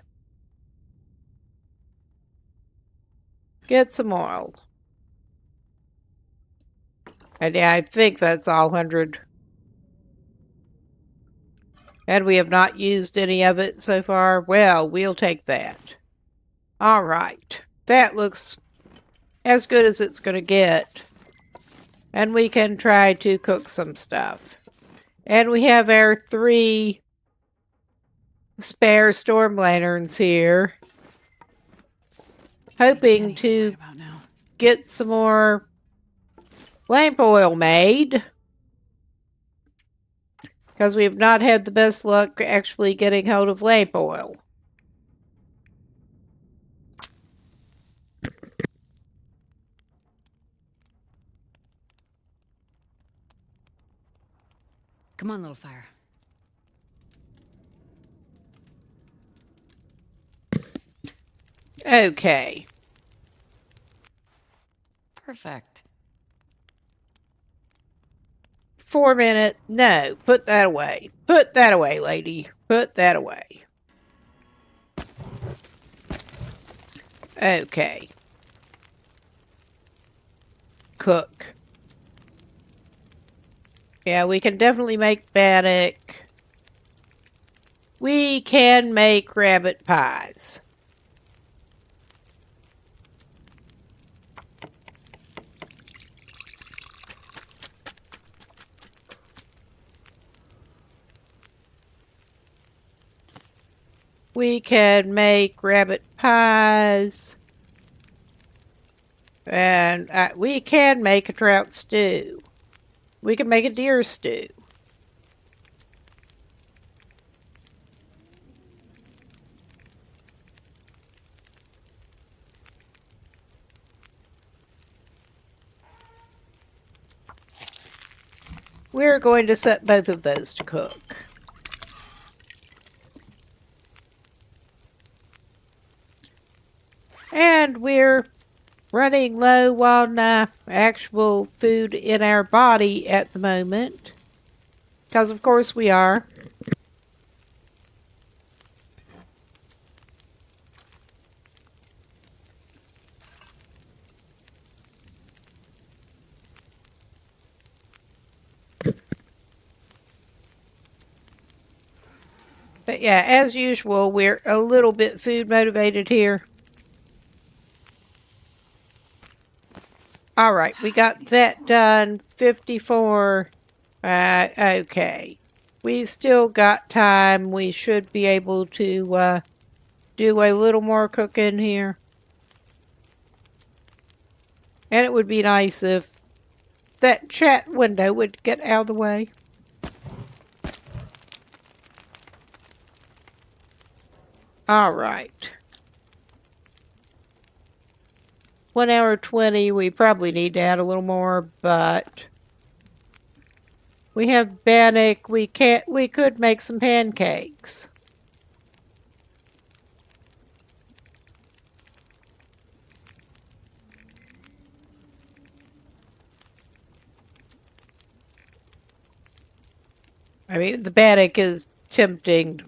Get some oil. And yeah, I think that's all 100. And we have not used any of it so far. Well, we'll take that. All right. That looks as good as it's going to get. And we can try to cook some stuff. And we have our 3 spare storm lanterns here. Hoping to get some more lamp oil made. Because we have not had the best luck actually getting hold of lamp oil. Come on, little fire. Okay. Perfect. 4 minutes. No, put that away. Put that away, lady. Put that away. Okay. Cook. Yeah, we can definitely make bannock. We can make rabbit pies. We can make rabbit pies. And we can make a trout stew. We can make a deer stew. We're going to set both of those to cook. And we're running low on actual food in our body at the moment. Because of course we are. But yeah, as usual, we're a little bit food motivated here. All right, we got that done. 54. Okay. We've still got time. We should be able to do a little more cooking here. And it would be nice if that chat window would get out of the way. All right. 1 hour 20. We probably need to add a little more, but we have bannock. We could make some pancakes. I mean, the bannock is tempting.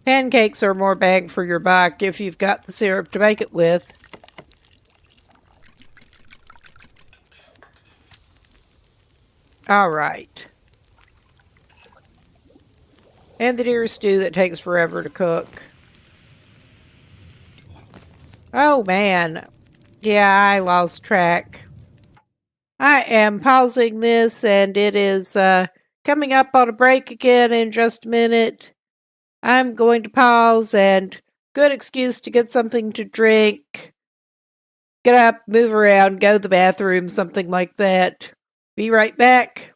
Pancakes are more bang for your buck if you've got the syrup to make it with. All right. And the deer stew that takes forever to cook. Oh, man. Yeah, I lost track. I am pausing this, and it is coming up on a break again in just a minute. I'm going to pause, and good excuse to get something to drink, get up, move around, go to the bathroom, something like that. Be right back.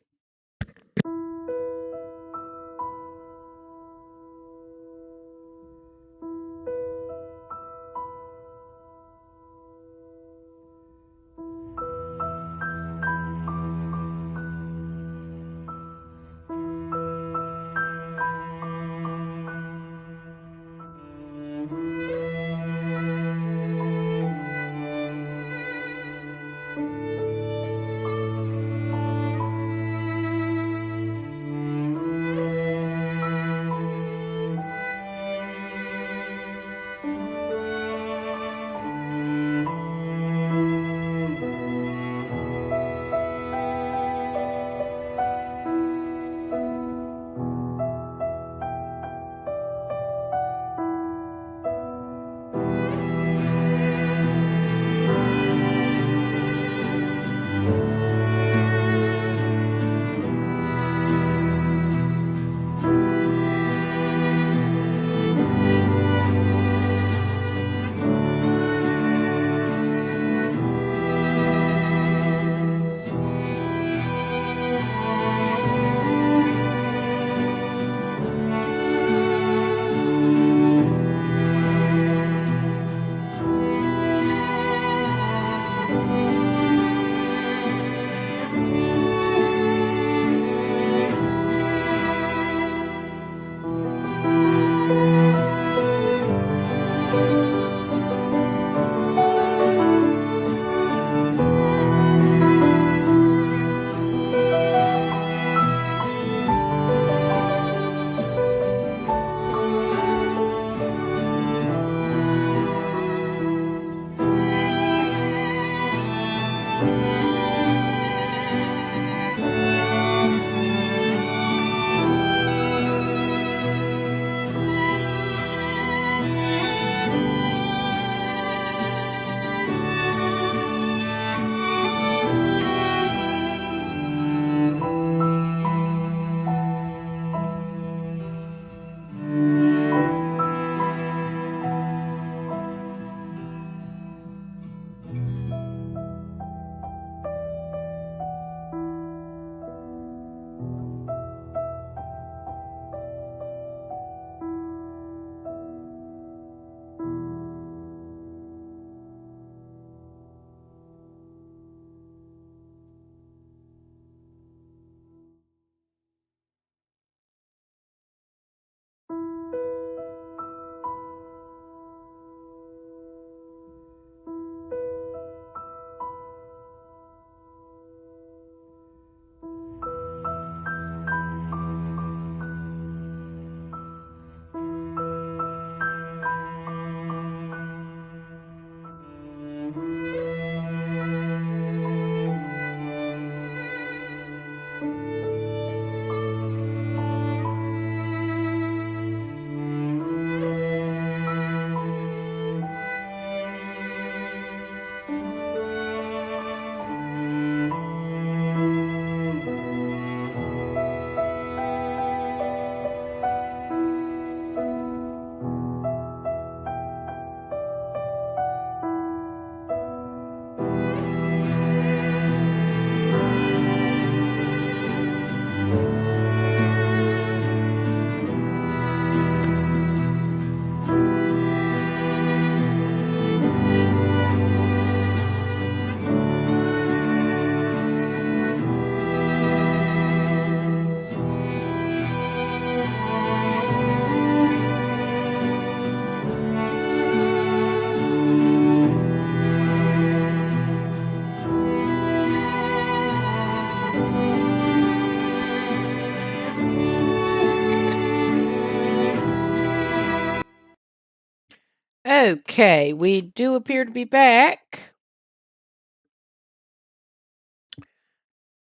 Okay, we do appear to be back.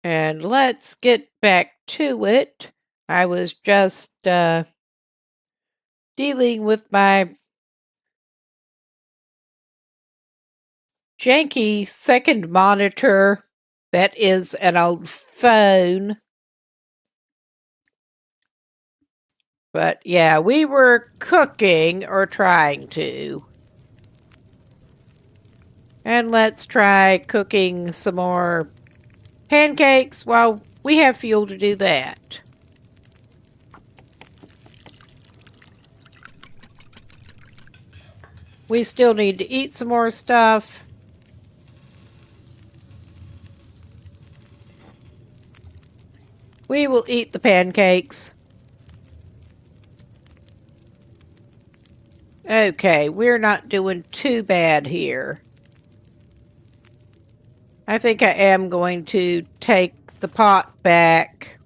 And let's get back to it. I was just dealing with my janky second monitor That is an old phone. But yeah, we were cooking, or trying to. And let's try cooking some more pancakes while we have fuel to do that. We still need to eat some more stuff. We will eat the pancakes. Okay, we're not doing too bad here. I think I am going to take the pot back.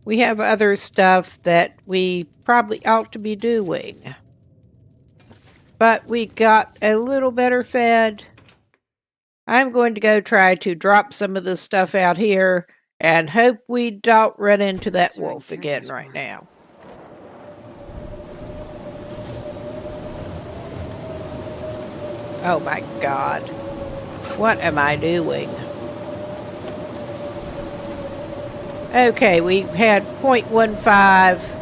We have other stuff that we probably ought to be doing. But we got a little better fed. I'm going to go try to drop some of this stuff out here and hope we don't run into that wolf again right now. Oh my God. What am I doing? Okay, we had 0.15.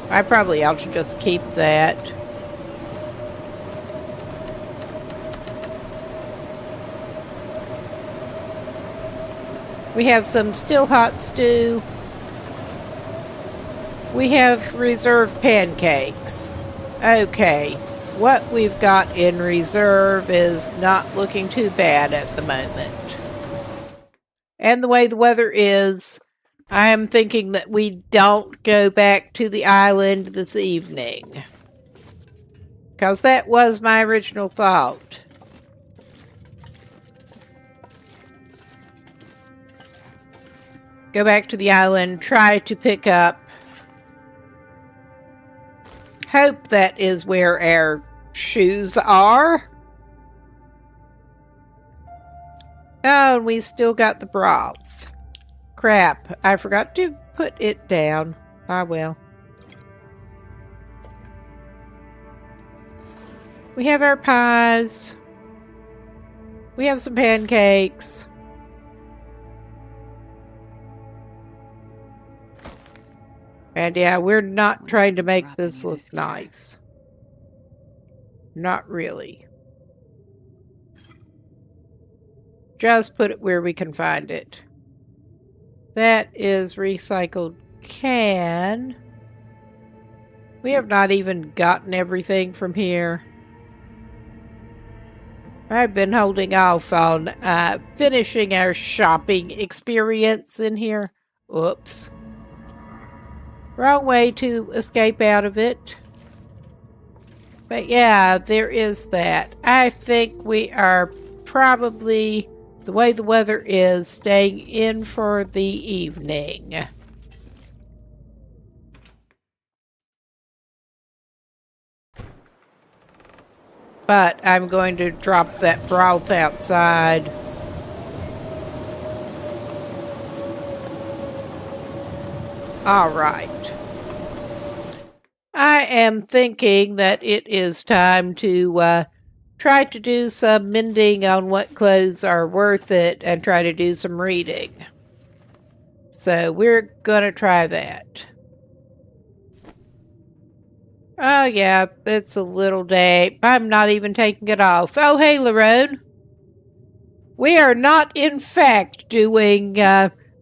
I probably ought to just keep that. We have some still hot stew. We have reserve pancakes. Okay, what we've got in reserve is not looking too bad at the moment. And the way the weather is, I am thinking that we don't go back to the island this evening. Because that was my original thought. Go back to the island, try to pick up. Hope that is where our shoes are. Oh, and we still got the broth. Crap, I forgot to put it down. Ah, well. We have our pies. We have some pancakes. And yeah, we're not trying to make this look nice. Not really. Just put it where we can find it. That is recycled can. We have not even gotten everything from here. I've been holding off on finishing our shopping experience in here. Oops. Wrong way to escape out of it. But yeah, there is that. I think we are probably, the way the weather is, staying in for the evening. But I'm going to drop that broth outside. All right. I am thinking that it is time to try to do some mending on what clothes are worth it and try to do some reading. So we're going to try that. Oh yeah, it's a little day. I'm not even taking it off. Oh hey, Lerone. We are not in fact doing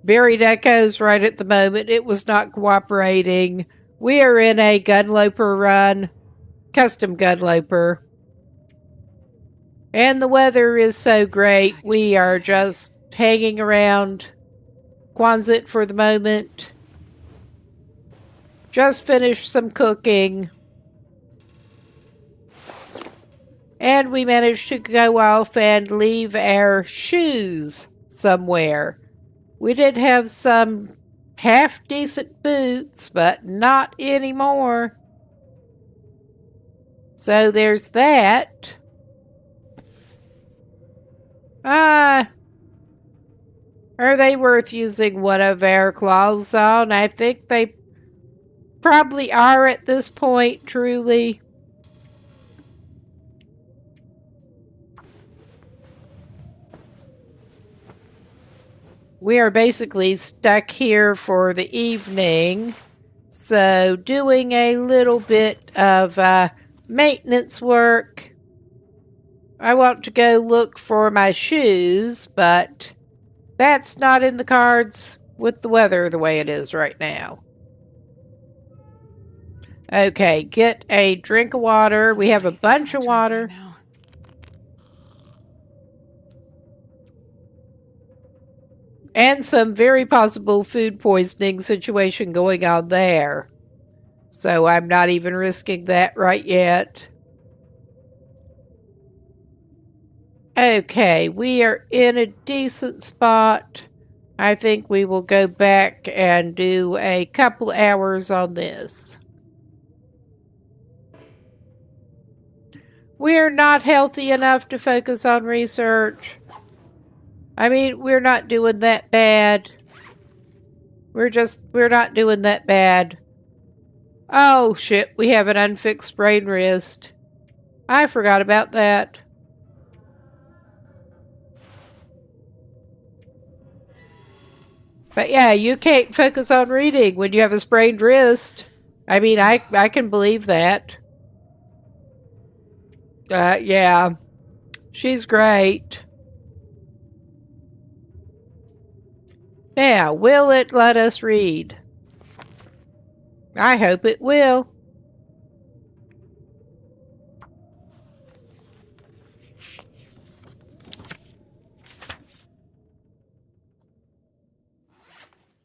buried echoes right at the moment. It was not cooperating. We are in a gunloper run. Custom gunloper. And the weather is so great. We are just hanging around Quonset for the moment. Just finished some cooking. And we managed to go off and leave our shoes somewhere. We did have some half-decent boots, but not anymore. So there's that. Are they worth using one of our claws on? I think they probably are at this point, truly. we are basically stuck here for the evening. So doing a little bit of maintenance work. I want to go look for my shoes, but that's not in the cards with the weather the way it is right now. Okay, get a drink of water. We have a bunch of water. And some very possible food poisoning situation going on there. So I'm not even risking that right yet. Okay, we are in a decent spot. I think we will go back and do a couple hours on this. We're not healthy enough to focus on research. I mean, we're not doing that bad. We're not doing that bad. Oh shit, we have an unfixed sprained wrist. I forgot about that. But yeah, you can't focus on reading when you have a sprained wrist. I mean, I can believe that. Yeah. She's great. Now, will it let us read? I hope it will.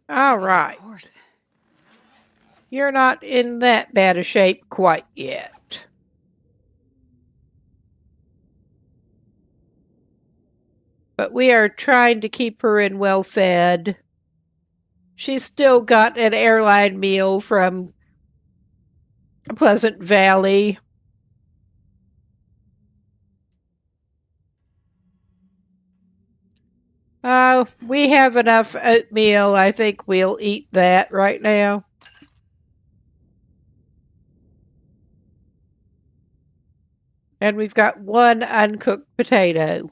All right. You're not in that bad a shape quite yet. But we are trying to keep her in well fed. She's still got an airline meal from Pleasant Valley. We have enough oatmeal. I think we'll eat that right now. And we've got one uncooked potato.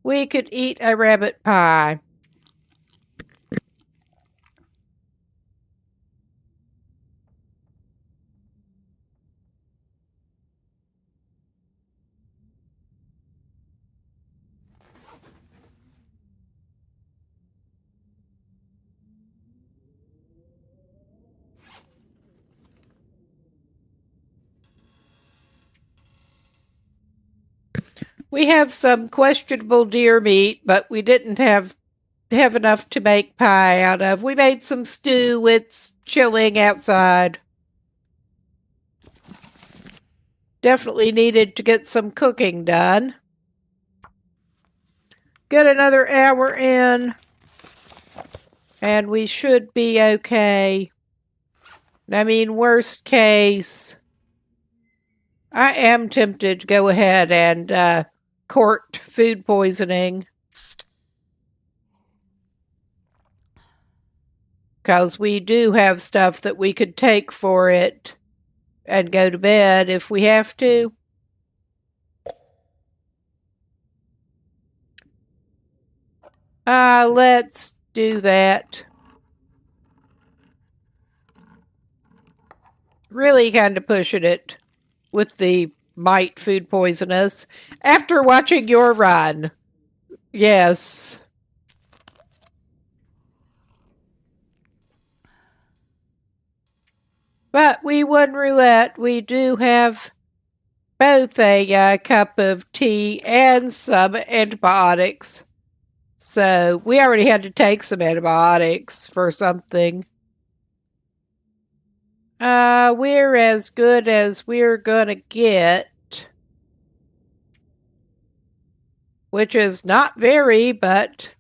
We could eat a rabbit pie. We have some questionable deer meat, but we didn't have enough to make pie out of. We made some stew. It's chilling outside. Definitely needed to get some cooking done. Get another hour in, and we should be okay. I mean, worst case, I am tempted to go ahead and court food poisoning. Because we do have stuff that we could take for it and go to bed if we have to. Let's do that. Really kind of pushing it with the might food poison us. After watching your run. Yes. But we won roulette. We do have both a cup of tea and some antibiotics. So we already had to take some antibiotics for something. We're as good as we're gonna get. Which is not very, but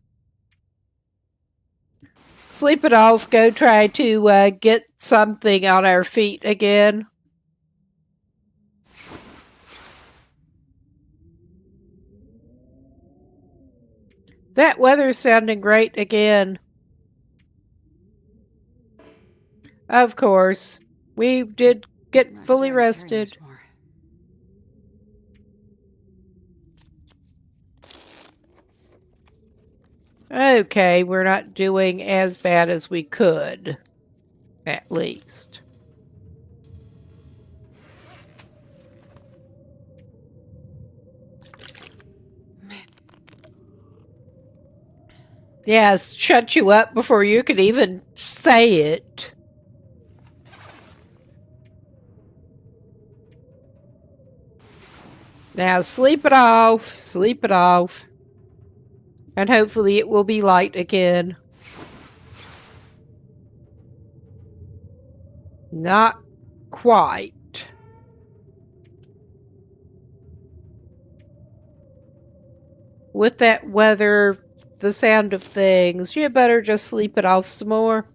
sleep it off. Go try to get something on our feet again. That weather's sounding great again. Of course. We did get fully rested. Okay, we're not doing as bad as we could, at least. Yes, shut you up before you could even say it. Now sleep it off, sleep it off. And hopefully it will be light again. Not quite. With that weather, the sound of things, you better just sleep it off some more.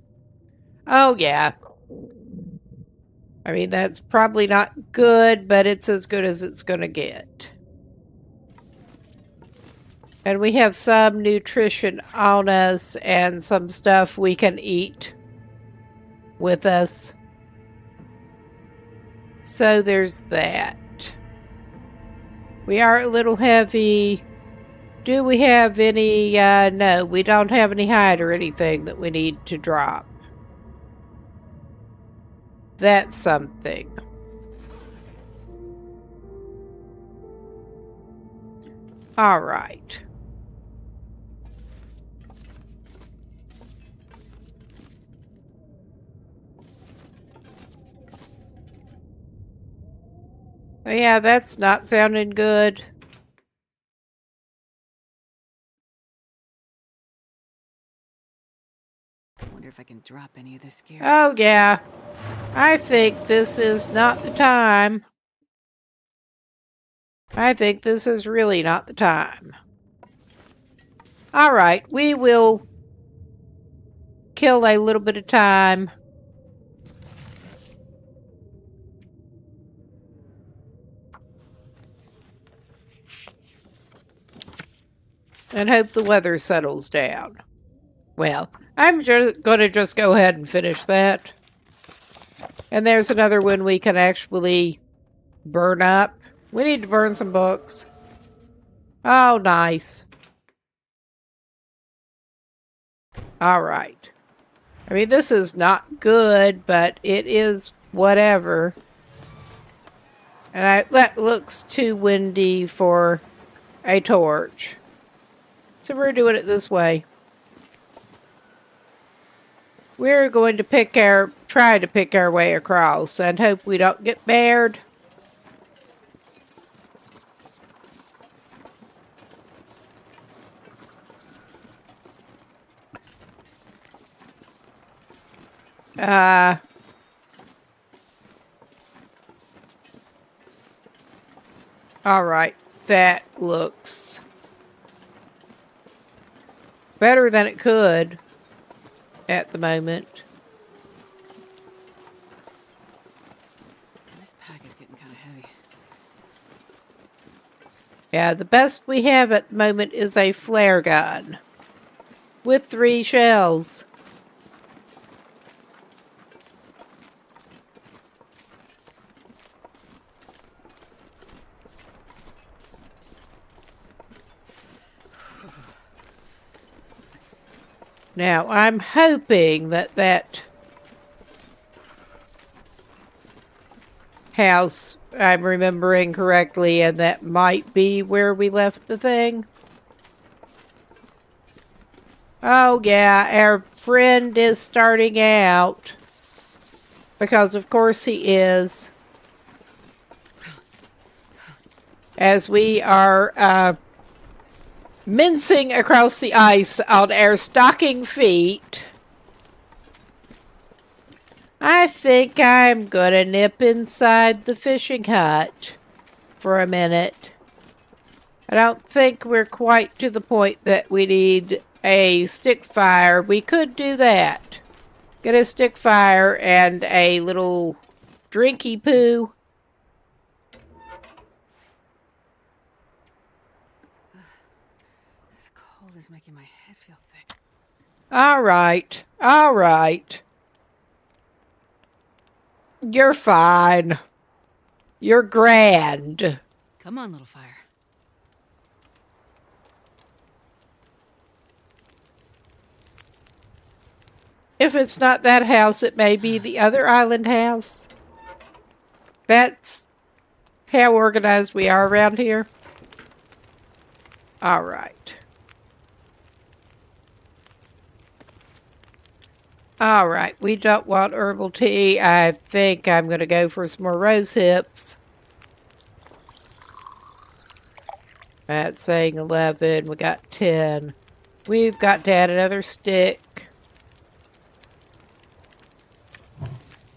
Oh, yeah. I mean, that's probably not good, but it's as good as it's gonna get. And we have some nutrition on us and some stuff we can eat with us. So there's that. We are a little heavy. Do we have any, no, we don't have any hide or anything that we need to drop. That's something. All right. Yeah, that's not sounding good. I wonder if I can drop any of this gear. Oh, yeah. I think this is not the time. I think this is really not the time. All right, we will kill a little bit of time. And hope the weather settles down. Well, I'm gonna just go ahead and finish that. And there's another one we can actually burn up. We need to burn some books. Oh, nice. All right. I mean, this is not good, but it is whatever. And that looks too windy for a torch. So we're doing it this way. We're going to try to pick our way across and hope we don't get bared. All right. That looks better than it could at the moment. This pack is getting kind of heavy. Yeah, the best we have at the moment is a flare gun with 3 shells. Now, I'm hoping that house, I'm remembering correctly, and that might be where we left the thing. Oh, yeah, our friend is starting out. Because, of course, he is. As we are, mincing across the ice on our stocking feet. I think I'm gonna nip inside the fishing hut for a minute. I don't think we're quite to the point that we need a stick fire. We could do that. Get a stick fire and a little drinky poo. The cold is making my head feel thick. All right. All right. You're fine. You're grand. Come on, little fire. If it's not that house, it may be the other island house. That's how organized we are around here. All right. All right, we don't want herbal tea. I think I'm going to go for some more rose hips. That's saying 11. We got 10. We've got to add another stick.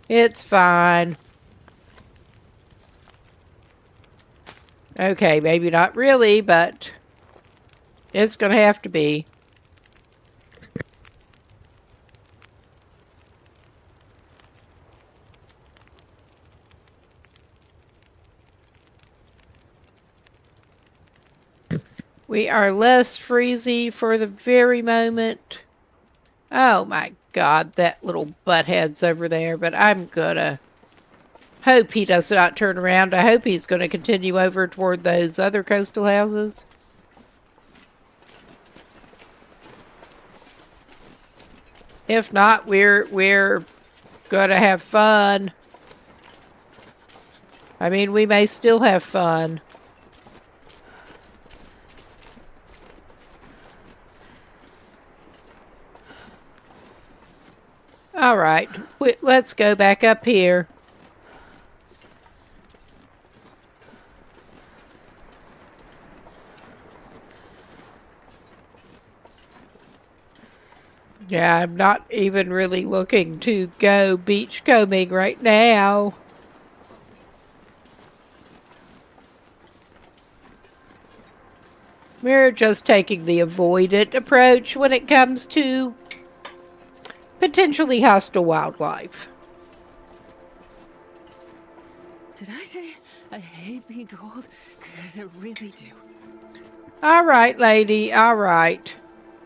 It's fine. Okay, maybe not really, but it's going to have to be. We are less freezy for the very moment. Oh my god, that little butthead's over there, but I'm gonna hope he does not turn around. I hope he's gonna continue over toward those other coastal houses. If not, we're gonna have fun. I mean, we may still have fun. All right, let's go back up here. Yeah, I'm not even really looking to go beachcombing right now. We're just taking the avoidant approach when it comes to potentially hostile wildlife. Did I say I hate being cold? Because I really do. All right, lady, all right.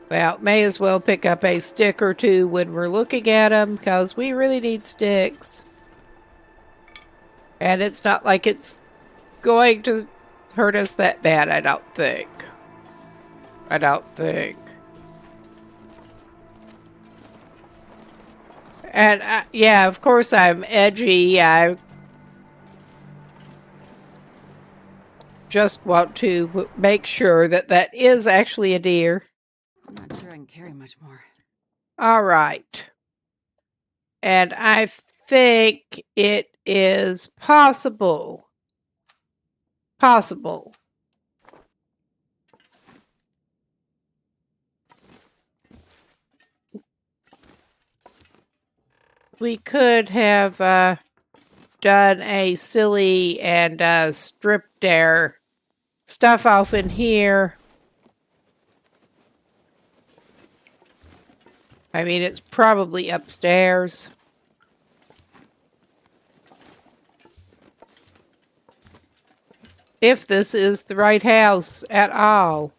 Well, may as well pick up a stick or two when we're looking at them, because we really need sticks. And it's not like it's going to hurt us that bad, I don't think. I don't think. And, yeah, of course I'm edgy. I just want to make sure that that is actually a deer. I'm not sure I can carry much more. All right. And I think it is possible. We could have done a silly and stripped their stuff off in here. I mean, it's probably upstairs. If this is the right house at all.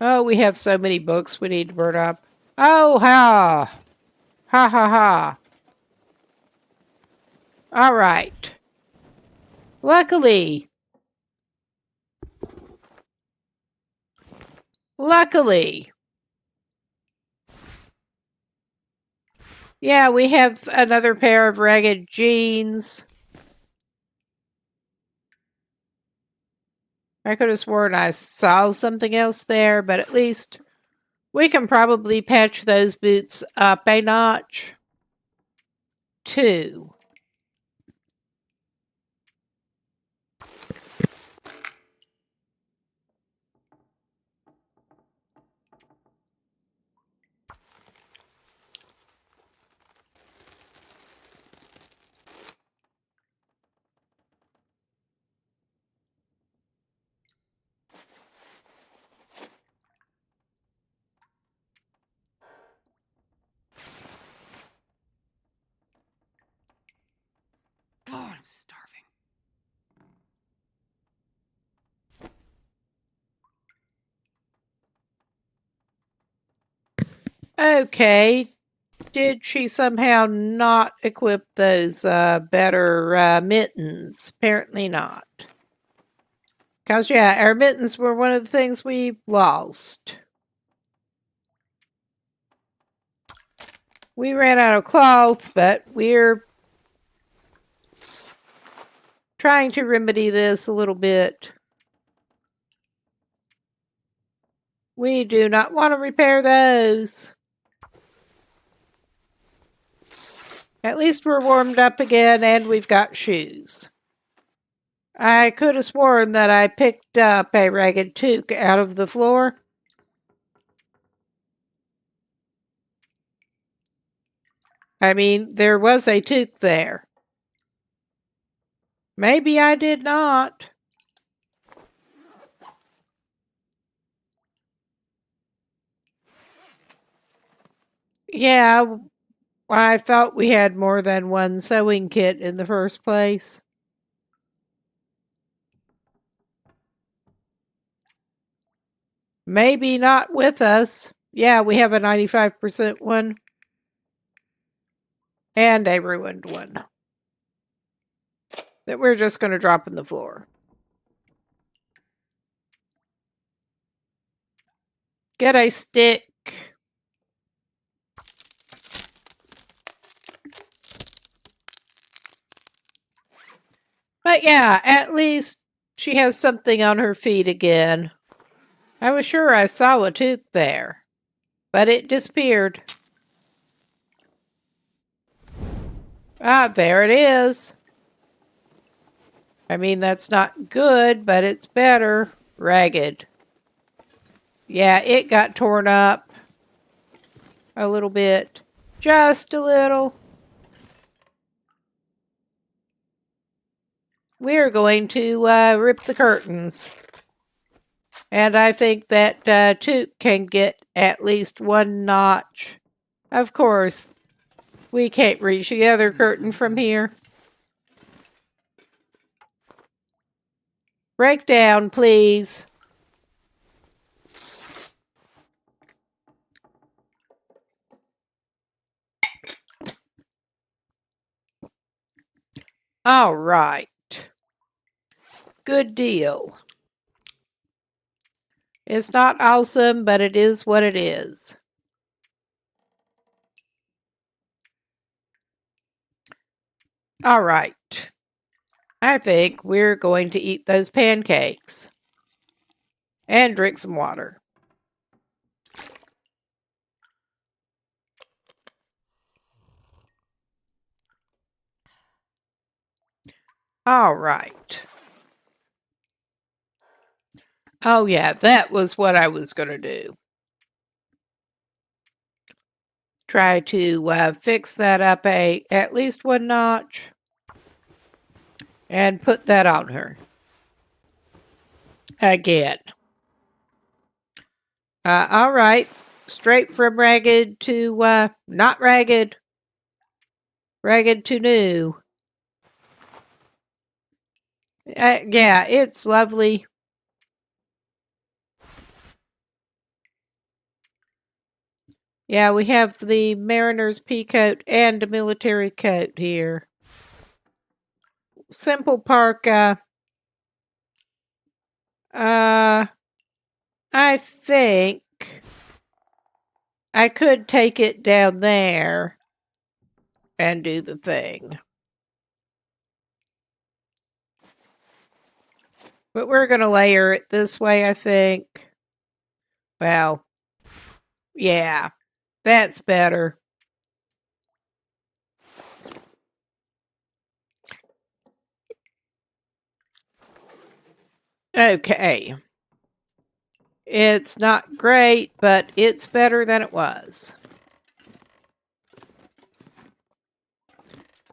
Oh, we have so many books we need to burn up. Oh, ha! Ha ha ha. All right. Luckily, yeah, we have another pair of ragged jeans. I could have sworn I saw something else there, but at least we can probably patch those boots up a notch. 2. God, I'm starving. Okay. Did she somehow not equip those better mittens? Apparently not. Because, yeah, our mittens were one of the things we lost. We ran out of cloth, but we're trying to remedy this a little bit. We do not want to repair those. At least we're warmed up again and we've got shoes. I could have sworn that I picked up a ragged toque out of the floor. I mean, there was a toque there. Maybe I did not. Yeah, I thought we had more than one sewing kit in the first place. Maybe not with us. Yeah, we have a 95% one. And a ruined one. That we're just going to drop in the floor. Get a stick. But yeah, at least she has something on her feet again. I was sure I saw a toque there, but it disappeared. Ah, there it is. I mean, that's not good, but it's better. Ragged. Yeah, it got torn up a little bit. Just a little. We're going to rip the curtains. And I think that toque can get at least one notch. Of course, we can't reach the other curtain from here. Break down, please. All right. Good deal. It's not awesome, but it is what it is. All right. I think we're going to eat those pancakes. And drink some water. All right. Oh yeah, that was what I was going to do. Try to fix that up at least one notch. And put that on her. Again. All right. Straight from ragged to not ragged. Ragged to new. Yeah, it's lovely. Yeah, we have the mariner's pea coat and a military coat here. Simple parka. I think I could take it down there and do the thing. But we're going to layer it this way, I think. Well, yeah, that's better. Okay. It's not great, but it's better than it was.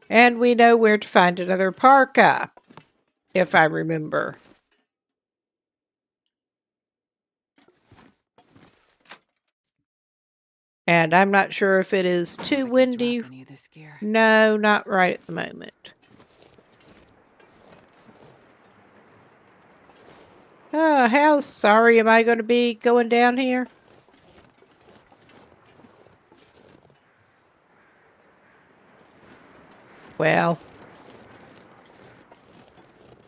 And we know where to find another parka, if I remember. And I'm not sure if it is too windy. No, not right at the moment. How sorry am I going to be going down here? Well,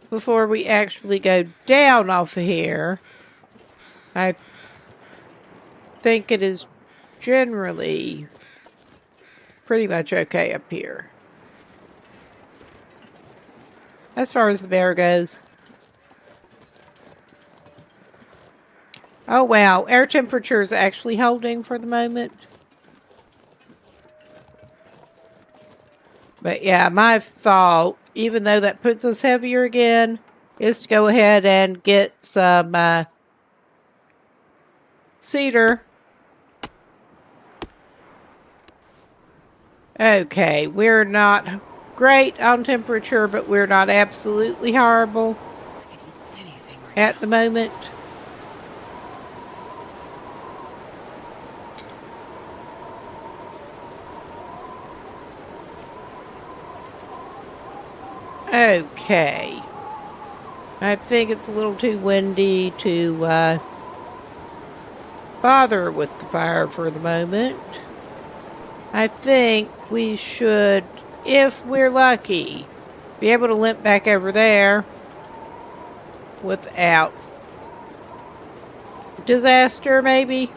before we actually go down off of here, I think it is generally pretty much okay up here. As far as the bear goes. Oh wow, air temperature is actually holding for the moment. But yeah, my thought, even though that puts us heavier again, is to go ahead and get some cedar. Okay, we're not great on temperature, but we're not absolutely horrible Anything right at the moment. Okay. I think it's a little too windy to bother with the fire for the moment. I think we should, if we're lucky, be able to limp back over there without disaster, maybe?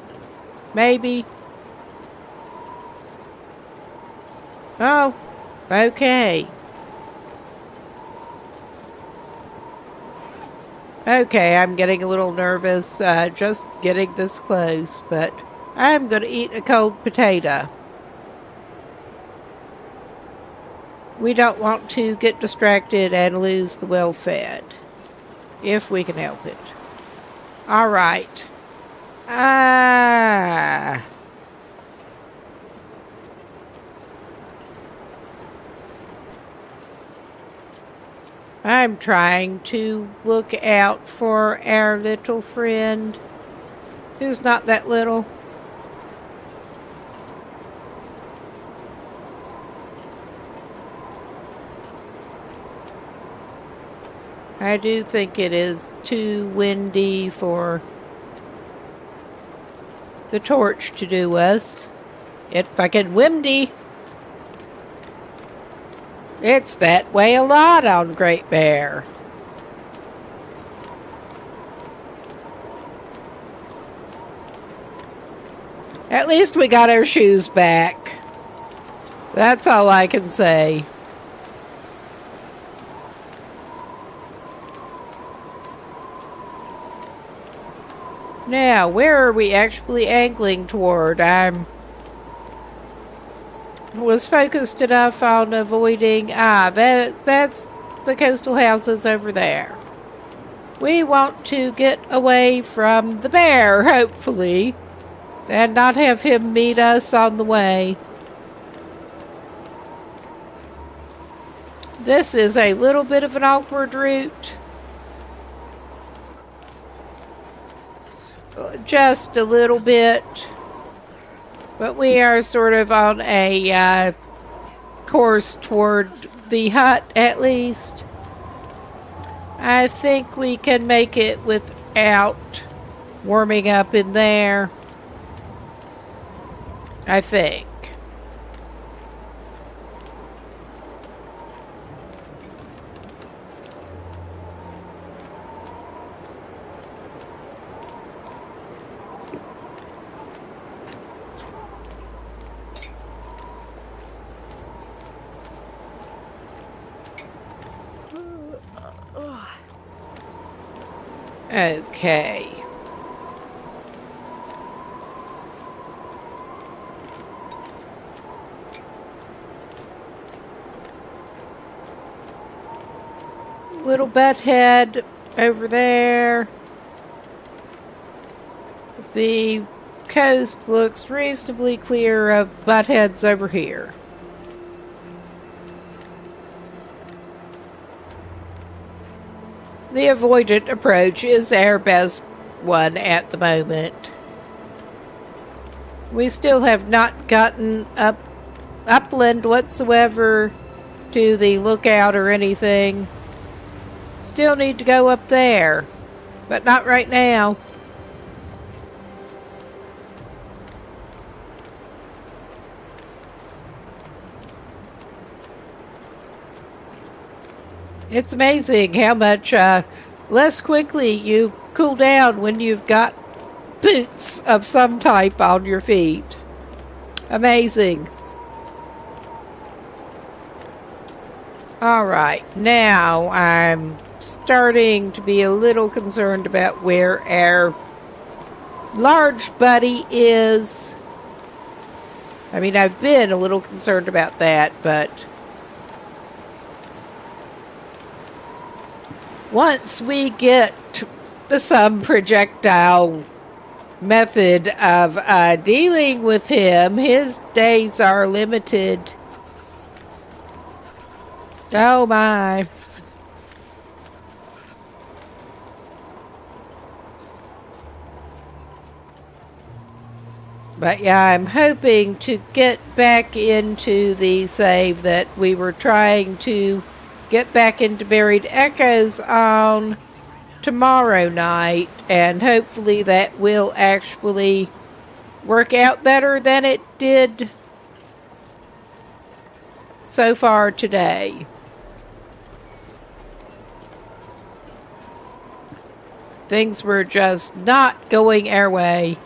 Maybe. Oh, okay. Okay, I'm getting a little nervous just getting this close, but I'm going to eat a cold potato. We don't want to get distracted and lose the well-fed, if we can help it. All right. I'm trying to look out for our little friend, who's not that little. I do think it is too windy for the torch to do us. It's fucking windy. It's that way a lot on Great Bear. At least we got our shoes back. That's all I can say. Now, where are we actually angling toward? I was focused enough on avoiding... that's the coastal houses over there. We want to get away from the bear, hopefully, and not have him meet us on the way. This is a little bit of an awkward route. Just a little bit. But we are sort of on a course toward the hut, at least. I think we can make it without warming up in there. I think. Okay. Little butthead over there. The coast looks reasonably clear of buttheads over here. The avoidant approach is our best one at the moment. We still have not gotten upland whatsoever to the lookout or anything. Still need to go up there, but not right now. It's amazing how much less quickly you cool down when you've got boots of some type on your feet. Amazing. All right, now I'm starting to be a little concerned about where our large buddy is. I mean, I've been a little concerned about that, but once we get some projectile method of dealing with him, his days are limited. Oh my. But yeah, I'm hoping to get back into the save that we were trying to get back into Buried Echoes on tomorrow night, and hopefully that will actually work out better than it did so far today. Things were just not going our way.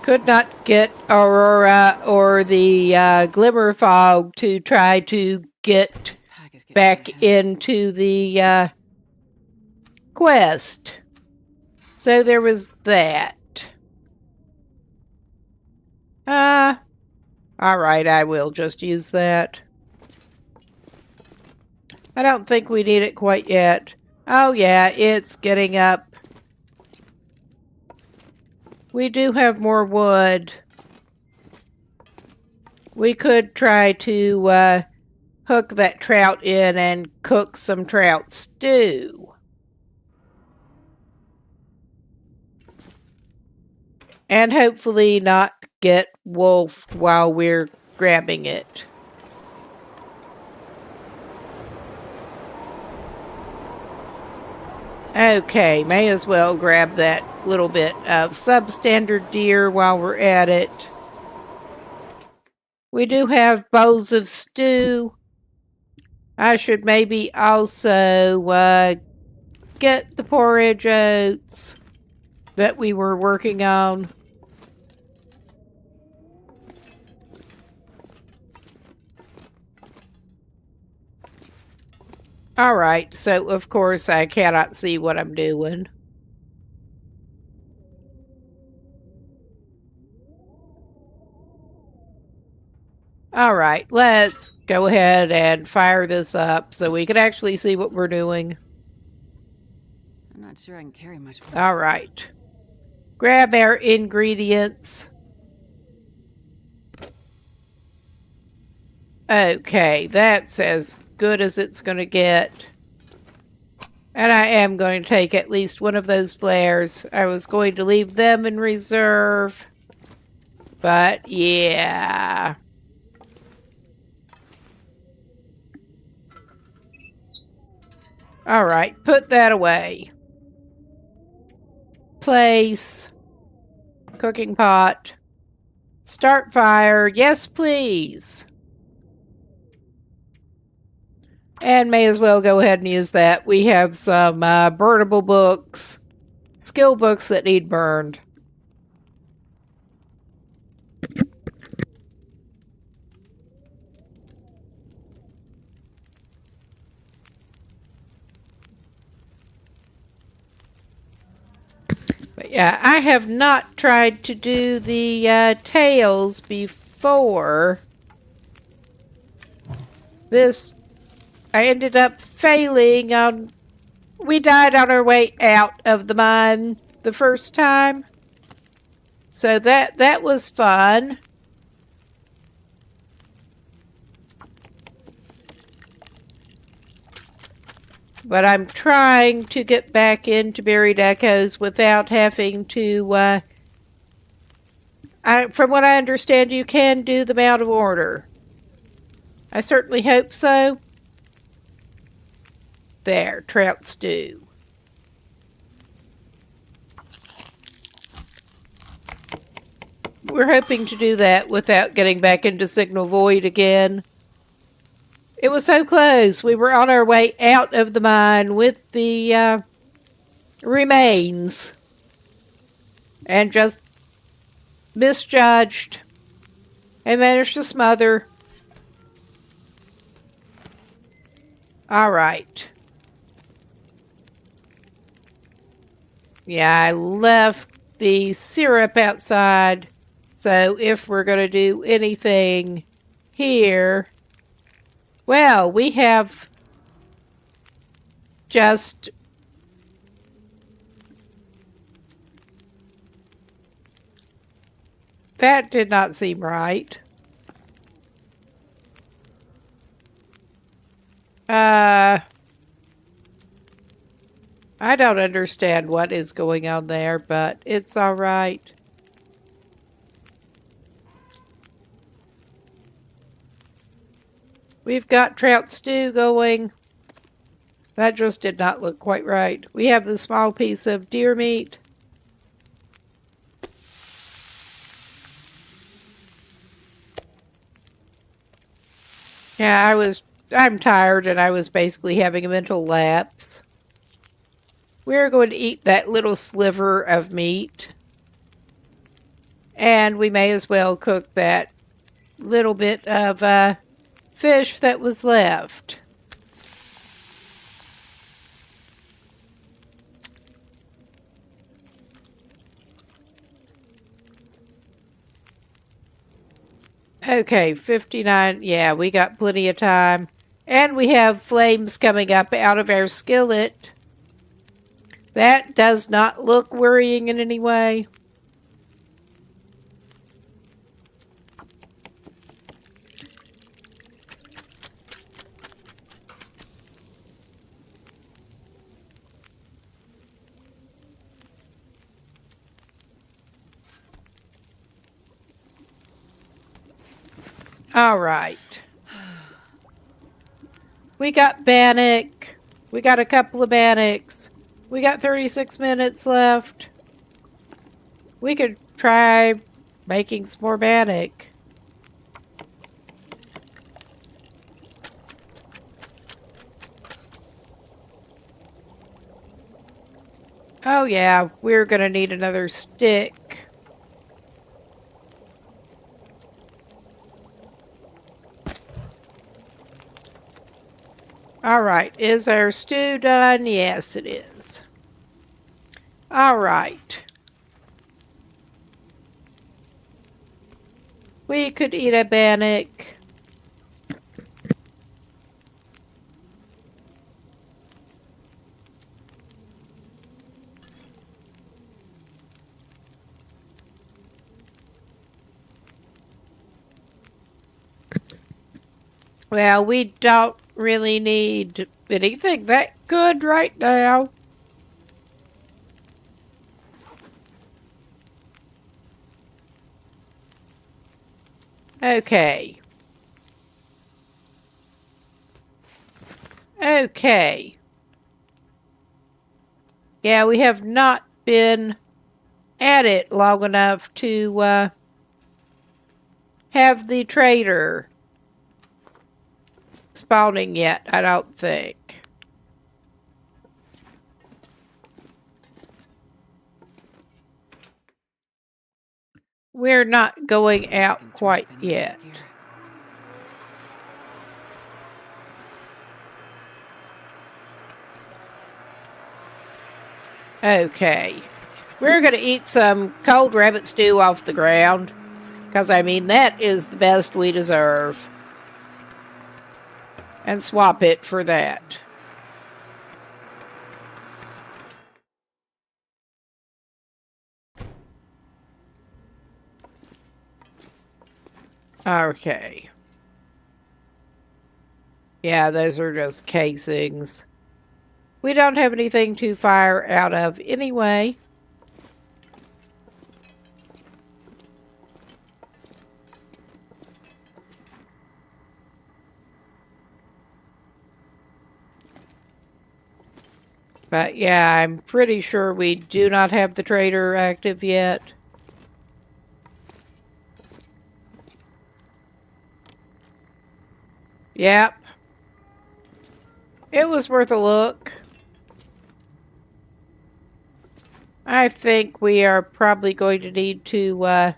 Could not get Aurora or the Glimmer Fog to try to get back into the quest. So there was that. Alright, I will just use that. I don't think we need it quite yet. Oh yeah, it's getting up. We do have more wood. We could try to hook that trout in and cook some trout stew. And hopefully not get wolfed while we're grabbing it. Okay, may as well grab that little bit of substandard deer while we're at it. We do have bowls of stew. I should maybe also get the porridge oats that we were working on. Alright, so of course I cannot see what I'm doing. Alright, let's go ahead and fire this up so we can actually see what we're doing. I'm not sure I can carry much more. Alright. Grab our ingredients. Okay, that's as good as it's going to get. And I am going to take at least one of those flares. I was going to leave them in reserve. But yeah. Alright, put that away. Place. Cooking pot. Start fire. Yes, please. And may as well go ahead and use that. We have some burnable books. Skill books that need burned. But yeah, I have not tried to do the tails before. I ended up failing on... We died on our way out of the mine the first time. So that was fun. But I'm trying to get back into Buried Echoes without having to... from what I understand, you can do them out of order. I certainly hope so. There, trout stew. We're hoping to do that without getting back into Signal Void again. It was so close. We were on our way out of the mine with the remains. And just misjudged and managed to smother. All right. Yeah, I left the syrup outside. So if we're going to do anything here, well, we have just that did not seem right. I don't understand what is going on there, but it's all right. We've got trout stew going. That just did not look quite right. We have the small piece of deer meat. Yeah, I'm tired and I was basically having a mental lapse. We're going to eat that little sliver of meat. And we may as well cook that little bit of fish that was left. Okay, 59. Yeah, we got plenty of time. And we have flames coming up out of our skillet. That does not look worrying in any way. All right. We got bannock. We got a couple of bannocks. We got 36 minutes left. We could try making some more bannock. Oh yeah, we're gonna need another stick. Alright, is our stew done? Yes, it is. Alright. We could eat a bannock. Well, we don't really need anything that good right now. Okay. Okay. Yeah, we have not been at it long enough to have the trader spawning yet, I don't think. We're not going out quite yet. Okay. We're going to eat some cold rabbit stew off the ground. Because, I mean, that is the best we deserve. And swap it for that. Okay. Yeah, those are just casings. We don't have anything to fire out of anyway. But yeah, I'm pretty sure we do not have the trader active yet. Yep. It was worth a look. I think we are probably going to need to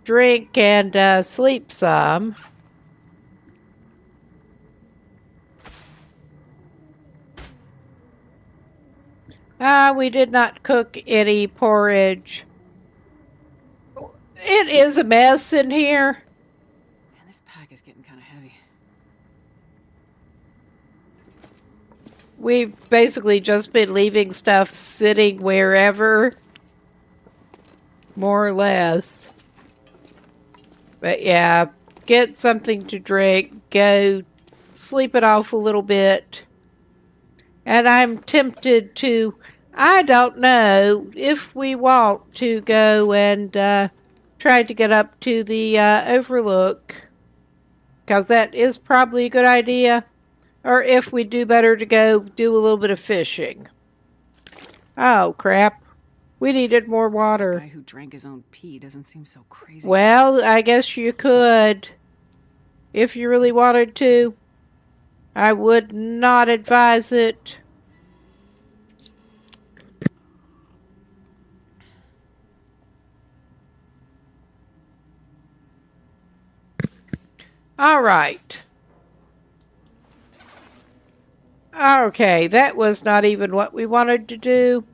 drink and sleep some. We did not cook any porridge. It is a mess in here. Man, this pack is getting kind of heavy. We've basically just been leaving stuff sitting wherever, more or less. But yeah, get something to drink, go sleep it off a little bit. And I'm tempted to, I don't know if we want to go and try to get up to the overlook, because that is probably a good idea. Or if we do better to go do a little bit of fishing. Oh, crap. We needed more A water. guy who drank his own pee doesn't seem so crazy. Well, I guess you could. If you really wanted to. I would not advise it. All right. Okay, that was not even what we wanted to do.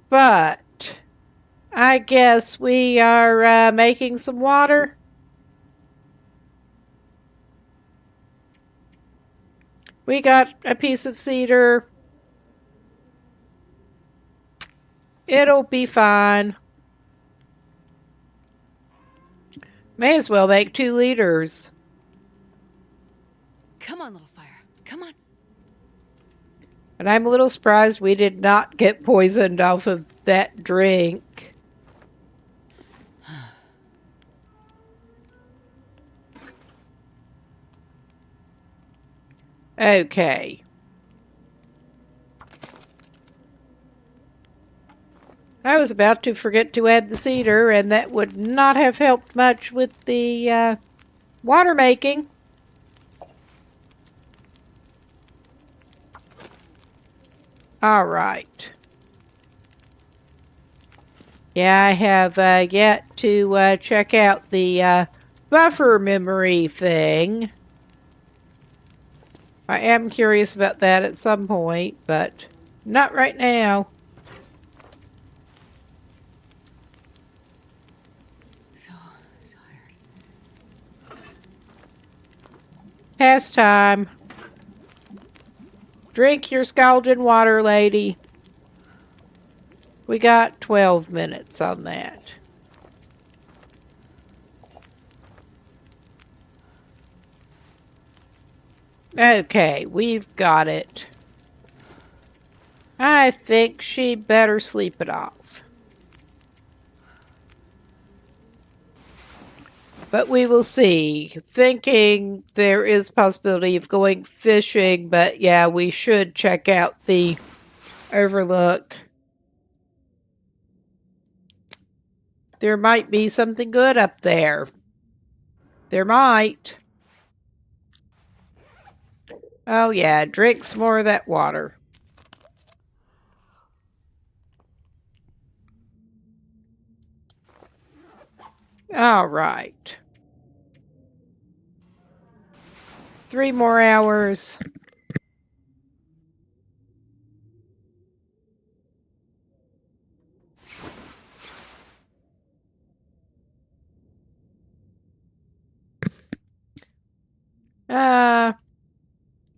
But I guess we are making some water. We got a piece of cedar. It'll be fine. May as well make 2 liters. Come on, little fire. Come on. And I'm a little surprised we did not get poisoned off of that drink. Okay. I was about to forget to add the cedar, and that would not have helped much with the water making. All right. Yeah, I have yet to check out the buffer memory thing. I am curious about that at some point, but not right now. So tired. Pastime. Drink your scalding water, lady. We got 12 minutes on that. Okay, we've got it. I think she better sleep it off. But we will see. Thinking there is possibility of going fishing, but yeah, we should check out the overlook. There might be something good up there. There might. Oh yeah, drink some more of that water. All right. 3 more hours.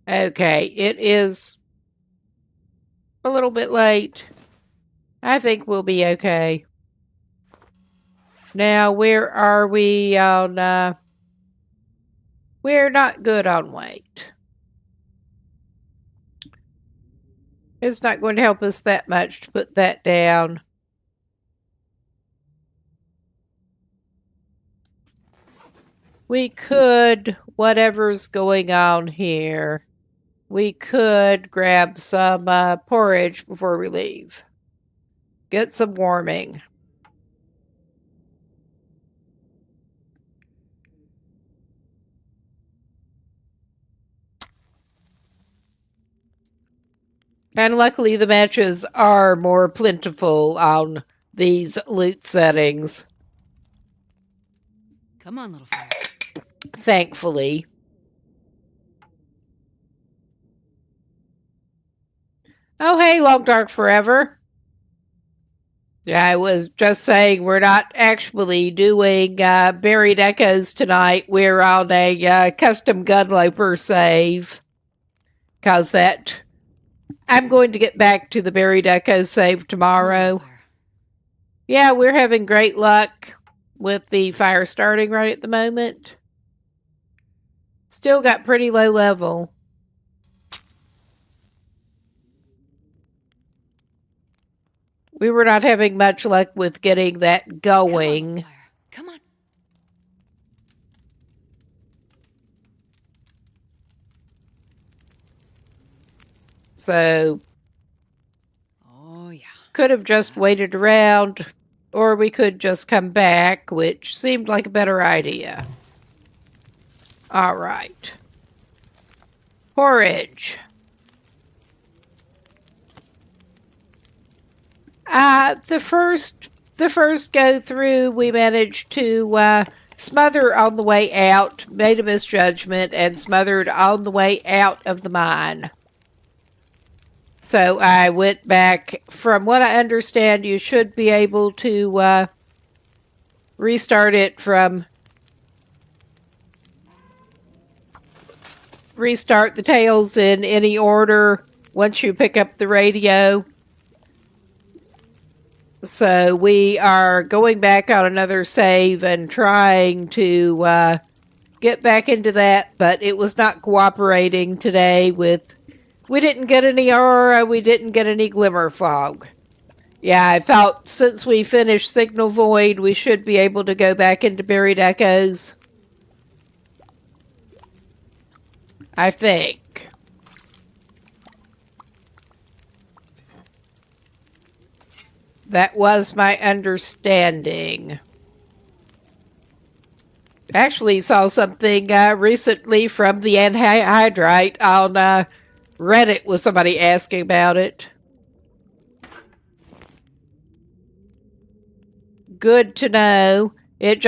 Okay, it is a little bit late. I think we'll be okay. Now, where are we on, we're not good on weight. It's not going to help us that much to put that down. We could, whatever's going on here, we could grab some porridge before we leave. Get some warming. And luckily the matches are more plentiful on these loot settings, Come on, little fire. thankfully. Oh, hey, Long Dark Forever. Yeah, I was just saying we're not actually doing Buried Echoes tonight. We're on a custom Gunloper save. Because I'm going to get back to the Buried Echoes save tomorrow. Yeah, we're having great luck with the fire starting right at the moment. Still got pretty low level. We were not having much luck with getting that going. Come on. So, Oh, yeah. could have just waited around, or we could just come back, which seemed like a better idea. All right. Porridge. The first go through, we managed to smother on the way out, made a misjudgment, and smothered on the way out of the mine. So I went back. From what I understand, you should be able to restart it from... Restart the tails in any order once you pick up the radio. So we are going back on another save and trying to get back into that, but it was not cooperating today with... We didn't get any aurora, we didn't get any glimmer fog. Yeah, I thought since we finished Signal Void, we should be able to go back into Buried Echoes. I think. That was my understanding. Actually saw something recently from the anhydrite on Reddit with somebody asking about it. Good to know. It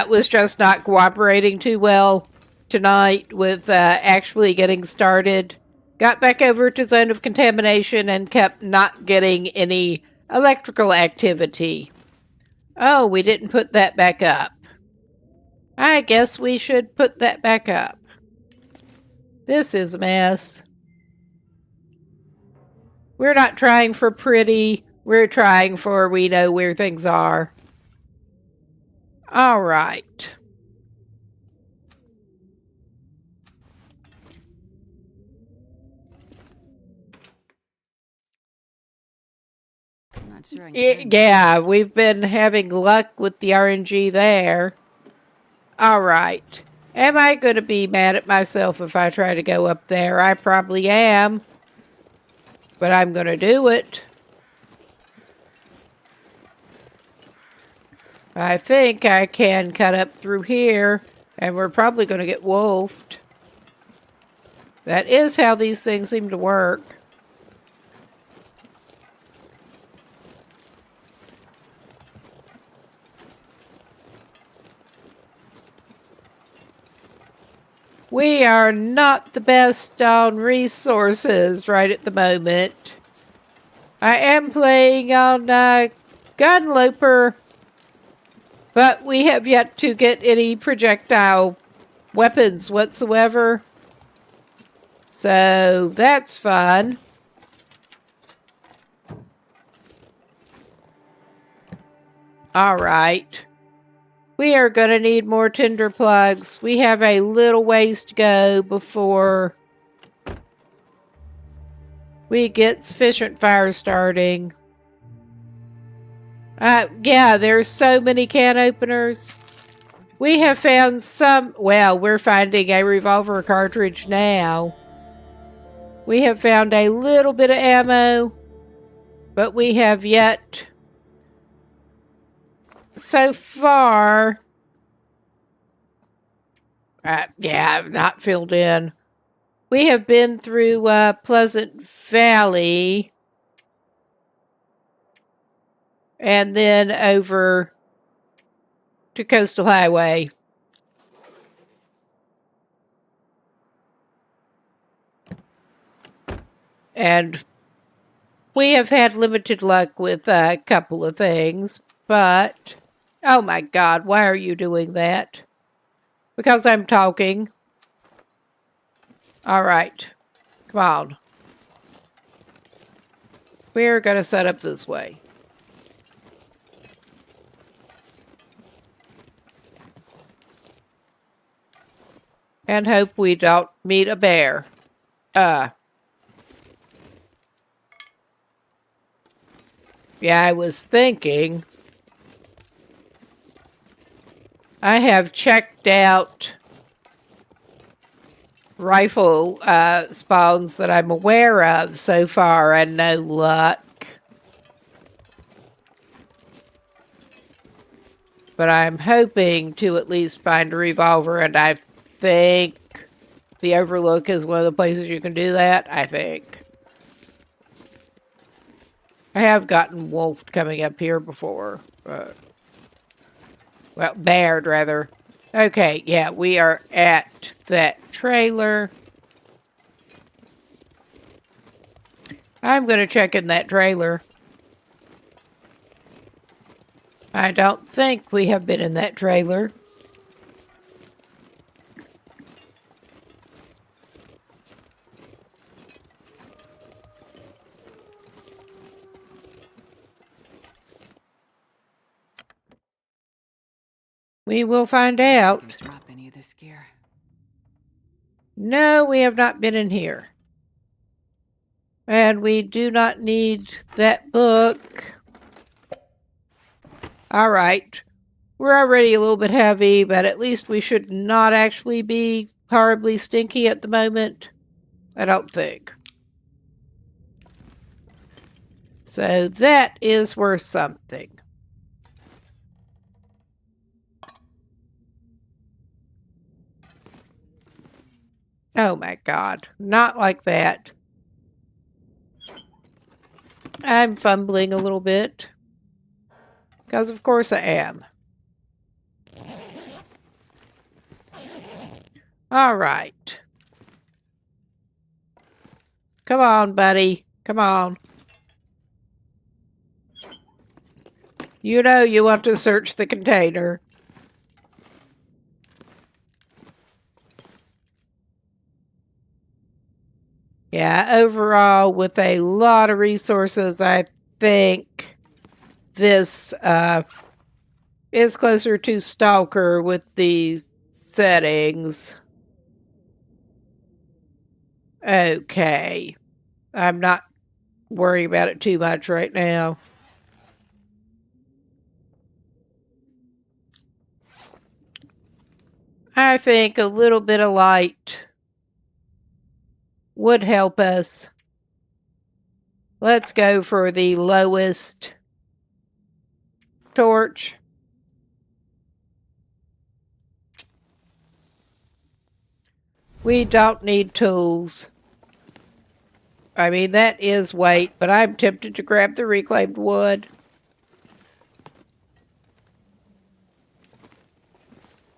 was just not cooperating too well tonight with actually getting started. Got back over to Zone of Contamination and kept not getting any electrical activity. Oh, we didn't put that back up. I guess we should put that back up. This is a mess. We're not trying for pretty. We're trying for we know where things are. All right. I'm not sure I can. Yeah, we've been having luck with the RNG there. All right. Am I going to be mad at myself if I try to go up there? I probably am. But I'm going to do it. I think I can cut up through here, and we're probably going to get wolfed. That is how these things seem to work. We are not the best on resources right at the moment. I am playing on Gunloper, but we have yet to get any projectile weapons whatsoever. So that's fun. All right. We are going to need more tinder plugs. We have a little ways to go before we get sufficient fire starting. Yeah, there's so many can openers. We have found some... Well, we're finding a revolver cartridge now. We have found a little bit of ammo, but we have yet... So far... yeah, not filled in. We have been through Pleasant Valley. and then over to Coastal Highway. And we have had limited luck with a couple of things, but oh my God, why are you doing that? Because I'm talking. All right, come on. We're going to set up this way. And hope we don't meet a bear. Yeah, I was thinking. I have checked out rifle spawns that I'm aware of so far, and no luck. But I'm hoping to at least find a revolver, and I think the Overlook is one of the places you can do that, I think. I have gotten wolfed coming up here before. Well, bared, rather. Okay, yeah, we are at that trailer. I'm going to check in that trailer. I don't think we have been in that trailer. We will find out. Drop any of this gear. No, we have not been in here. And we do not need that book. All right. We're already a little bit heavy, but at least we should not actually be horribly stinky at the moment. I don't think. So that is worth something. Oh my God, not like that. I'm fumbling a little bit. Because of course I am. All right. Come on, buddy. Come on. You know you want to search the container. Yeah, overall, with a lot of resources, I think this is closer to Stalker with the settings. Okay. I'm not worrying about it too much right now. I think a little bit of light would help us. Let's go for the lowest torch. We don't need tools. I mean, that is weight, but I'm tempted to grab the reclaimed wood.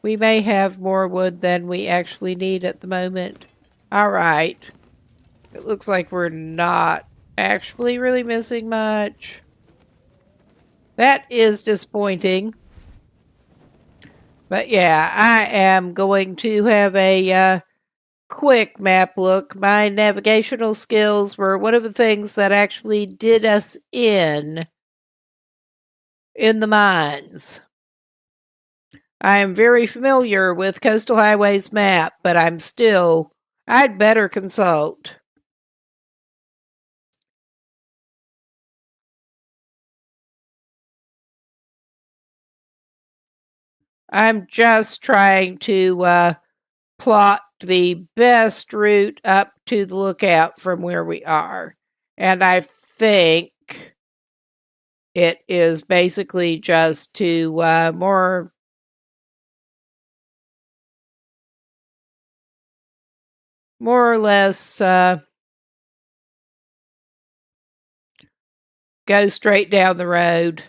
We may have more wood than we actually need at the moment. All right. It looks like we're not actually really missing much. That is disappointing. But yeah, I am going to have a quick map look. My navigational skills were one of the things that actually did us in the mines. I am very familiar with Coastal Highway's map, but I'd better consult. I'm just trying to plot the best route up to the lookout from where we are. And I think it is basically just to more or less go straight down the road.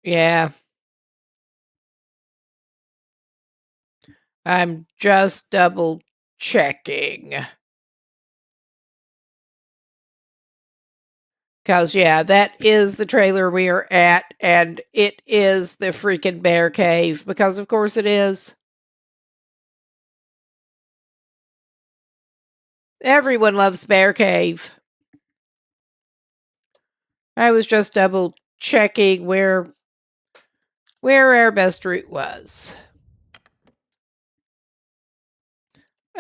Yeah. I'm just double checking. Because, yeah, that is the trailer we are at, and it is the freaking bear cave, because of course it is. Everyone loves bear cave. I was just double checking where our best route was.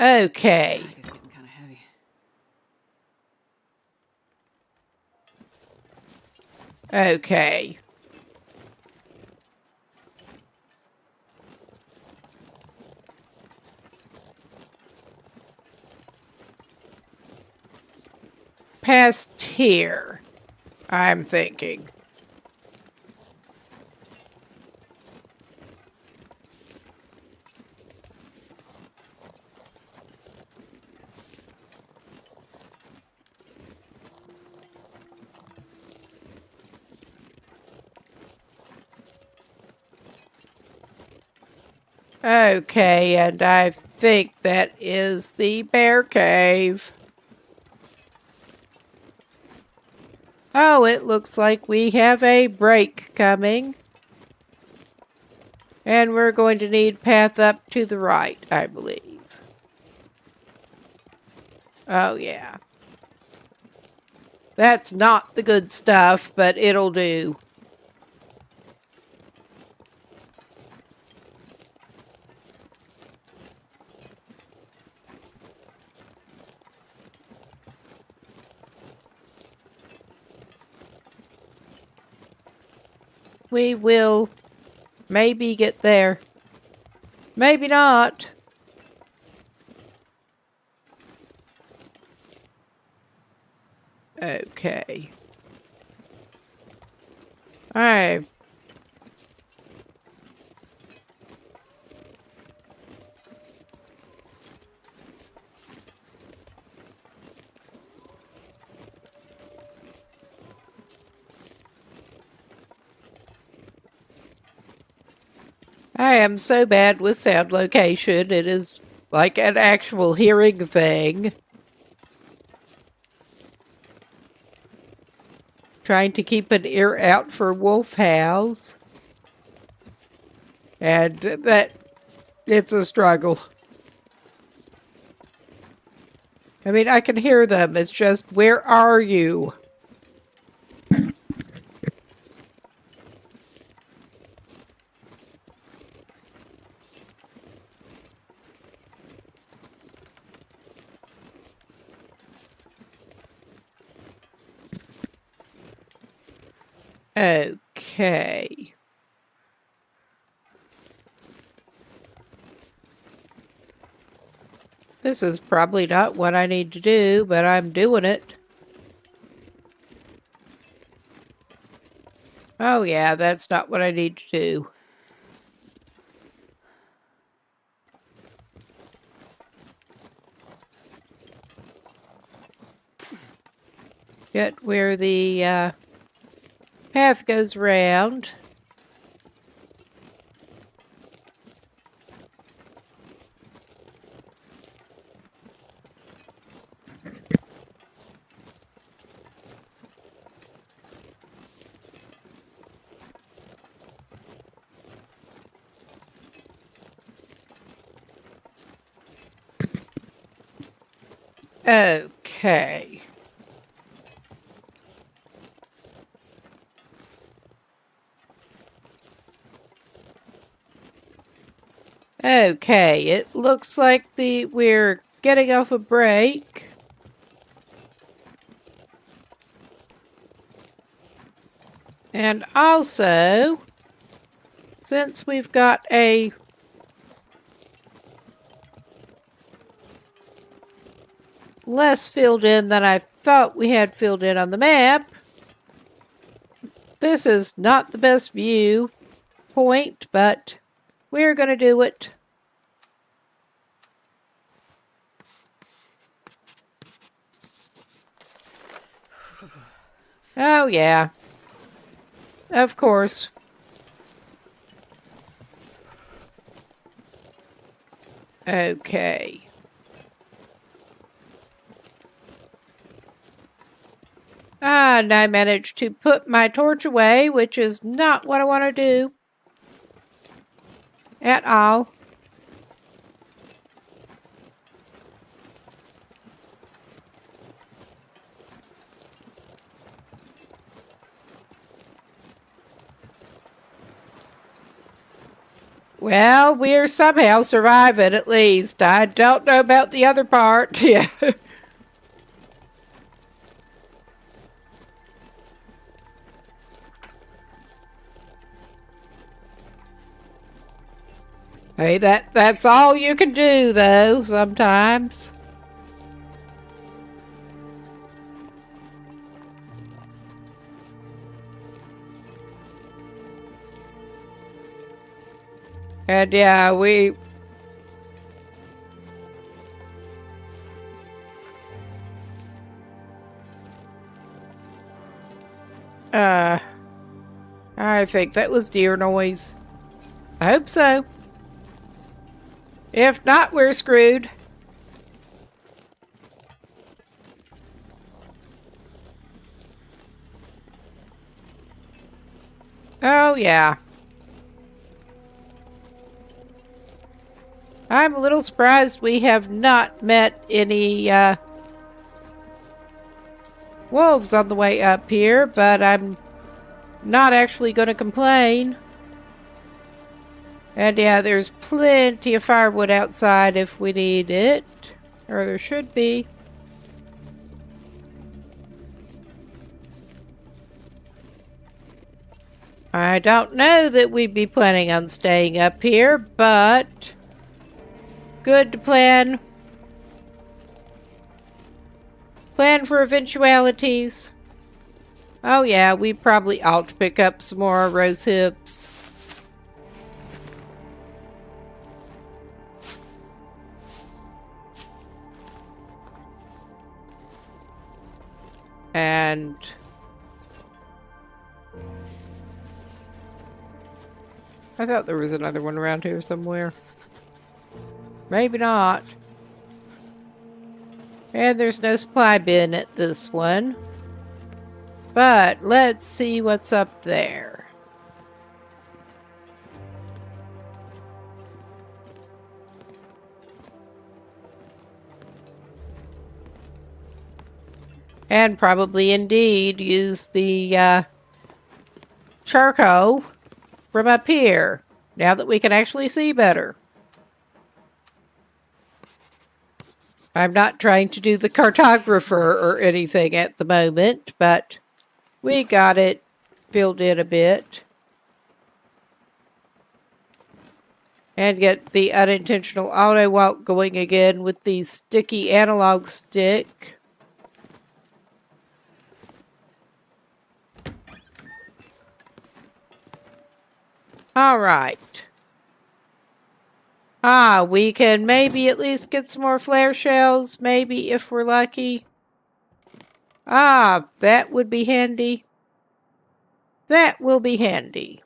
Okay. It's getting kind of heavy. Okay. Past here, I'm thinking. Okay, and I think that is the bear cave. Oh, it looks like we have a break coming. And we're going to need path up to the right, I believe. Oh, yeah. That's not the good stuff, but it'll do. We will maybe get there. Maybe not. Okay. Alright. I am so bad with sound location. It is like an actual hearing thing. Trying to keep an ear out for wolf howls. And that, it's a struggle. I mean, I can hear them. It's just, where are you? Okay. This is probably not what I need to do, but I'm doing it. Oh yeah, that's not what I need to do. Get where the path goes round. Okay. Okay, it looks like we're getting off a break. And also, since we've got a less filled in than I thought we had filled in on the map, this is not the best view point, but we're going to do it. Oh, yeah. Of course. Okay. And I managed to put my torch away, which is not what I want to do. At all. Well, we're somehow surviving at least. I don't know about the other part. Yeah. Hey, that's all you can do though, sometimes. And yeah, I think that was deer noise. I hope so. If not, we're screwed. Oh, yeah. I'm a little surprised we have not met any, wolves on the way up here, but I'm not actually going to complain. And yeah, there's plenty of firewood outside if we need it. Or there should be. I don't know that we'd be planning on staying up here, but good to plan. Plan for eventualities. Oh yeah, we probably ought to pick up some more rose hips. And I thought there was another one around here somewhere. Maybe not. And there's no supply bin at this one. But let's see what's up there. And probably indeed use the charcoal from up here, now that we can actually see better. I'm not trying to do the cartographer or anything at the moment, but we got it filled in a bit. And get the unintentional auto walk going again with the sticky analog stick. All right. We can maybe at least get some more flare shells, maybe if we're lucky. That would be handy. That will be handy.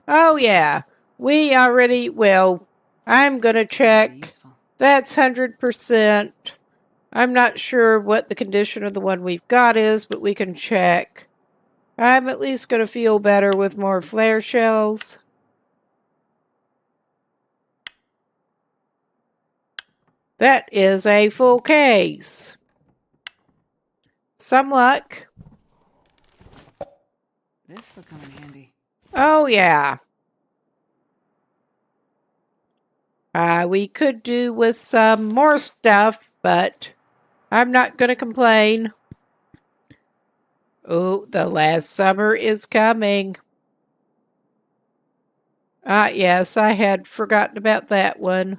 Oh yeah, we already, well, I'm gonna check. That's 100%. I'm not sure what the condition of the one we've got is, but we can check. I'm at least gonna feel better with more flare shells. That is a full case. Some luck. This will come in handy. Oh, yeah. We could do with some more stuff, but I'm not going to complain. Oh, the last summer is coming. Yes, I had forgotten about that one.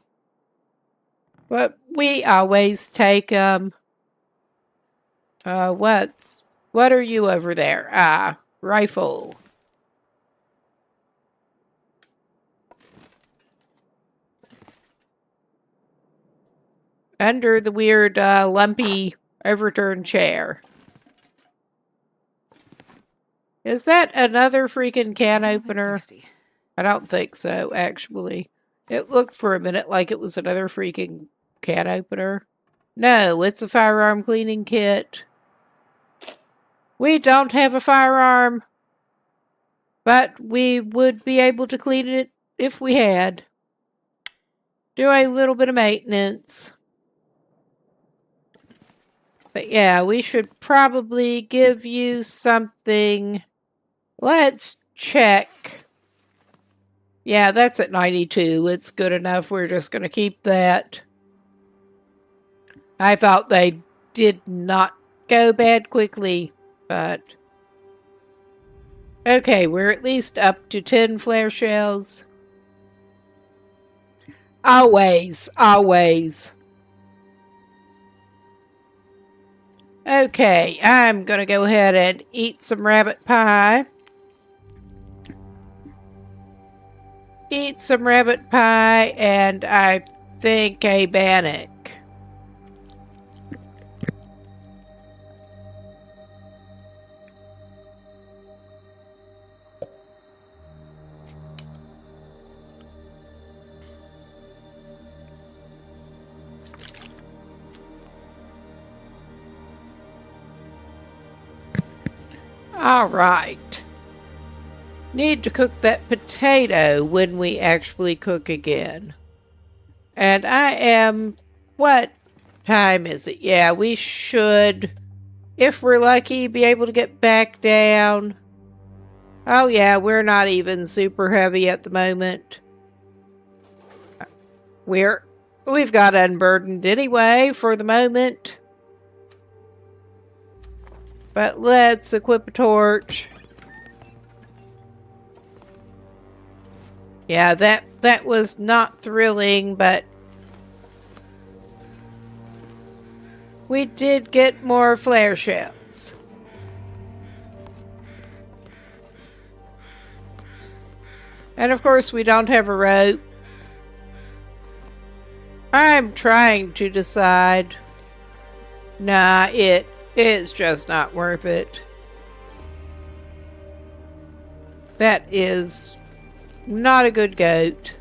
But we always take, what are you over there? Rifle. Under the weird, lumpy, overturned chair. Is that another freaking can opener? I don't think so, actually. It looked for a minute like it was another freaking can opener. No, it's a firearm cleaning kit. We don't have a firearm, but we would be able to clean it if we had. Do a little bit of maintenance. But yeah, we should probably give you something. Let's check. Yeah, that's at 92. It's good enough. We're just going to keep that. I thought they did not go bad quickly, but... Okay, we're at least up to 10 flare shells. Always, always. Okay, I'm gonna go ahead and eat some rabbit pie. Eat some rabbit pie and I think a bannock. All right. Need to cook that potato when we actually cook again. And I am... What time is it? Yeah, we should, if we're lucky, be able to get back down. Oh yeah, we're not even super heavy at the moment. We've got unburdened anyway for the moment. But let's equip a torch. Yeah, that was not thrilling, but we did get more flare shells. And of course we don't have a rope. I'm trying to decide. Nah, it's just not worth it. That is not a good goat.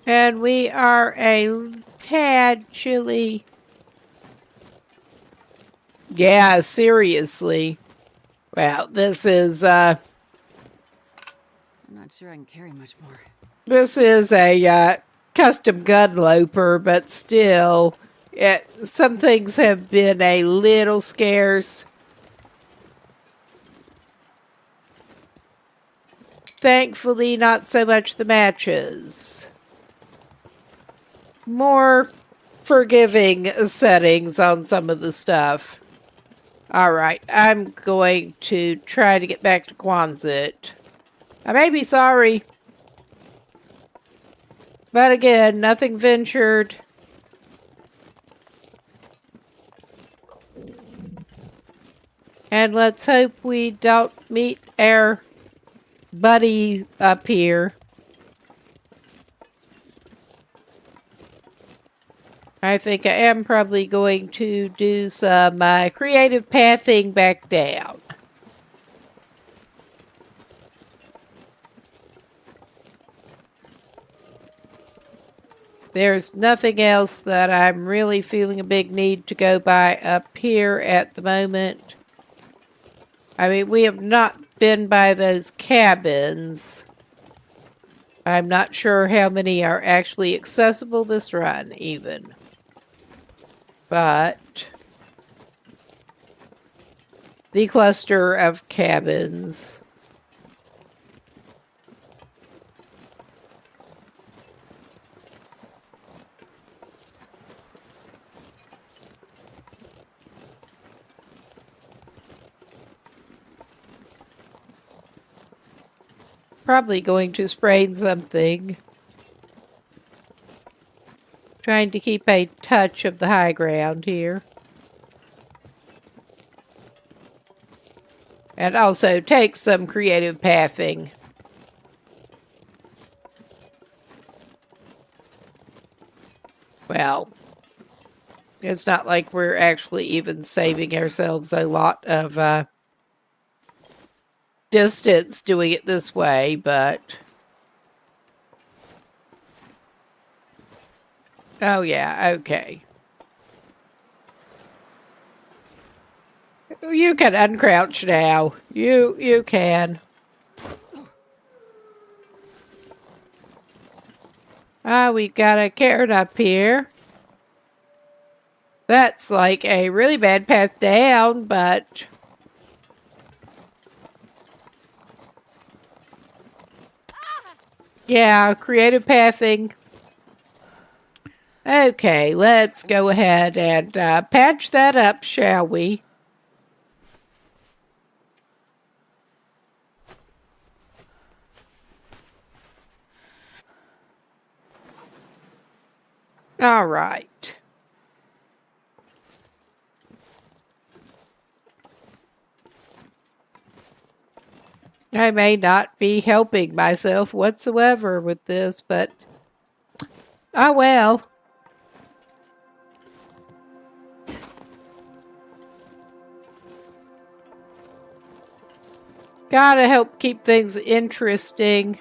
And we are a tad chilly. Yeah, seriously. Well, this is, I'm not sure I can carry much more. This is a, custom gun loper, but still, some things have been a little scarce. Thankfully, not so much the matches. More forgiving settings on some of the stuff. Alright, I'm going to try to get back to Quonset. I may be sorry. But again, nothing ventured. And let's hope we don't meet our buddy up here. I think I am probably going to do some creative pathing back down. There's nothing else that I'm really feeling a big need to go by up here at the moment. I mean, we have not been by those cabins. I'm not sure how many are actually accessible this run, even. But the cluster of cabins. Probably going to sprain something. Trying to keep a touch of the high ground here. And also take some creative pathing. Well, it's not like we're actually even saving ourselves a lot of distance doing it this way, but... Oh, yeah, okay. You can uncrouch now. You can. Ah, we've got a carrot up here. That's like a really bad path down, but... Yeah, creative pathing. Okay, let's go ahead and patch that up, shall we? All right. I may not be helping myself whatsoever with this, but... Oh, well. Gotta help keep things interesting.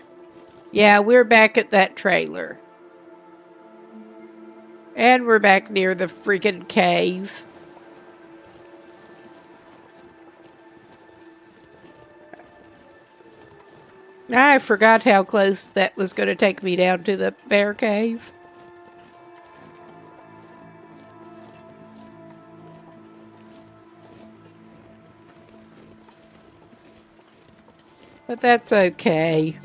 Yeah, we're back at that trailer. And we're back near the freaking cave. I forgot how close that was going to take me down to the bear cave. But that's okay.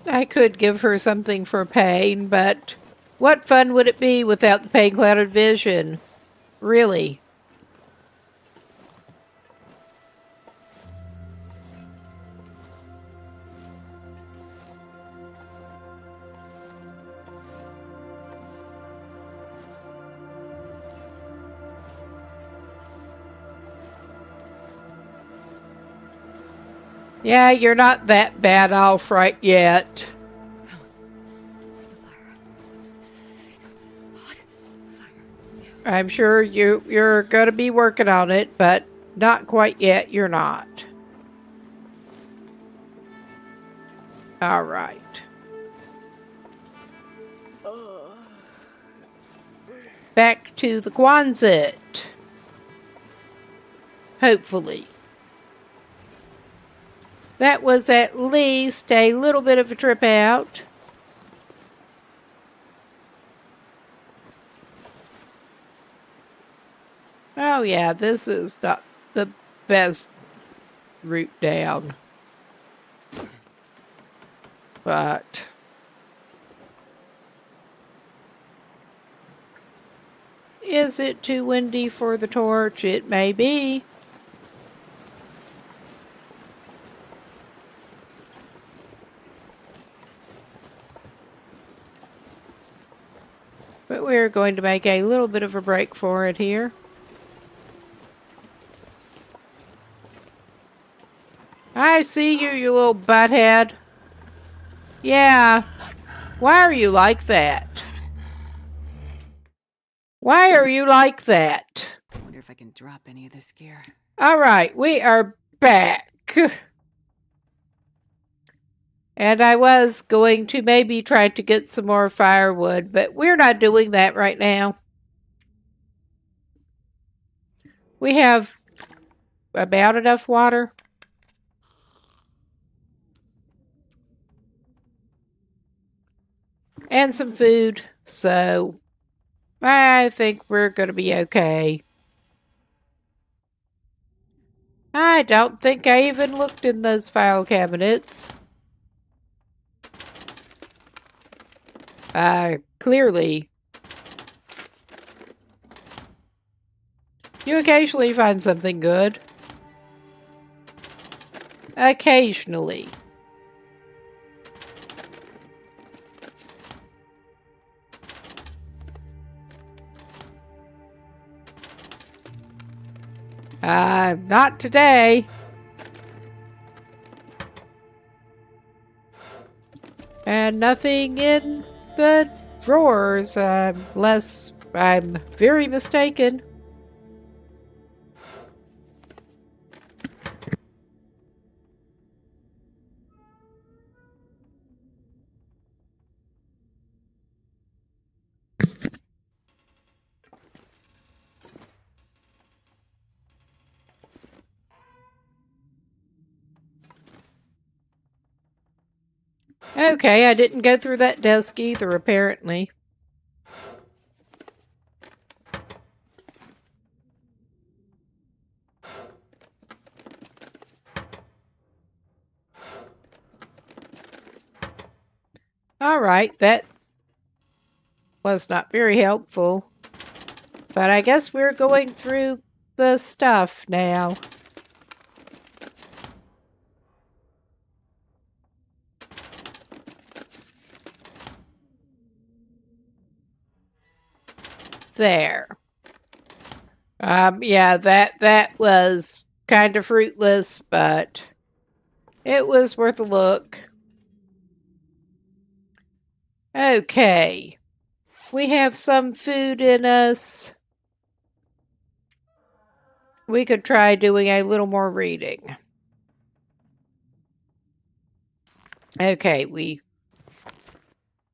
I could give her something for pain, but what fun would it be without the pain-clouded vision? Really? Yeah, you're not that bad off right yet. I'm sure you're going to be working on it, but not quite yet, you're not. All right. Back to the Quonset. Hopefully. That was at least a little bit of a trip out. Oh yeah, this is not the best route down. But... is it too windy for the torch? It may be. But we're going to make a little bit of a break for it here. I see you, you little butthead. Yeah. Why are you like that? Why are you like that? I wonder if I can drop any of this gear. All right, we are back. And I was going to maybe try to get some more firewood, but we're not doing that right now. We have about enough water. And some food, so I think we're going to be okay. I don't think I even looked in those file cabinets. Clearly. You occasionally find something good. Occasionally. Not today. And nothing in the drawers, unless I'm very mistaken. Okay, I didn't go through that desk either, apparently. Alright, that was not very helpful. But I guess we're going through the stuff now. There. Yeah, that was kind of fruitless, but it was worth a look. Okay. We have some food in us. We could try doing a little more reading. Okay,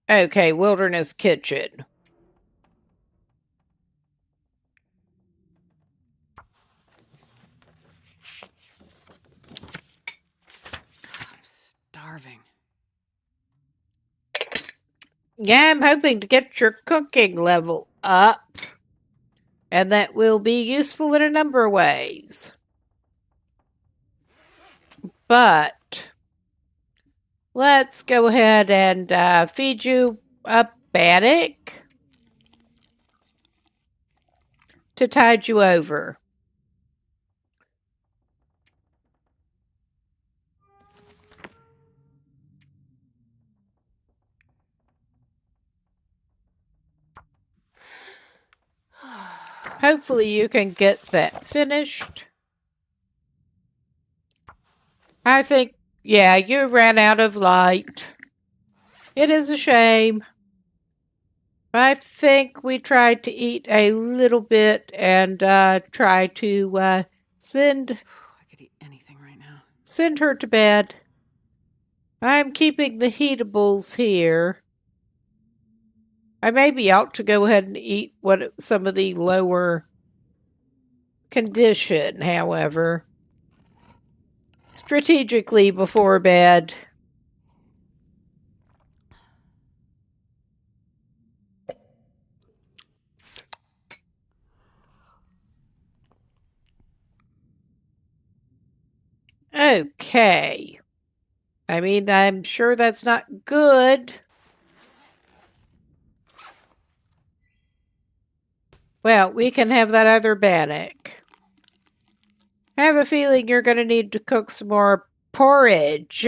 Okay, Wilderness Kitchen. I'm starving. Yeah, I'm hoping to get your cooking level up. And that will be useful in a number of ways. But let's go ahead and feed you a bannock to tide you over. Hopefully you can get that finished. I think, yeah, you ran out of light. It is a shame. I think we tried to eat a little bit and try to send I could eat anything right now. send her to bed. I'm keeping the heatables here. I maybe ought to go ahead and eat some of the lower condition, however. Strategically before bed. Okay. I mean, I'm sure that's not good. Well, we can have that other bannock. I have a feeling you're going to need to cook some more porridge.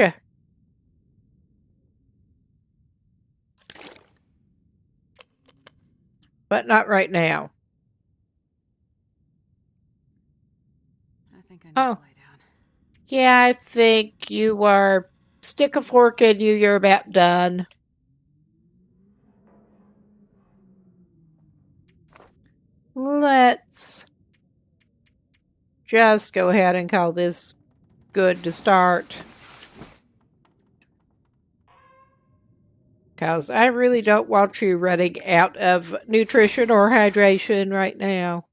But not right now. I think I need Oh. to lay down. Yeah, I think you are... Stick a fork in you, you're about done. Let's just go ahead and call this good to start. Because I really don't want you running out of nutrition or hydration right now.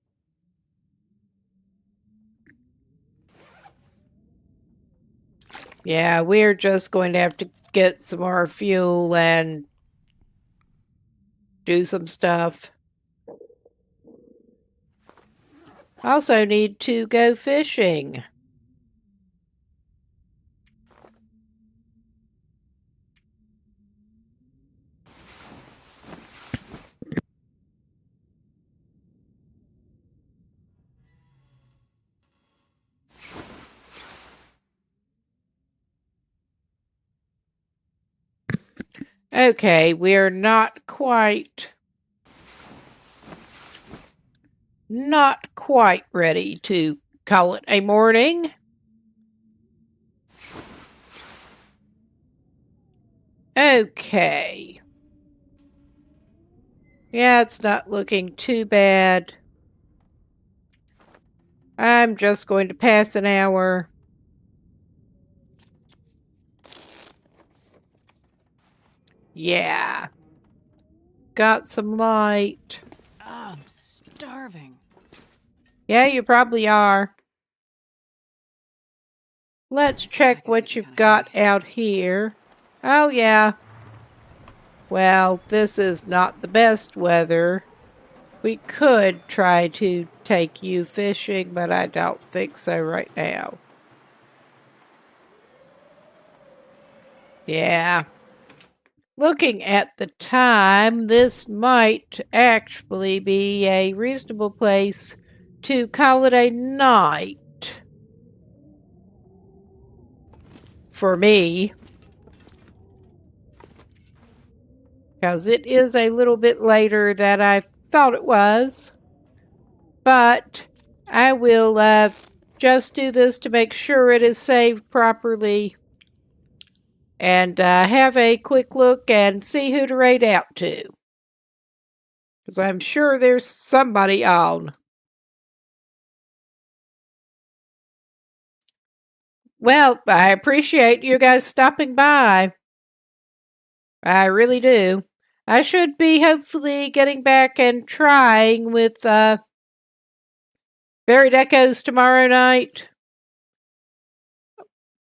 Yeah, we're just going to have to get some more fuel and do some stuff. Also need to go fishing. Okay, we're not quite ready to call it a morning. Okay. Yeah, it's not looking too bad. I'm just going to pass an hour. Yeah. Got some light. I'm starving. Yeah, you probably are. Let's check what you've got out here. Oh, yeah. Well, this is not the best weather. We could try to take you fishing, but I don't think so right now. Yeah. Looking at the time, this might actually be a reasonable place to call it a night. For me. Because it is a little bit later than I thought it was. But I will just do this to make sure it is saved properly. And have a quick look and see who to raid out to. Because I'm sure there's somebody on. Well, I appreciate you guys stopping by. I really do. I should be hopefully getting back and trying with Buried Echoes tomorrow night.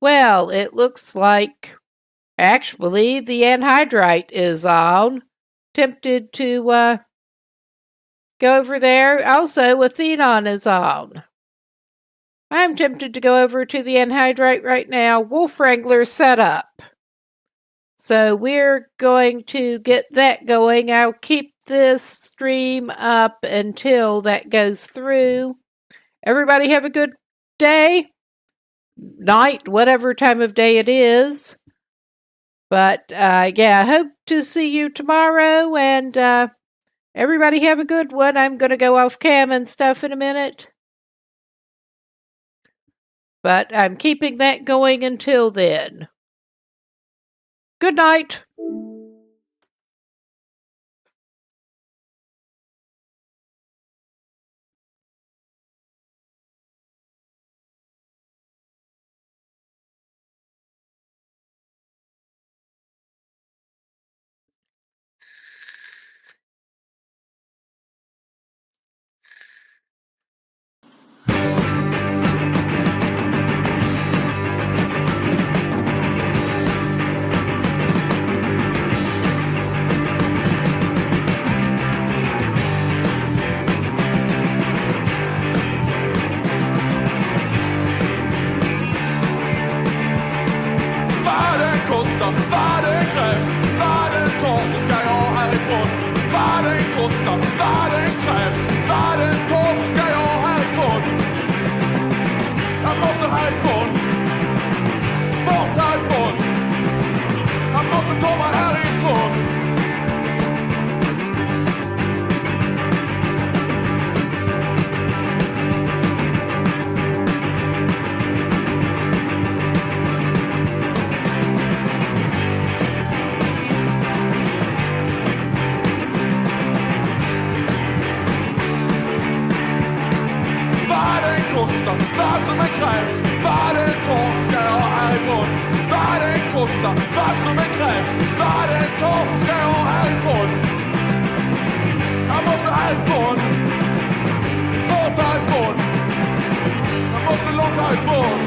Well, it looks like actually the anhydrite is on. Tempted to go over there. Also, Athenon is on. I'm tempted to go over to the anhydrite right now. Wolf Wrangler set up. So we're going to get that going. I'll keep this stream up until that goes through. Everybody have a good day, night, whatever time of day it is. But yeah, I hope to see you tomorrow, and everybody have a good one. I'm going to go off cam and stuff in a minute. But I'm keeping that going until then. Good night. Vad det krävs, vad det tar så ska jag härifrån. Vad det kostar, vad det krävs, vad det tar så ska jag härifrån. Jag måste härifrån, bort härifrån. Jag måste ta mig härifrån. Vad som än krävs, vad det tar så ska jag härifrån. Vad det kostar, vad som än krävs, vad det tar så ska jag härifrån. Jag måste härifrån, bort härifrån. Jag måste långt härifrån.